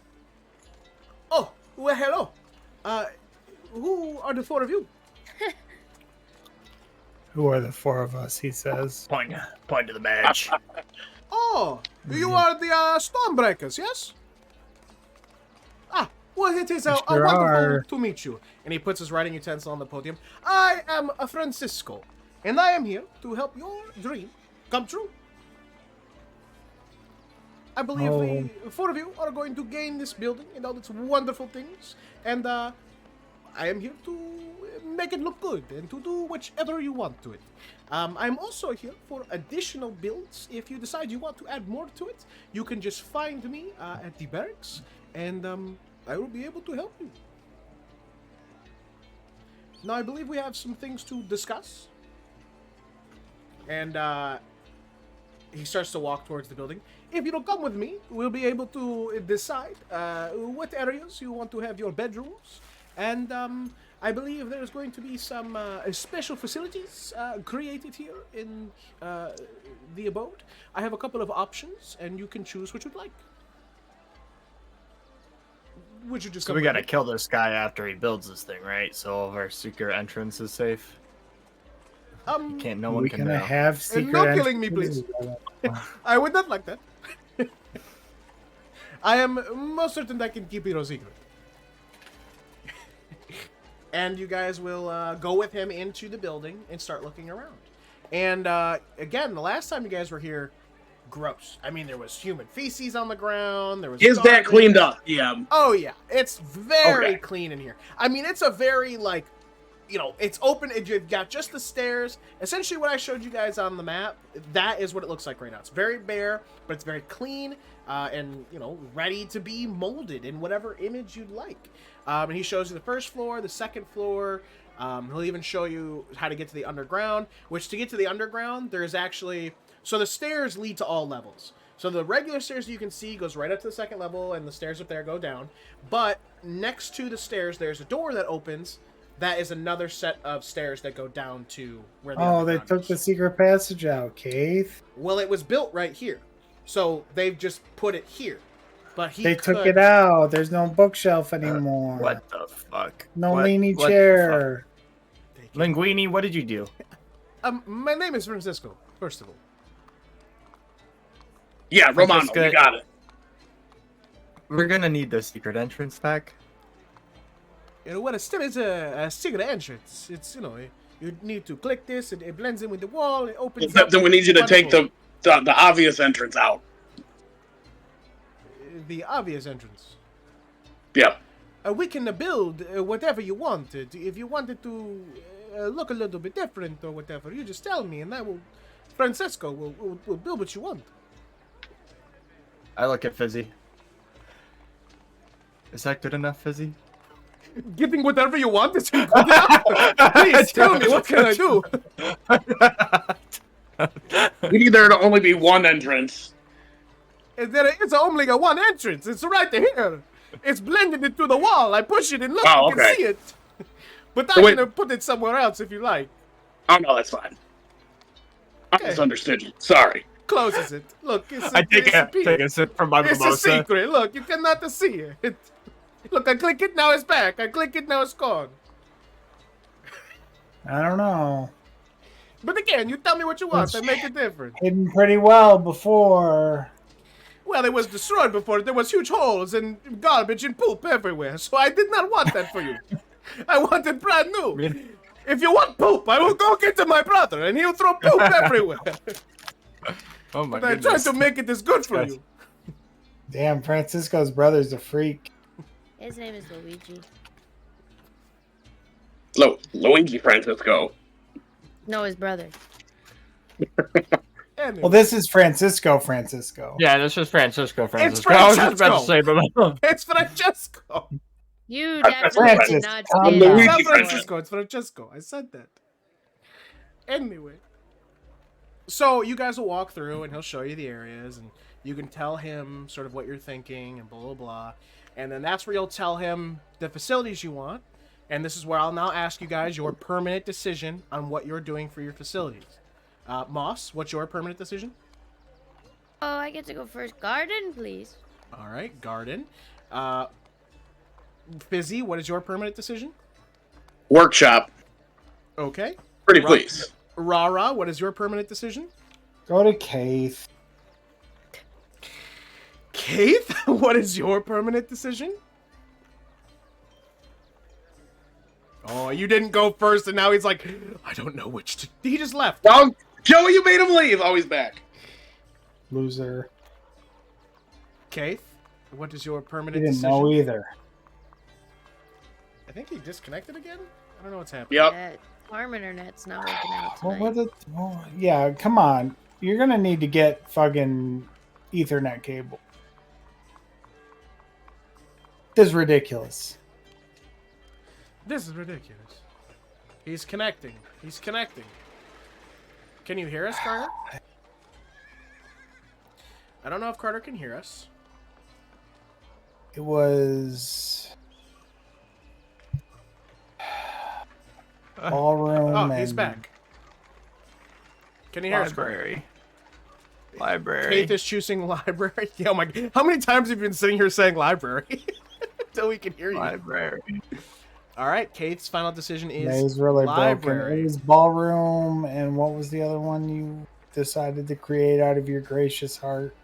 Oh, well, hello. Who are the four of you? Who are the four of us? He says. Point to the badge. Oh, you are the Stormbreakers, yes? Ah, well, it is Sure wonderful are. to meet you. And he puts his writing utensil on the podium. I am a Francisco, and I am here to help your dream come true. I believe the four of you are going to gain this building and all its wonderful things, and I am here to make it look good and to do whichever you want to it. I'm also here for additional builds. If you decide you want to add more to it, you can just find me at the barracks, and I will be able to help you. Now, I believe we have some things to discuss. And he starts to walk towards the building. If you don't come with me, we'll be able to decide what areas you want to have your bedrooms. And I believe there's going to be some special facilities created here in the abode. I have a couple of options, and you can choose what you'd like. Would you just So we gotta kill this guy after he builds this thing, right? So all of our secret entrance is safe. No one We can gonna know. have secret. no killing me, please. I would not like that. I am most certain I can keep it a secret. And you guys will go with him into the building and start looking around. And again, the last time you guys were here, gross. I mean, there was human feces on the ground. There was Is that garbage. cleaned up? Yeah. Oh yeah, it's very Okay. clean in here. I mean, it's a very it's open. You've got just the stairs. Essentially, what I showed you guys on the map, that is what it looks like right now. It's very bare, but it's very clean and ready to be molded in whatever image you'd like. And he shows you the first floor, the second floor. He'll even show you how to get to the underground. Which to get to the underground, there's actually the stairs lead to all levels. So the regular stairs you can see goes right up to the second level, and the stairs up there go down. But next to the stairs, there's a door that opens that is another set of stairs that go down to where the Oh, they underground took is. the secret passage out, Kayth. Well, it was built right here, so they've just put it here. But They took it out. There's no bookshelf anymore. What the fuck? No What- leaning what the chair. fuck? Linguini, what did you do? My name is Francisco. First of all, Yeah, Romano, Francesca- you got it. We're gonna need the secret entrance back. well, it still is a secret entrance. It's you need to click this, and it blends in with the wall. It opens. Then up. we need you to take Wonderful. the obvious entrance out. The obvious entrance. Yep. We can build whatever you wanted. If you wanted to look a little bit different or whatever, you just tell me, and Francesco will build what you want. I look at Fizzi. Is that good enough, Fizzi? Giving whatever you want is good enough. Please tell me, what can I do? We need there to only be one entrance. There is only one entrance. It's right here. It's blended into the wall. I push it and look, Oh, you can okay. see it. But So I wait- can put it somewhere else if you like. Oh no, that's fine. I Okay. misunderstood you. Sorry. Closes it. Look, it's I take it's a sip from my It's a mimosa. secret. Look, you cannot see it. Look, I click it, now it's back. I click it, now it's gone. I don't know. But again, you tell me what you want. I make it different. Hidden pretty well before. Well, it was destroyed before. There was huge holes and garbage and poop everywhere. So I did not want that for you. I wanted brand new. Really? If you want poop, I will go get to my brother and he'll throw poop everywhere. Oh my But I tried goodness. to make it as good for you. Damn, Francisco's brother's a freak. His name is Luigi. Luigi Francisco. No, his brother. Anyway. Well, this is Francisco. Yeah, this is Francisco. I was just Francesco. about to say, but It's Francesco. You That's definitely Francis. did not Calm say down. It's that. not Francisco, it's Francesco. I said that. Anyway. So you guys will walk through and he'll show you the areas and you can tell him sort of what you're thinking and blah, blah, blah. And then that's where you'll tell him the facilities you want. And this is where I'll now ask you guys your permanent decision on what you're doing for your facilities. Moss, what's your permanent decision? Oh, I get to go first. Garden, please. All right, garden. Fizzi, what is your permanent decision? Workshop. Okay. Pretty Right. please. RaRa, what is your permanent decision? Go to Kayth. Kayth, what is your permanent decision? Oh, you didn't go first, and now he's like, I don't know which to... He just left. Well, Joey, you made him leave. Oh, he's back. Loser. Kayth, what is your He permanent didn't decision? know either. I think he disconnected again? I don't know what's happening. Yep. Yeah, farm internet's not working out Well, tonight. yeah, come on. You're gonna need to get fucking Ethernet cable. This is ridiculous. This is ridiculous. He's connecting. He's connecting. Can you hear us, Carter? I don't know if Carter can hear us. It was ballroom. Oh, he's and- back. Can you hear us, Carter? library. Library. Kayth is choosing library. Yeah, oh my! How many times have you been sitting here saying library until we can hear you? Library. All right, Kayth's final decision is Yeah, he's really broken. library. It was ballroom, and what was the other one you decided to create out of your gracious heart?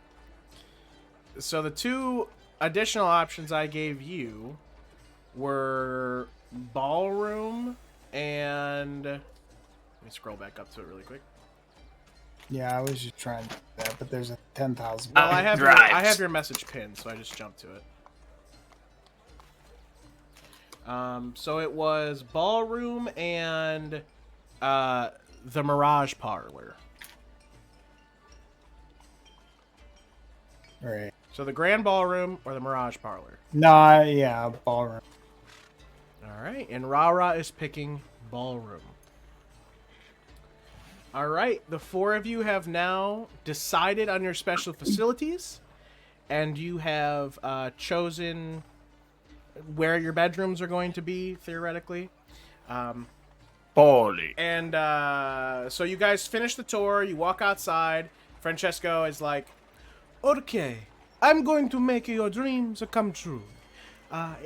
So the two additional options I gave you were ballroom and let me scroll back up to it really quick. Yeah, I was just trying to do that, but there's a 10,000. Well, I have your message pinned, so I just jumped to it. So it was ballroom and the Mirage Parlor. Right. So the Grand Ballroom or the Mirage Parlor. No, yeah, ballroom. All right, and RaRa is picking ballroom. All right, the four of you have now decided on your special facilities, and you have chosen where your bedrooms are going to be, theoretically. Holy. And so you guys finish the tour. You walk outside. Francesco is like, "Okay, I'm going to make your dreams come true.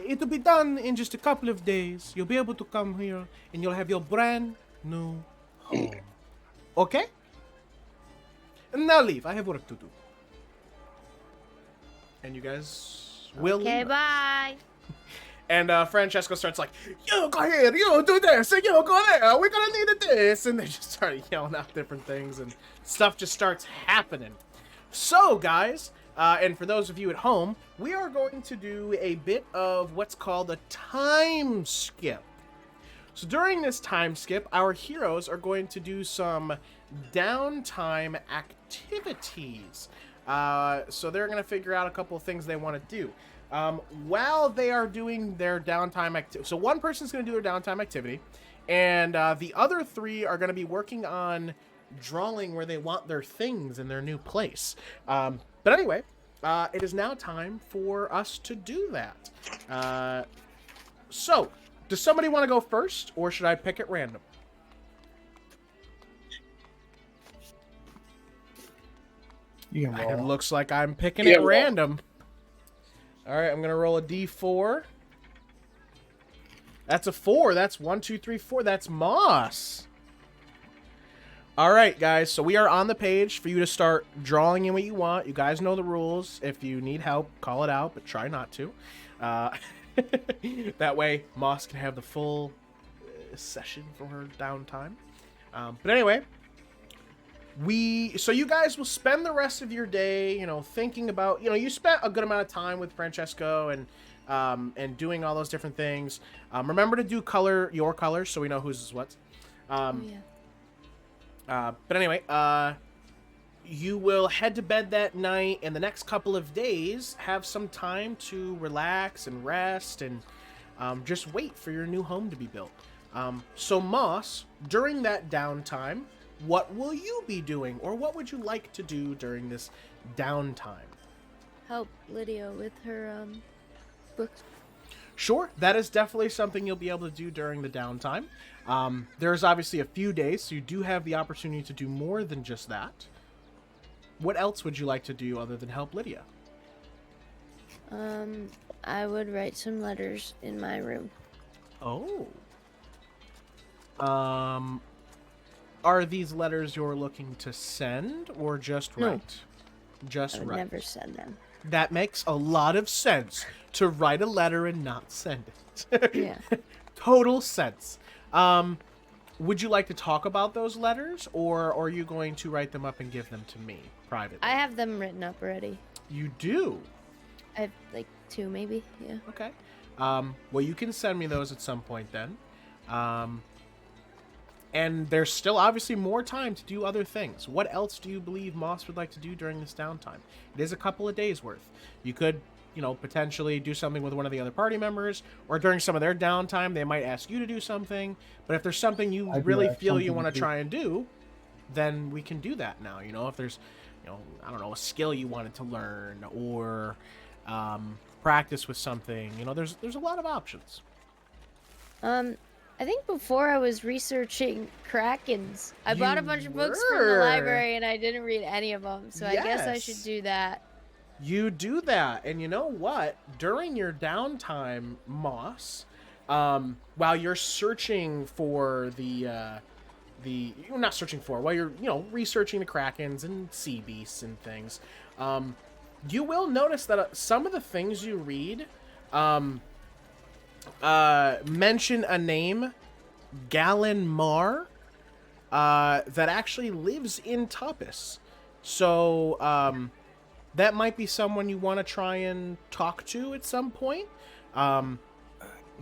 It'll be done in just a couple of days. You'll be able to come here, and you'll have your brand new home. Okay? And now leave. I have work to do." And you guys will Okay, leave. bye. And Francesco starts like, "You go here, you do this, and you go there. We're gonna need this." And they just start yelling out different things, and stuff just starts happening. So, guys, and for those of you at home, we are going to do a bit of what's called a time skip. So during this time skip, our heroes are going to do some downtime activities. So they're going to figure out a couple of things they want to do. While they are doing their downtime activity, so one person's going to do their downtime activity, and the other three are going to be working on drawing where they want their things in their new place. But anyway, it is now time for us to do that. So, does somebody want to go first, or should I pick at random? You can It roll. looks like I'm picking Yeah, at roll. random. All right, I'm going to roll a d4. That's a 4. That's 1, 2, 3, 4. That's Moss. All right, guys. So we are on the page for you to start drawing in what you want. You guys know the rules. If you need help, call it out, but try not to. That way, Moss can have the full session for her downtime. But anyway, so you guys will spend the rest of your day, thinking about, you spent a good amount of time with Francesco and doing all those different things. Remember to do your colors so we know whose is what. Yeah. But anyway, you will head to bed that night, and the next couple of days have some time to relax and rest and just wait for your new home to be built. So Moss, during that downtime, what will you be doing, or what would you like to do during this downtime? Help Lydia with her books. Sure, that is definitely something you'll be able to do during the downtime. There's obviously a few days, so you do have the opportunity to do more than just that. What else would you like to do other than help Lydia? I would write some letters in my room. Oh. Are these letters you're looking to send or just No. write? Just I would write. never send them. That makes a lot of sense, to write a letter and not send it. Yeah. Total sense. Would you like to talk about those letters, or are you going to write them up and give them to me privately? I have them written up already. You do? I have like 2 maybe, yeah. Okay. Well, you can send me those at some point then. And there's still obviously more time to do other things. What else do you believe Moss would like to do during this downtime? It is a couple of days worth. You could, potentially do something with one of the other party members, or during some of their downtime, they might ask you to do something. But if there's something you I do really have feel you something want to to- try and do, then we can do that now. If there's, I don't know, a skill you wanted to learn, or practice with something, there's a lot of options. I think before I was researching krakens. I bought a You bunch of books from the were. library and I didn't read any of them, so I guess I should Yes. do that. You do that, and you know what? During your downtime, Moss, while you're searching for you're not searching for, while you're, researching the krakens and sea beasts and things, you will notice that some of the things you read, mention a name, Galen Mar, that actually lives in Topis. So, that might be someone you want to try and talk to at some point. But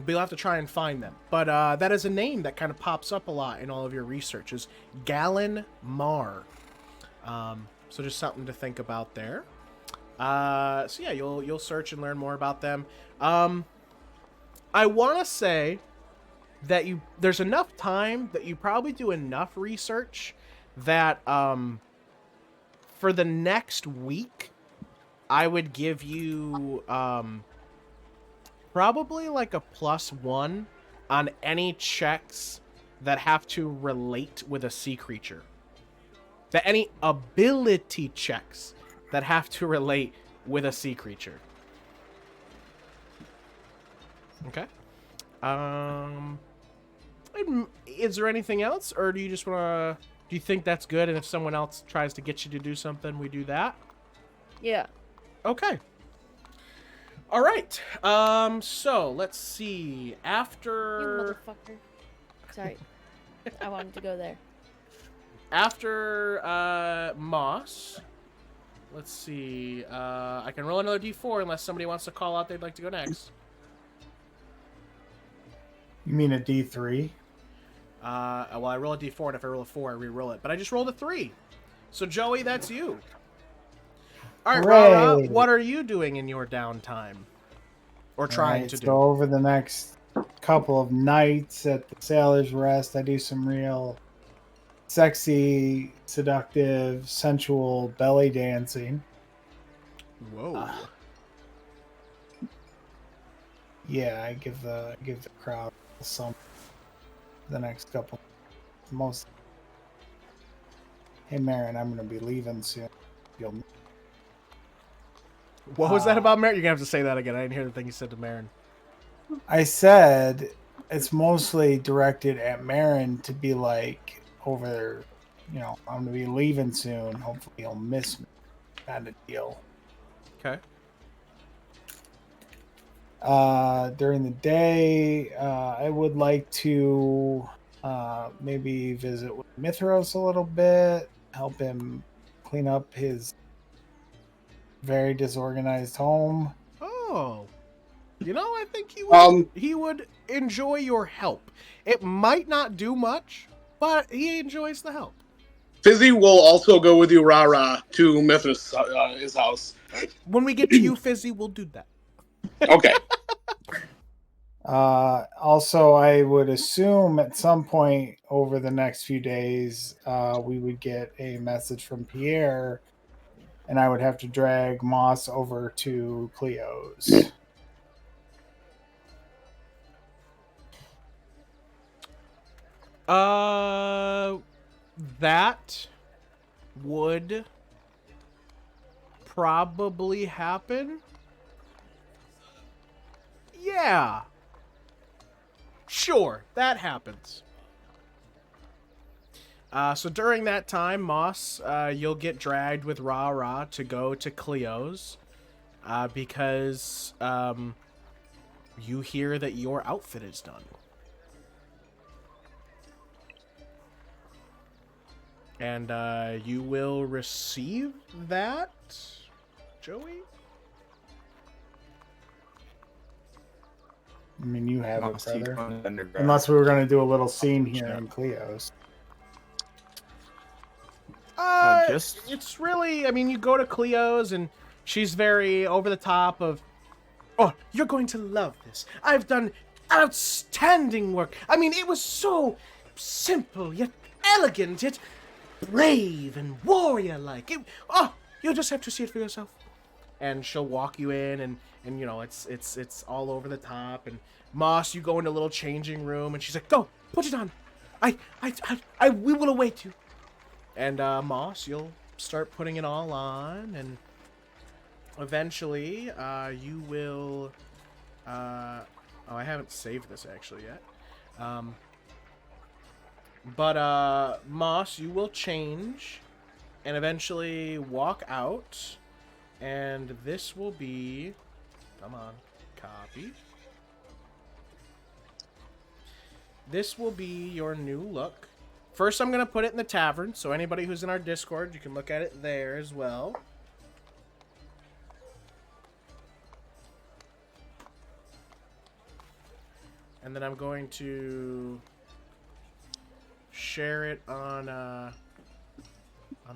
you'll have to try and find them. But that is a name that kind of pops up a lot in all of your research, is Galen Mar. So just something to think about there. So yeah, you'll search and learn more about them. I want to say that there's enough time that you probably do enough research that for the next week, I would give you probably like a +1 on any checks that have to relate with a sea creature. That any ability checks that have to relate with a sea creature. Okay. Is there anything else, or do you just want to? Do you think that's good? And if someone else tries to get you to do something, we do that. Yeah. Okay. All right. So let's see. You After motherfucker. Sorry. I wanted to go there. Moss. Let's see. I can roll another d4 unless somebody wants to call out they'd like to go next. You mean a D3? Well, I roll a d4, and if I roll a 4, I re-roll it. But I just rolled a 3. So, Joey, that's you. All right, RaRa, Hooray. what are you doing in your downtime? Or trying to do? So over the next couple of nights at the Sailor's Rest, I do some real sexy, seductive, sensual belly dancing. Whoa. Yeah, I give the crowd some the next couple. Most. Hey, Marin, I'm gonna be leaving soon. You'll. What was that about Marin? You're going to have to say that again. I didn't hear the thing you said to Marin. I said it's mostly directed at Marin to be like over there. You know, I'm gonna be leaving soon. Hopefully, he'll miss me. Kind of deal. Okay. During the day, I would like to maybe visit with Mithros a little bit, help him clean up his very disorganized home. Oh. You know, I think he would enjoy your help. It might not do much, but he enjoys the help. Fizzi will also go with you, RaRa, to Mithras' his house. When we get to you, Fizzi, we'll do that. Okay. Also, I would assume at some point over the next few days, we would get a message from Pierre, and I would have to drag Moss over to Cleo's. That would probably happen. Yeah. Sure, that happens. So during that time, Moss, you'll get dragged with RaRa to go to Cleo's, because you hear that your outfit is done. And you will receive that, Joey? I mean, you have it, Moss, he's brother. going underground. Unless we were going to do a little scene here in Cleo's. It's really, I mean, you go to Cleo's and she's very over the top of, oh, you're going to love this. I've done outstanding work. I mean, it was so simple, yet elegant, yet brave and warrior-like. Oh, you'll just have to see it for yourself. And she'll walk you in, and you know, it's all over the top. And Moss, you go into a little changing room, and she's like, go, put it on. We will await you. And Moss, you'll start putting it all on, and eventually you will. Oh, I haven't saved this actually yet. But Moss, you will change, and eventually walk out, and this will be. Come on, copy. This will be your new look. First, I'm going to put it in the tavern, so anybody who's in our Discord, you can look at it there as well. And then I'm going to share it on the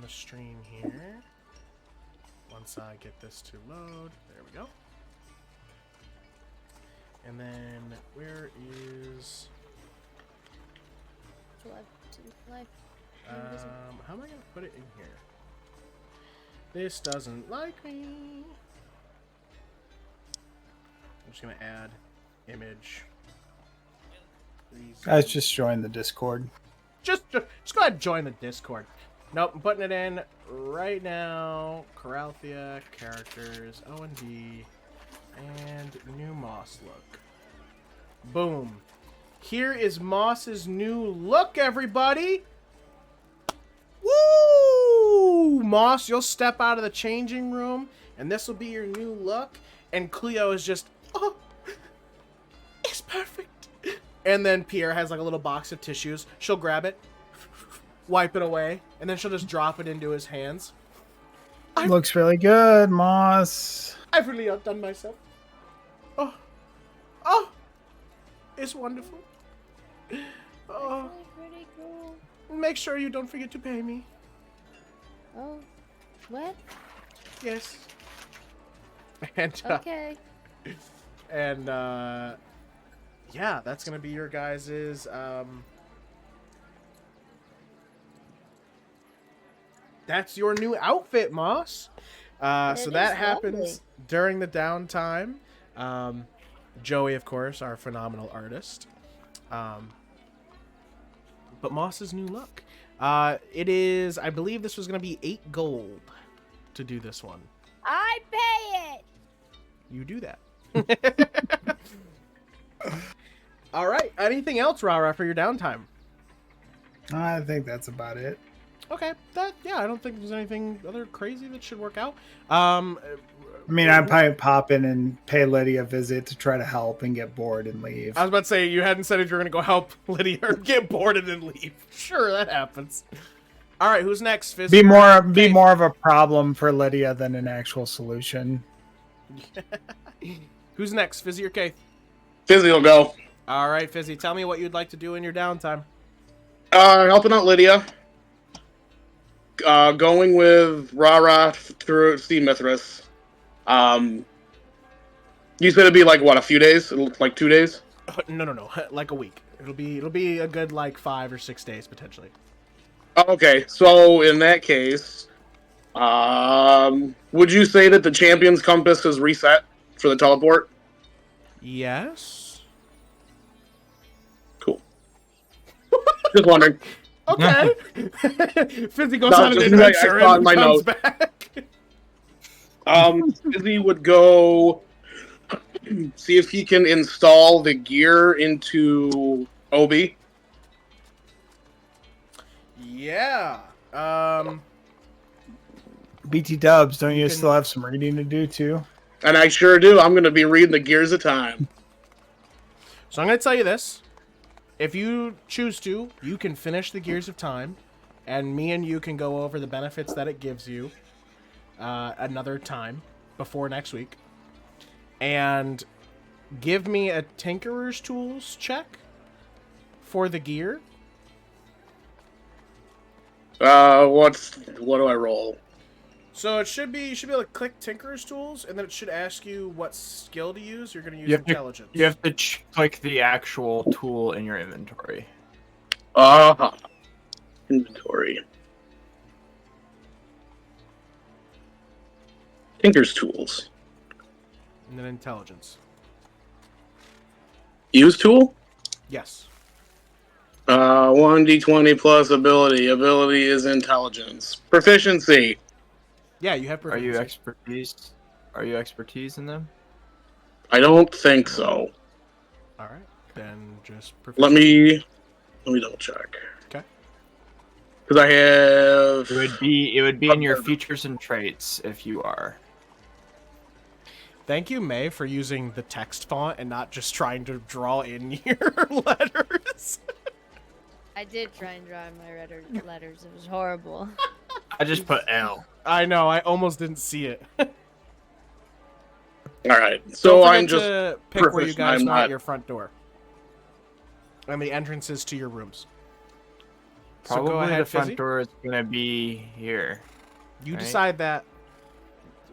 stream here. Once I get this to load. There we go. And then, where is... Life. how am I gonna put it in here? This doesn't like me. I'm just gonna add image. I was just showing the Discord. Just go ahead and join the Discord. Nope, I'm putting it in right now. Coralthea, characters, O&D, and new Moss look. Boom. Here is Moss's new look, everybody. Woo! Moss, you'll step out of the changing room, and this will be your new look. And Cleo is just, oh, it's perfect. And then Pierre has like a little box of tissues. She'll grab it, wipe it away, and then she'll just drop it into his hands. Looks really good, Moss. I've really outdone myself. Oh, it's wonderful. Oh, Pretty cool. make sure you don't forget to pay me. Oh, what? Yes. And Okay. and yeah, that's gonna be your guys's that's your new outfit, Moss. So that is happens lovely. during the downtime. Joey, of course, our phenomenal artist. But Moss's new look. It is, I believe this was going to be 8 gold to do this one. I pay it. You do that. All right. Anything else, RaRa, for your downtime? I think that's about it. Okay. Yeah, I don't think there's anything other crazy that should work out. I mean, I'd probably pop in and pay Lydia a visit to try to help and get bored and leave. I was about to say, you hadn't said if you were going to go help Lydia or get bored and then leave. Sure, that happens. All right, who's next? Fizzi? Be more of a problem for Lydia than an actual solution. Who's next, Fizzi or Kayth? Fizzi will go. All right, Fizzi, tell me what you'd like to do in your downtime. Helping out Lydia. Going with RaRa through Sea Mithras. You said it'd be like what, a few days? Like 2 days? No, like a week. It'll be a good like 5 or 6 days potentially. Okay, so in that case, would you say that the Champion's Compass is reset for the teleport? Yes. Cool. Just wondering. Okay. Fizzi goes No, on an just adventure I saw it in and my comes notes. back. Fizzi would go see if he can install the gear into Obi. Yeah. BT Dubs, don't you can- still have some reading to do too? And I sure do. I'm going to be reading the Gears of Time. So I'm going to tell you this. If you choose to, you can finish the Gears of Time, and me and you can go over the benefits that it gives you another time before next week. And give me a Tinkerer's Tools check for the gear. What do I roll? So it should be, you should be able to click Tinkerer's Tools, and then it should ask you what skill to use. You're going to use Intelligence. You have to click the actual tool in your inventory. Inventory. Tinker's Tools. And then Intelligence. Use tool? Yes. 1d20 plus ability. Ability is intelligence. Proficiency. Yeah, you have Are you proficiency. expertise in them? I don't think so. All right. Then just Let me double check. Okay. Because I have. It would be in your features and traits if you are. Thank you, May, for using the text font and not just trying to draw in your letters. I did try and draw in my letters. It was horrible. I just put L. I know. I almost didn't see it. All right. So Don't I'm forget just to pick where you proficient. guys I'm want not- your front door. And the entrances to your rooms. Probably so go ahead, the front Fizzi. door is gonna be here. You right? decide that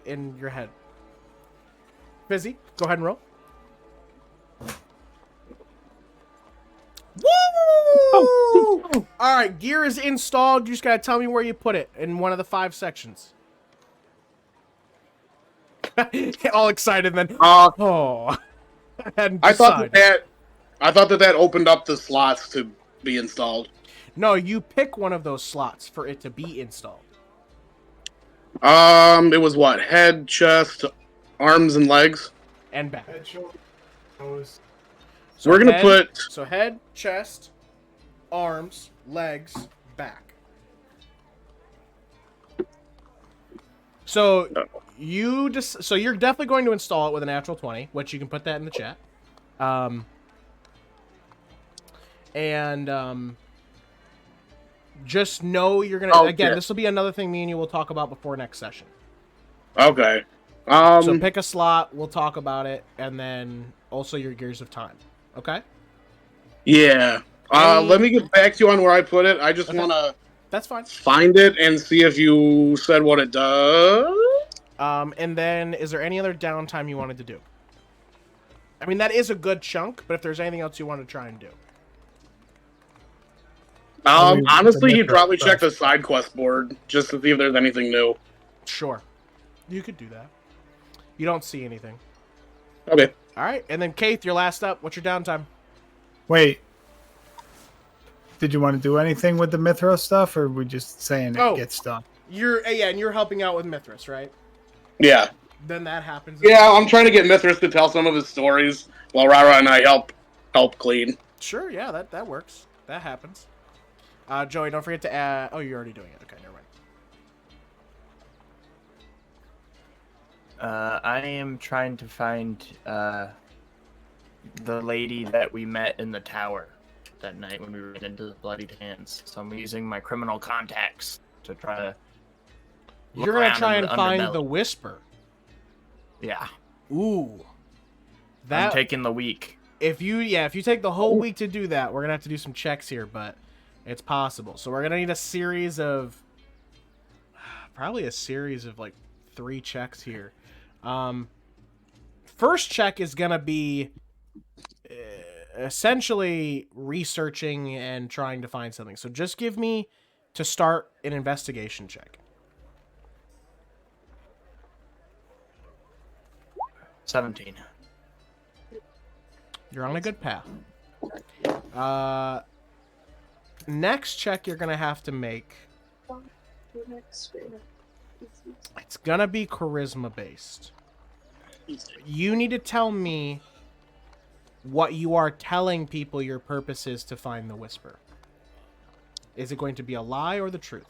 in your head. Fizzi, go ahead and roll. Woo! All right, gear is installed. You just gotta tell me where you put it in one of the 5 sections. All excited then. Oh, I hadn't I thought decided. I thought that opened up the slots to be installed. No, you pick one of those slots for it to be installed. It was what? Head, chest, arms, and legs. And back. So We're gonna head- put. So head, chest, arms, legs, back. So you just so you're definitely going to install it with a natural 20, which you can put that in the chat. Just know you're gonna again. This will be another thing me and you will talk about before next session. Okay. So pick a slot. We'll talk about it, and then also your gears of time. Okay. Yeah. Let me get back to you on where I put it. I just wanna. That's fine. Find it and see if you said what it does. And then, is there any other downtime you wanted to do? I mean, that is a good chunk, but if there's anything else you want to try and do. Honestly, he'd probably check the side quest board just to see if there's anything new. Sure. You could do that. You don't see anything. Okay. All right, and then Kayth, you're last up. What's your downtime? Wait. Did you want to do anything with the Mithra stuff, or are we just saying it gets done? And you're helping out with Mithras, right? Yeah. Then that happens. Yeah, I'm trying to get Mithras to tell some of his stories while RaRa and I help clean. Sure, yeah, that works. That happens. Joey, don't forget to add... Oh, you're already doing it. Okay, never mind. I am trying to find the lady that we met in the tower that night when we were into the bloodied hands. So I'm using my criminal contacts to try to. You're gonna try and find the Whisper. Yeah. Ooh. I'm taking the week. If you take the whole week to do that, we're gonna have to do some checks here, but it's possible. So we're gonna need a series of probably a series of like 3 checks here. First check is gonna be essentially researching and trying to find something. So just give me to start an investigation check. 17. You're on a good path. Next check you're gonna have to make. It's gonna be charisma based. You need to tell me what you are telling people your purpose is to find the Whisper. Is it going to be a lie or the truth?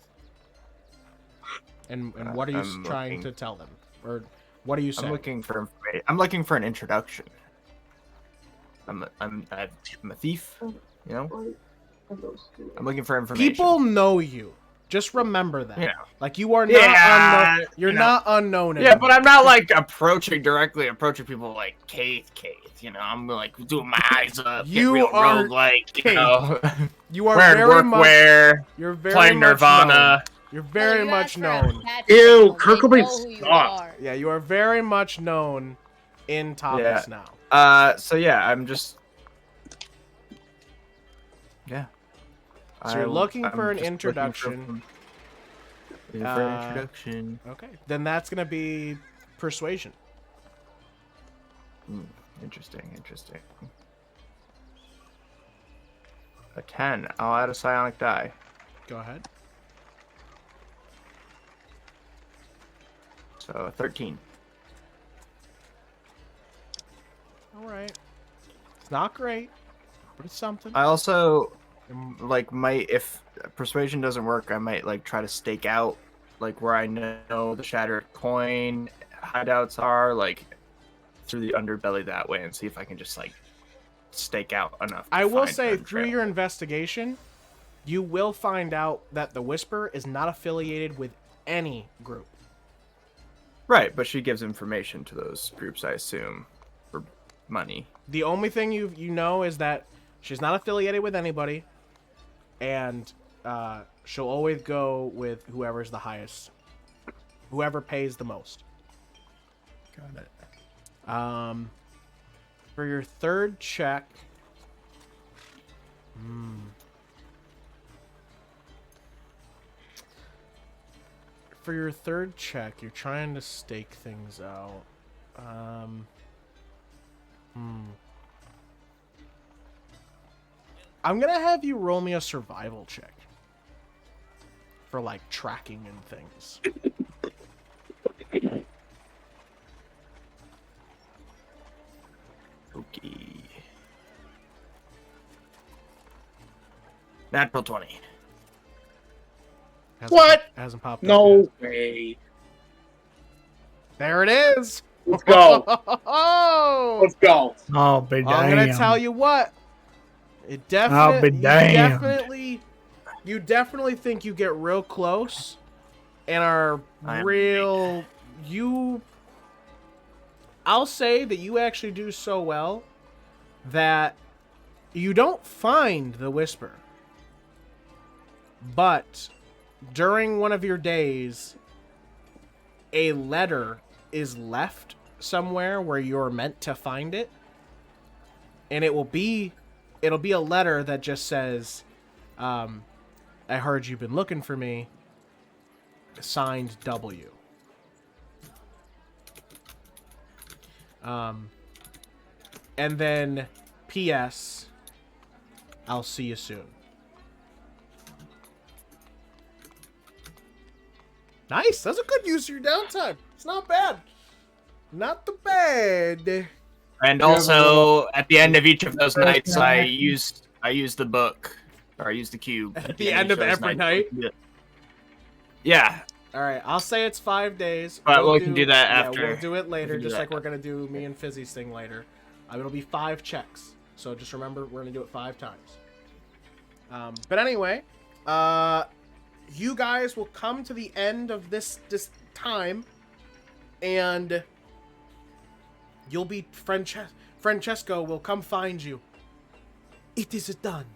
And what are you trying to tell them? Or what are you saying? I'm looking for information. I'm looking for an introduction. I'm a thief, you know? I'm looking for information. People know you. Just remember that. Yeah. Like you are not unknown. You're not unknown anymore. Yeah, but I'm not like approaching people like Kayth, you know. I'm like doing my eyes up, You real are roguelike, you know. You are wearing very much workwear, you're very playing much Nirvana. known. You're very much known. Ew, Kurt Cobain sucked. Yeah, you are very much known in topics now. So yeah, I'm just So you're looking for an introduction. Introduction. Okay, then that's gonna be persuasion. Interesting. A 10. I'll add a psionic die. Go ahead. So 13. All right. It's not great, but it's something. I also might, if persuasion doesn't work, I might like try to stake out like where I know the shattered coin hideouts are, like through the underbelly that way, and see if I can just like stake out enough. I will say through your investigation, you will find out that the Whisper is not affiliated with any group. Right, but she gives information to those groups, I assume, for money. The only thing you know is that she's not affiliated with anybody, and she'll always go with whoever's the highest, whoever pays the most. Got it. For your third check, you're trying to stake things out. I'm gonna have you roll me a survival check for like tracking and things. Okay. Natural 20. What? Hasn't popped up No yet. way. There it is. Let's go. Oh, Let's go. Oh, but I'm gonna tell you what. It definitely. You definitely think you get real close, and are real. I'll say that you actually do so well that you don't find the whisper, but during one of your days, a letter is left somewhere where you're meant to find it, and it'll be a letter that just says, I heard you've been looking for me, signed W. And then P.S. I'll see you soon. Nice. That's a good use of your downtime. It's not bad. Not the bad. And also, at the end of each of those nights, I used the book, or I used the cube. At the end of every night? Yeah. All right, I'll say it's 5 days. But we can do that after. Yeah, we'll do it later, just like that. we're going to do me and Fizzy's thing later. It'll be 5 checks. So just remember, we're going to do it 5 times. But anyway, you guys will come to the end of this time, and you'll be... Francesco will come find you. It is done.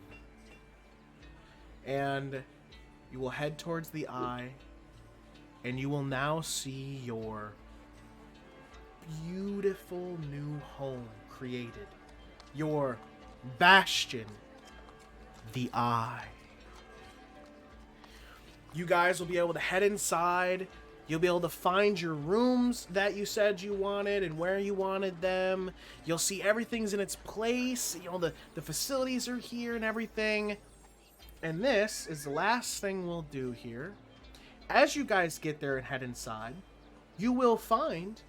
And you will head towards the eye, and you will now see your beautiful new home created. Your bastion, the eye. You guys will be able to head inside. You'll be able to find your rooms that you said you wanted and where you wanted them. You'll see everything's in its place. You know, the facilities are here and everything. And this is the last thing we'll do here. As you guys get there and head inside, you will find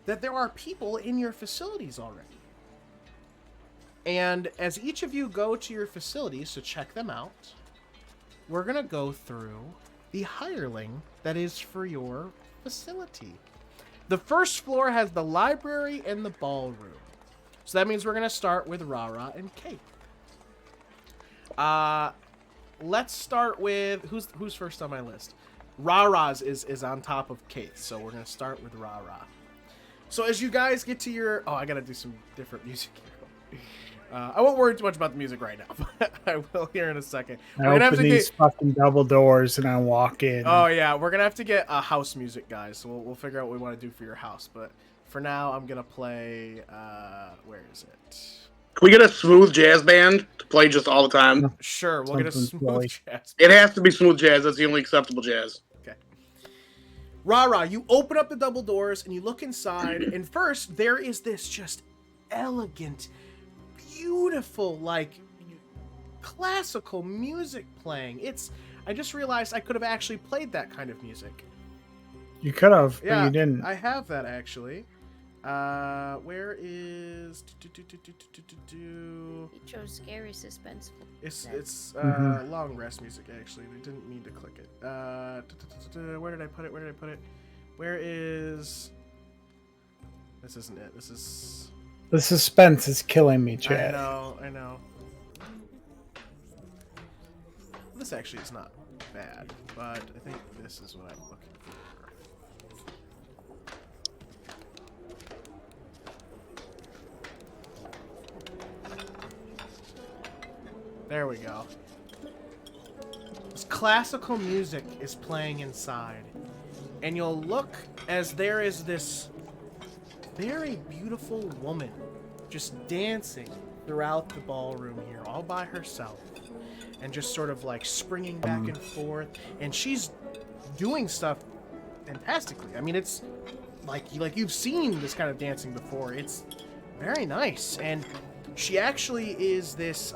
that there are people in your facilities already. And as each of you go to your facilities to check them out, we're going to go through the hireling that is for your facility. The first floor has the library and the ballroom. So that means we're going to start with RaRa and Kayth. Let's start with... Who's first on my list? RaRa's is on top of Kayth, so we're going to start with RaRa. So as you guys get to your... Oh, I got to do some different music here. I won't worry too much about the music right now, but I will here in a second. I open these fucking double doors and I walk in. Oh, yeah. We're going to have to get house music, guys, so we'll figure out what we want to do for your house. But for now, I'm going to play... where is it? Can we get a smooth jazz band to play just all the time? Sure, we'll get a smooth jazz. It has to be smooth jazz. That's the only acceptable jazz. Okay. RaRa, you open up the double doors and you look inside, and first there is this just elegant, beautiful, like classical music playing. I just realized I could have actually played that kind of music. You could have, Yeah, but you didn't. I have that actually. Where is You chose scary, suspenseful. it's long rest music actually. We didn't mean to click it. Where did I put it? Where is... This isn't it. This is... The suspense is killing me, Chad. I know. This actually is not bad, but I think this is what I'm looking for. There we go. This classical music is playing inside. And you'll look as there is this very beautiful woman just dancing throughout the ballroom here, all by herself. And just sort of like springing back and forth. And she's doing stuff fantastically. I mean, it's like you've seen this kind of dancing before. It's very nice. And she actually is this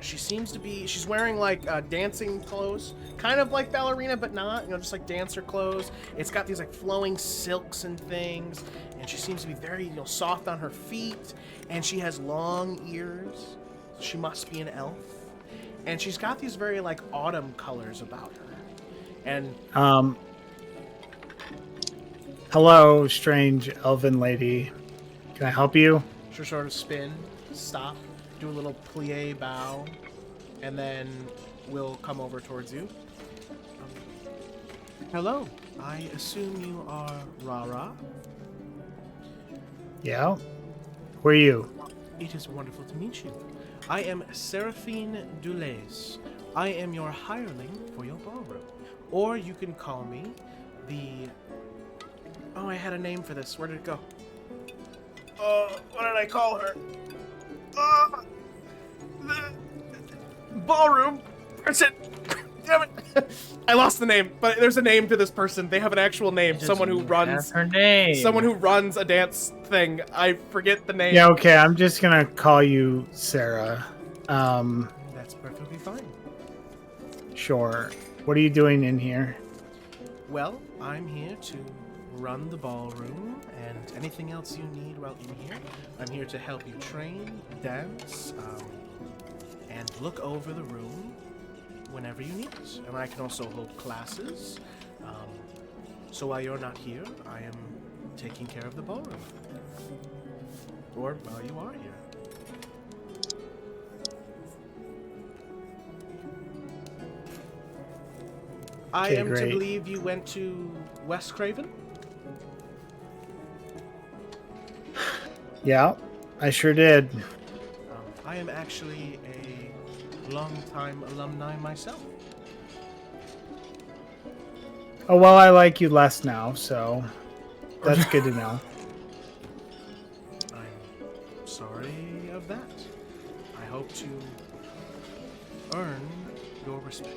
She seems to be, she's wearing like dancing clothes, kind of like ballerina, but not, you know, just like dancer clothes. It's got these like flowing silks and things, and she seems to be very, you know, soft on her feet, and she has long ears. She must be an elf. And she's got these very like autumn colors about her. And hello, strange elven lady. Can I help you? she'll sort of spin, stop, do a little plie bow, and then we'll come over towards you. Hello, I assume you are RaRa. Yeah. Who are you? It is wonderful to meet you. I am Seraphine Dulays. I am your hireling for your ballroom. Or you can call me the... Oh, I had a name for this. Where did it go? What did I call her? The ballroom person. Damn it. I lost the name, but there's a name to this person. They have an actual name. Someone who runs... her name. Someone who runs a dance thing. I forget the name. Yeah, okay, I'm just gonna call you Sarah. That's perfectly fine. Sure. What are you doing in here? Well, I'm here to run the ballroom and anything else you need while in here. I'm here to help you train, dance, and look over the room whenever you need it. And I can also hold classes. So while you're not here, I am taking care of the ballroom. Or while you are here. I am great. to believe you went to West Craven? Yeah, I sure did. I am actually a long-time alumni myself. Oh, well, I like you less now, so that's good to know. I'm sorry of that. I hope to earn your respect.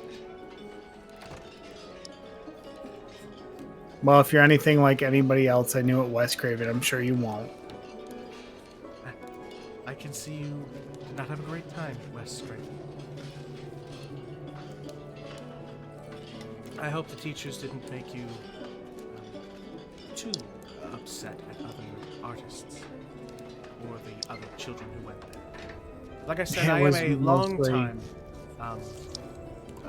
Well, if you're anything like anybody else I knew at West Craven, I'm sure you won't. I can see you did not have a great time at West Craven. I hope the teachers didn't make you too upset at other artists or the other children who went there. Like I said, It I am was a mostly- long-time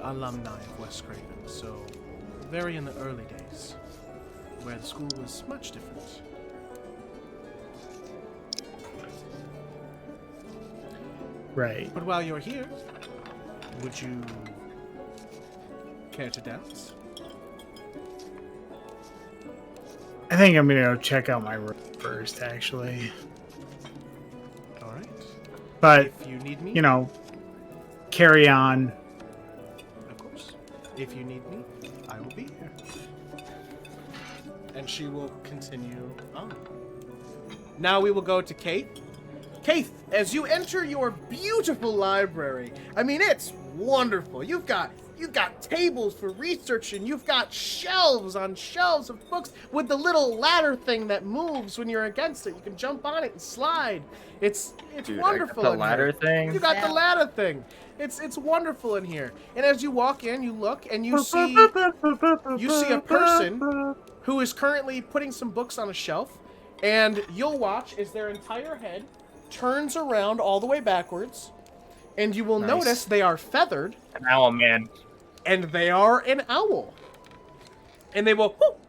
alumni of West Craven, so very in the early days, where the school was much different. Right. But while you're here, would you care to dance? I think I'm gonna go check out my room first, actually. All right. But, If you need me, you know, carry on. of course. If you need me, I will be here. And she will continue on. Now we will go to Kayth. Kayth, as you enter your beautiful library, I mean, it's wonderful. You've got tables for research, and you've got shelves on shelves of books with the little ladder thing that moves when you're against it. You can jump on it and slide. It's Dude, wonderful. I got the in ladder here. thing. You got Yeah. the ladder thing. It's wonderful in here. And as you walk in, you look and you see a person who is currently putting some books on a shelf, and you'll watch as their entire head turns around all the way backwards, and you will Nice. notice they are feathered, An owl man. and they are an owl. And they will, whoop,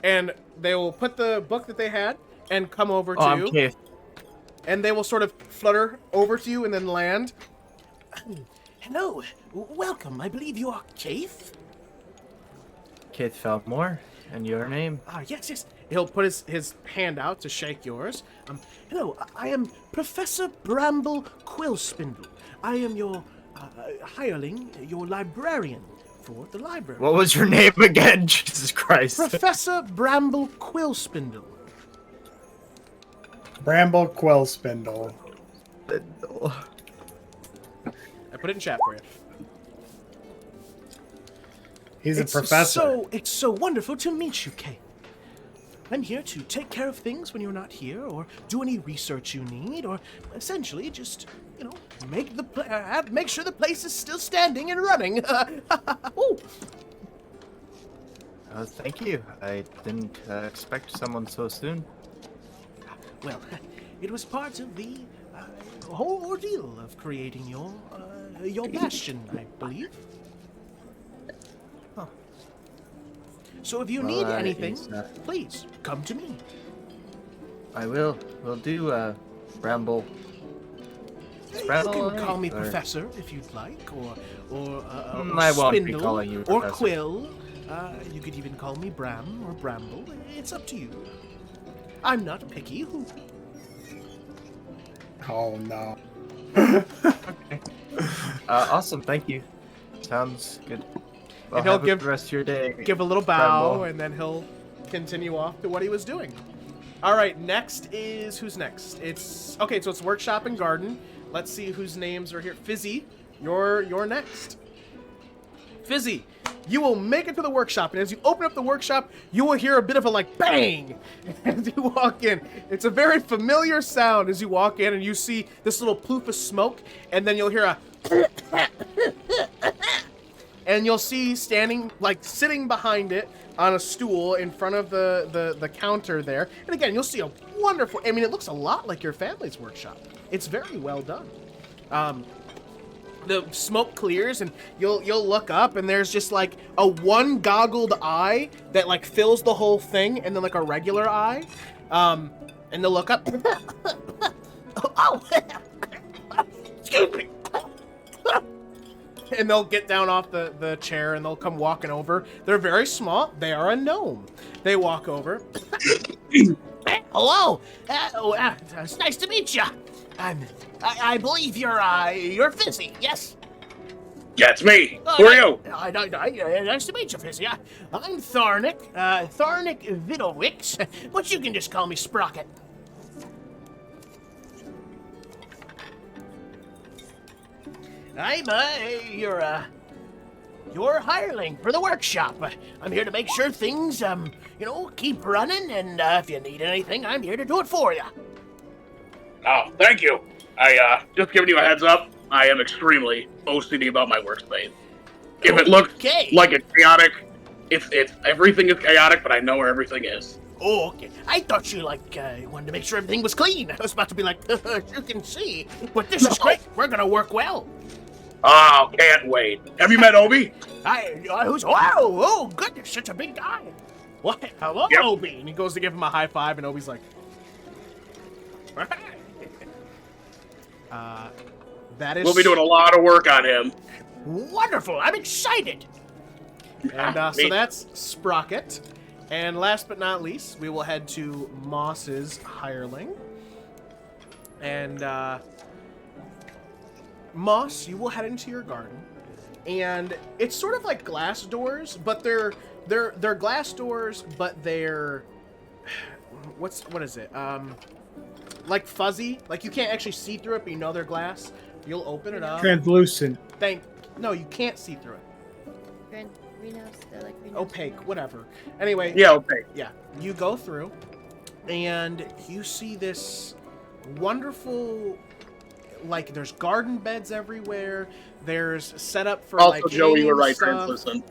and they will put the book that they had and come over Oh, to I'm you, Kayth. and they will sort of flutter over to you and then land. Hello, welcome. I believe you are Kayth. Kayth Felmor. And your name? Ah, yes. He'll put his hand out to shake yours. Hello, I am Professor Bramble Quillspindle. I am your hireling, your librarian for the library. What was your name again? Jesus Christ. Professor Bramble Quillspindle. Bramble Quill Spindle. I put it in chat for you. He's a professor. It's so wonderful to meet you, Kay. I'm here to take care of things when you're not here, or do any research you need, or essentially just, make sure the place is still standing and running. Ooh. Thank you. I didn't expect someone so soon. Well, it was part of the whole ordeal of creating your bastion, I believe. Huh. So if you need anything, please come to me. I will. Will do, Bramble. You can call me Professor if you'd like, or I won't be Spindle, calling you or Professor. Quill. You could even call me Bram or Bramble. It's up to you. I'm not picky. Oh no. Awesome. Thank you. Sounds good. Well, And he'll have a give- good rest of your day. Give a little bow, Bramble. and then he'll continue off to what he was doing. All right, next is who's next? It's okay. So it's workshop and garden. Let's see whose names are here. Fizzi, you're next. Fizzi, you will make it to the workshop, and as you open up the workshop, you will hear a bit of a bang as you walk in. It's a very familiar sound as you walk in, and you see this little poof of smoke, and then you'll hear a and you'll see sitting behind it on a stool in front of the counter there. And again, you'll see a wonderful, I mean, it looks a lot like your family's workshop. It's very well done. The smoke clears, and you'll look up, and there's just a one goggled eye that fills the whole thing, and then a regular eye. And they'll look up. Oh, excuse me. And they'll get down off the chair, and they'll come walking over. They're very small. They are a gnome. They walk over. Hello. It's nice to meet you. I believe you're Fizzi, yes? Yeah, it's me. Who are you? Nice to meet you, Fizzi. I'm Tharnik Vidowix, but you can just call me Sprocket. I'm your hireling for the workshop. I'm here to make sure things keep running, and if you need anything, I'm here to do it for you. Oh, thank you. I just giving you a heads up. I am extremely OCD about my workspace. If it looks Okay. like it's chaotic, it's everything is chaotic, but I know where everything is. Oh, okay. I thought you wanted to make sure everything was clean. I was about to be you can see, but this is great. We're gonna work well. Oh, can't wait. Have you met Obi? Oh, goodness, such a big guy. What? Hello, Yep. Obi. And he goes to give him a high five, and Obi's like, that is We'll be doing a lot of work on him. wonderful. I'm excited. And so Me. that's Sprocket. And last but not least, we will head to Moss's hireling. And Moss, you will head into your garden. And it's sort of like glass doors, but they're glass doors, but they're what is it? Like fuzzy. Like you can't actually see through it, but you know they're glass. You'll open it up. Translucent. No, you can't see through it. They're like Opaque, whatever. Anyway, Yeah, okay. yeah, you go through, and you see this wonderful, there's garden beds everywhere. There's set up for Also, Joey, you were hanging right, stuff. translucent.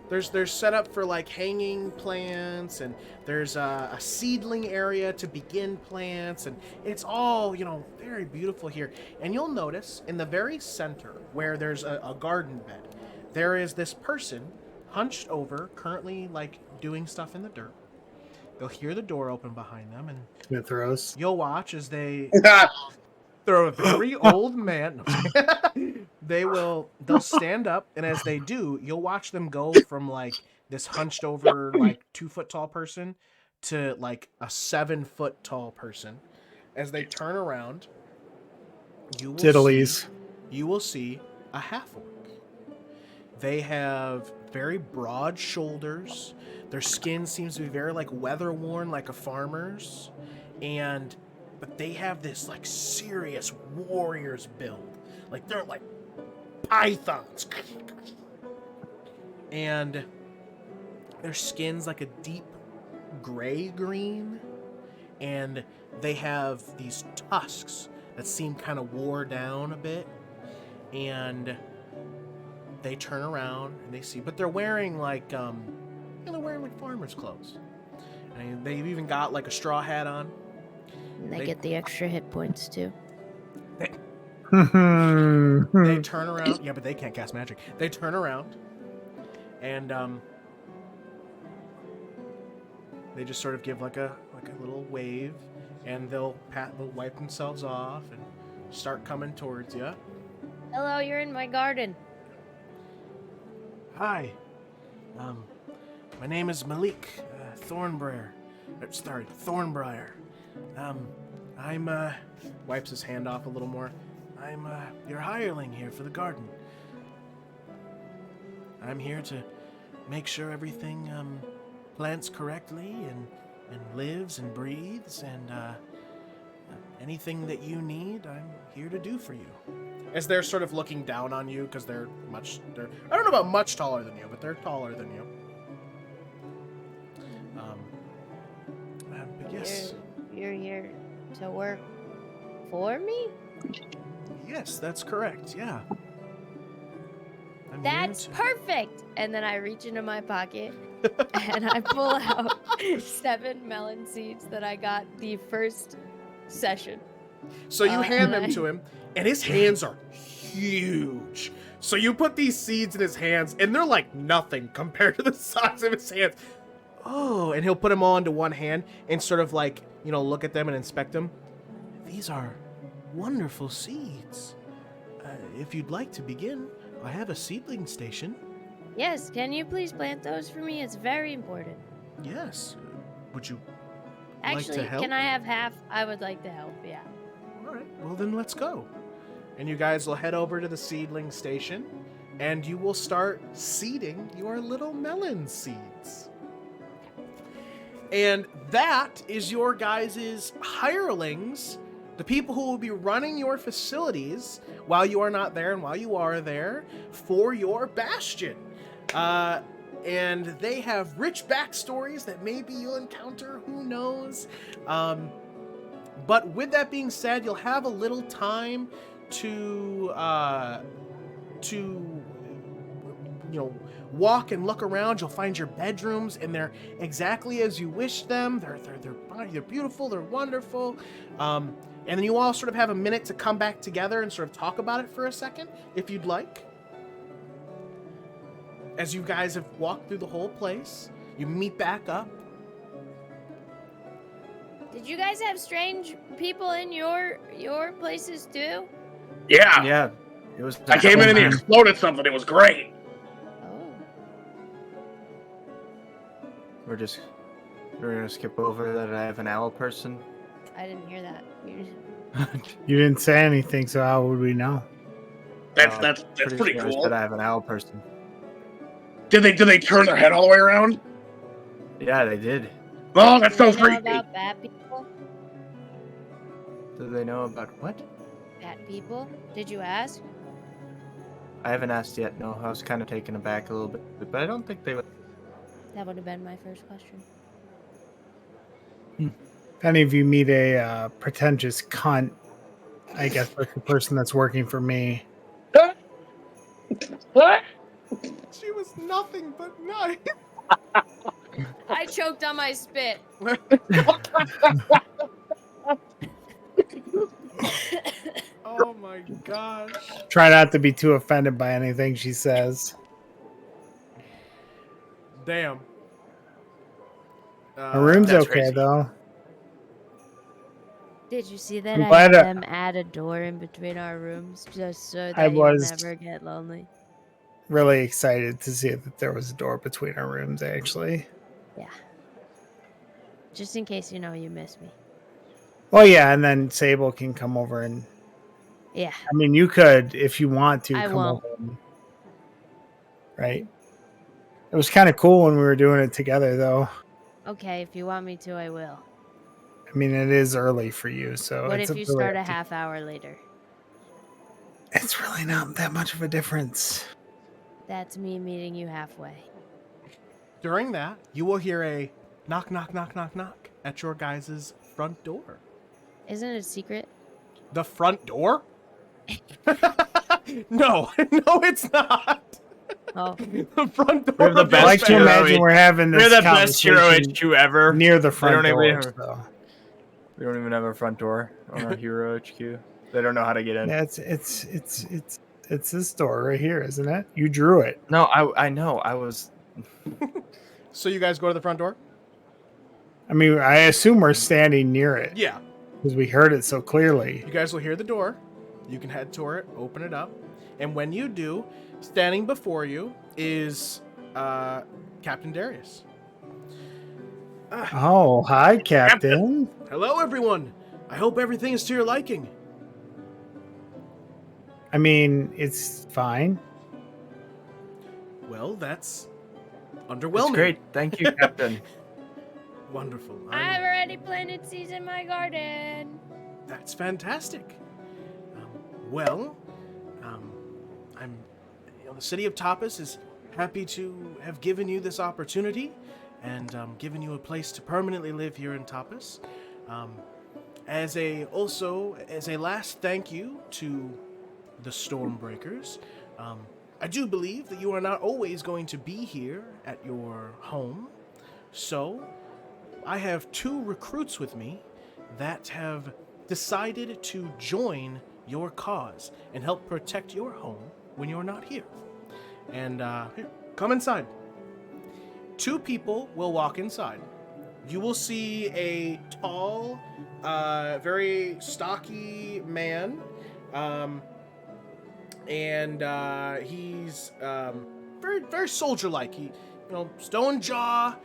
There's set up for hanging plants, and there's a seedling area to begin plants, and it's all very beautiful here. And you'll notice in the very center where there's a garden bed, there is this person hunched over, currently doing stuff in the dirt. They'll hear the door open behind them, and Mithros. you'll watch as they they're a very old man. They'll stand up, and as they do, you'll watch them go from this hunched over 2-foot tall person to a 7-foot tall person. As they turn around, you will see a half-orc. They have very broad shoulders. Their skin seems to be very weather worn, like a farmer's, but they have this serious warrior's build. They're like pythons. And their skin's like a deep gray-green, and they have these tusks that seem kind of wore down a bit, and they turn around and they see, but they're wearing like they're wearing like farmers' clothes, and they've even got like a straw hat on. And they get the extra hit points too. They They turn around, yeah, but they can't cast magic. They turn around, and they just sort of give like a little wave, and they'll wipe themselves off and start coming towards you. Hello, you're in my garden. Hi, my name is Malik Thornbriar. Thornbriar. I'm wipes his hand off a little more. I'm your hireling here for the garden. I'm here to make sure everything plants correctly and lives and breathes, and anything that you need, I'm here to do for you. As they're sort of looking down on you, because they're I don't know about much taller than you, but they're taller than you. But yes. You're here to work for me? Yes, that's correct, yeah. I'm here That's to- perfect. And then I reach into my pocket and I pull out 7 melon seeds that I got the first session. So you hand them and to him, and his hands are huge. So you put these seeds in his hands, and they're like nothing compared to the size of his hands. Oh, and he'll put them all into one hand and sort of like, look at them and inspect them. These are wonderful seeds. If you'd like to begin, I have a seedling station. Yes, can you please plant those for me? It's very important. Yes. Would you Actually, like to help? can I have half? I would like to help, yeah. All right, well then let's go. And you guys will head over to the seedling station, and you will start seeding your little melon seeds. And that is your guys' hirelings, the people who will be running your facilities while you are not there and while you are there for your bastion. And they have rich backstories that maybe you'll encounter, who knows. But with that being said, you'll have a little time to walk and look around. You'll find your bedrooms, and they're exactly as you wish them. They're beautiful. They're wonderful. And then you all sort of have a minute to come back together and sort of talk about it for a second, if you'd like. As you guys have walked through the whole place, you meet back up. Did you guys have strange people in your places too? Yeah. Yeah. It was. I came in and he exploded something. It was great. Oh. We're gonna skip over that. I have an owl person. I didn't hear that. You didn't say anything, so how would we know? That's pretty sure I cool. said I have an owl person. Did they turn their head all the way around? Yeah, they did. Oh, that's so Do you know creepy. about bad people? Do they know about what? Bad people? Did you ask? I haven't asked yet. No, I was kind of taken aback a little bit, but I don't think they would. That would have been my first question. If any of you meet a pretentious cunt, I guess that's the person that's working for me. What? She was nothing but nice. I choked on my spit. Oh my gosh. Try not to be too offended by anything she says. Damn. Her room's That's okay, crazy. though. Did you see that I'm I glad had them add a door in between our rooms just so that you was- never get lonely? Really excited to see that there was a door between our rooms, actually. Yeah. Just in case you miss me. Well, yeah, and then Sable can come over and... Yeah. I mean, you could, if you want to, I come won't. over. Right? It was kind of cool when we were doing it together, though. Okay, if you want me to, I will. I mean, it is early for you, so... What it's if you really start a up to- half hour later? It's really not that much of a difference. That's me meeting you halfway. During that, you will hear a knock, knock, knock, knock, knock at your guys' front door. Isn't it a secret? The front door? No, no, it's not. Oh, The front door. We're the of best I like to hero imagine HQ. we're having this We're the best hero conversation HQ ever. near the front don't even door. have- So. We don't even have a front door on our hero HQ. They don't know how to get in. Yeah, it's this door right here, isn't it? You drew it. No, I know. I was. So you guys go to the front door? I mean, I assume we're standing near it Yeah. because we heard it so clearly. You guys will hear the door. You can head toward it, open it up. And when you do, standing before you is Captain Darius. Oh, hi, Captain. Hello, everyone. I hope everything is to your liking. I mean, it's fine. Well, that's It's underwhelming. great. Thank you, Captain. Wonderful. I've already planted seeds in my garden. That's fantastic. Well, I'm. The city of Tapas is happy to have given you this opportunity, and given you a place to permanently live here in Tapas. As a last thank you to the Stormbreakers, I do believe that you are not always going to be here at your home, so I have 2 recruits with me that have decided to join your cause and help protect your home when you're not here. And here, come inside. 2 people will walk inside. You will see a tall, very stocky man, and he's very, very soldier-like. He, stone jaw.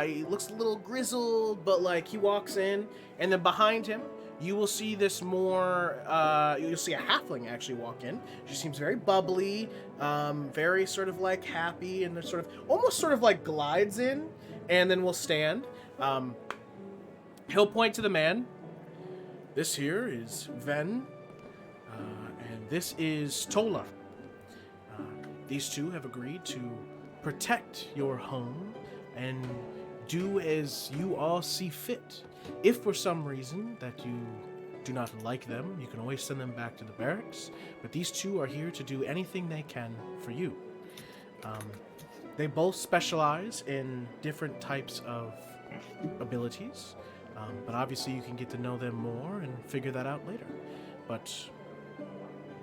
He looks a little grizzled, but like he walks in, and then behind him, you will see this more. You'll see a halfling actually walk in. She seems very bubbly, very sort of like happy, and sort of almost sort of like glides in, and then will stand. He'll point to the man. This here is Ven, and this is Tola. These 2 have agreed to protect your home and do as you all see fit. If for some reason that you do not like them, you can always send them back to the barracks, but these 2 are here to do anything they can for you. They both specialize in different types of abilities, but obviously you can get to know them more and figure that out later.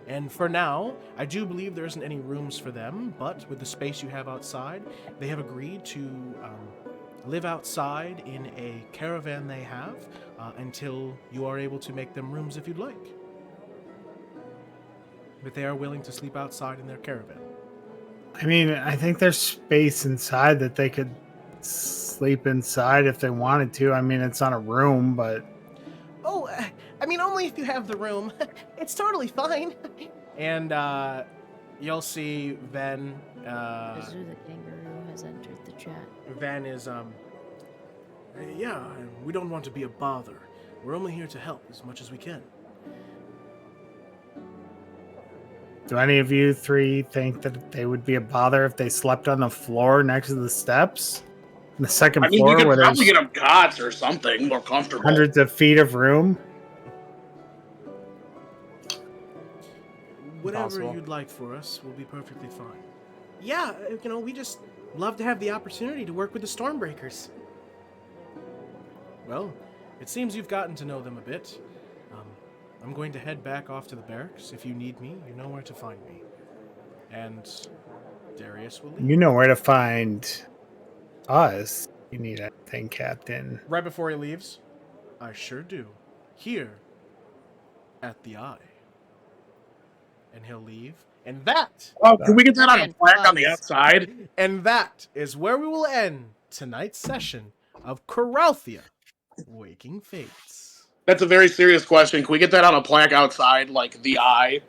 And for now, I do believe there isn't any rooms for them, but with the space you have outside, they have agreed to live outside in a caravan they have until you are able to make them rooms if you'd like. But they are willing to sleep outside in their caravan. I mean, I think there's space inside that they could sleep inside if they wanted to. I mean, it's not a room, but... Oh, I mean, only if you have the room. It's totally fine. And you'll see Ven. Kazu the kangaroo has entered the chat. Van is, yeah, we don't want to be a bother. We're only here to help as much as we can. Do any of you 3 think that they would be a bother if they slept on the floor next to the steps? On the second I mean, floor you could where probably there's get them cots or something more comfortable. hundreds of feet of room? Whatever Impossible. you'd like for us will be perfectly fine. Yeah, we just love to have the opportunity to work with the Stormbreakers. Well, it seems you've gotten to know them a bit. I'm going to head back off to the barracks. If you need me, you know where to find me. And Darius will leave. You know where to find us. You need anything, Captain. Right before he leaves, I sure do. Here, at the Eye. And he'll leave. And that, Oh, can we get that on a And plaque on the bugs. outside? and that is where we will end tonight's session of Coralthea, Waking Fates. That's a very serious question. Can we get that on a plaque outside, like the eye?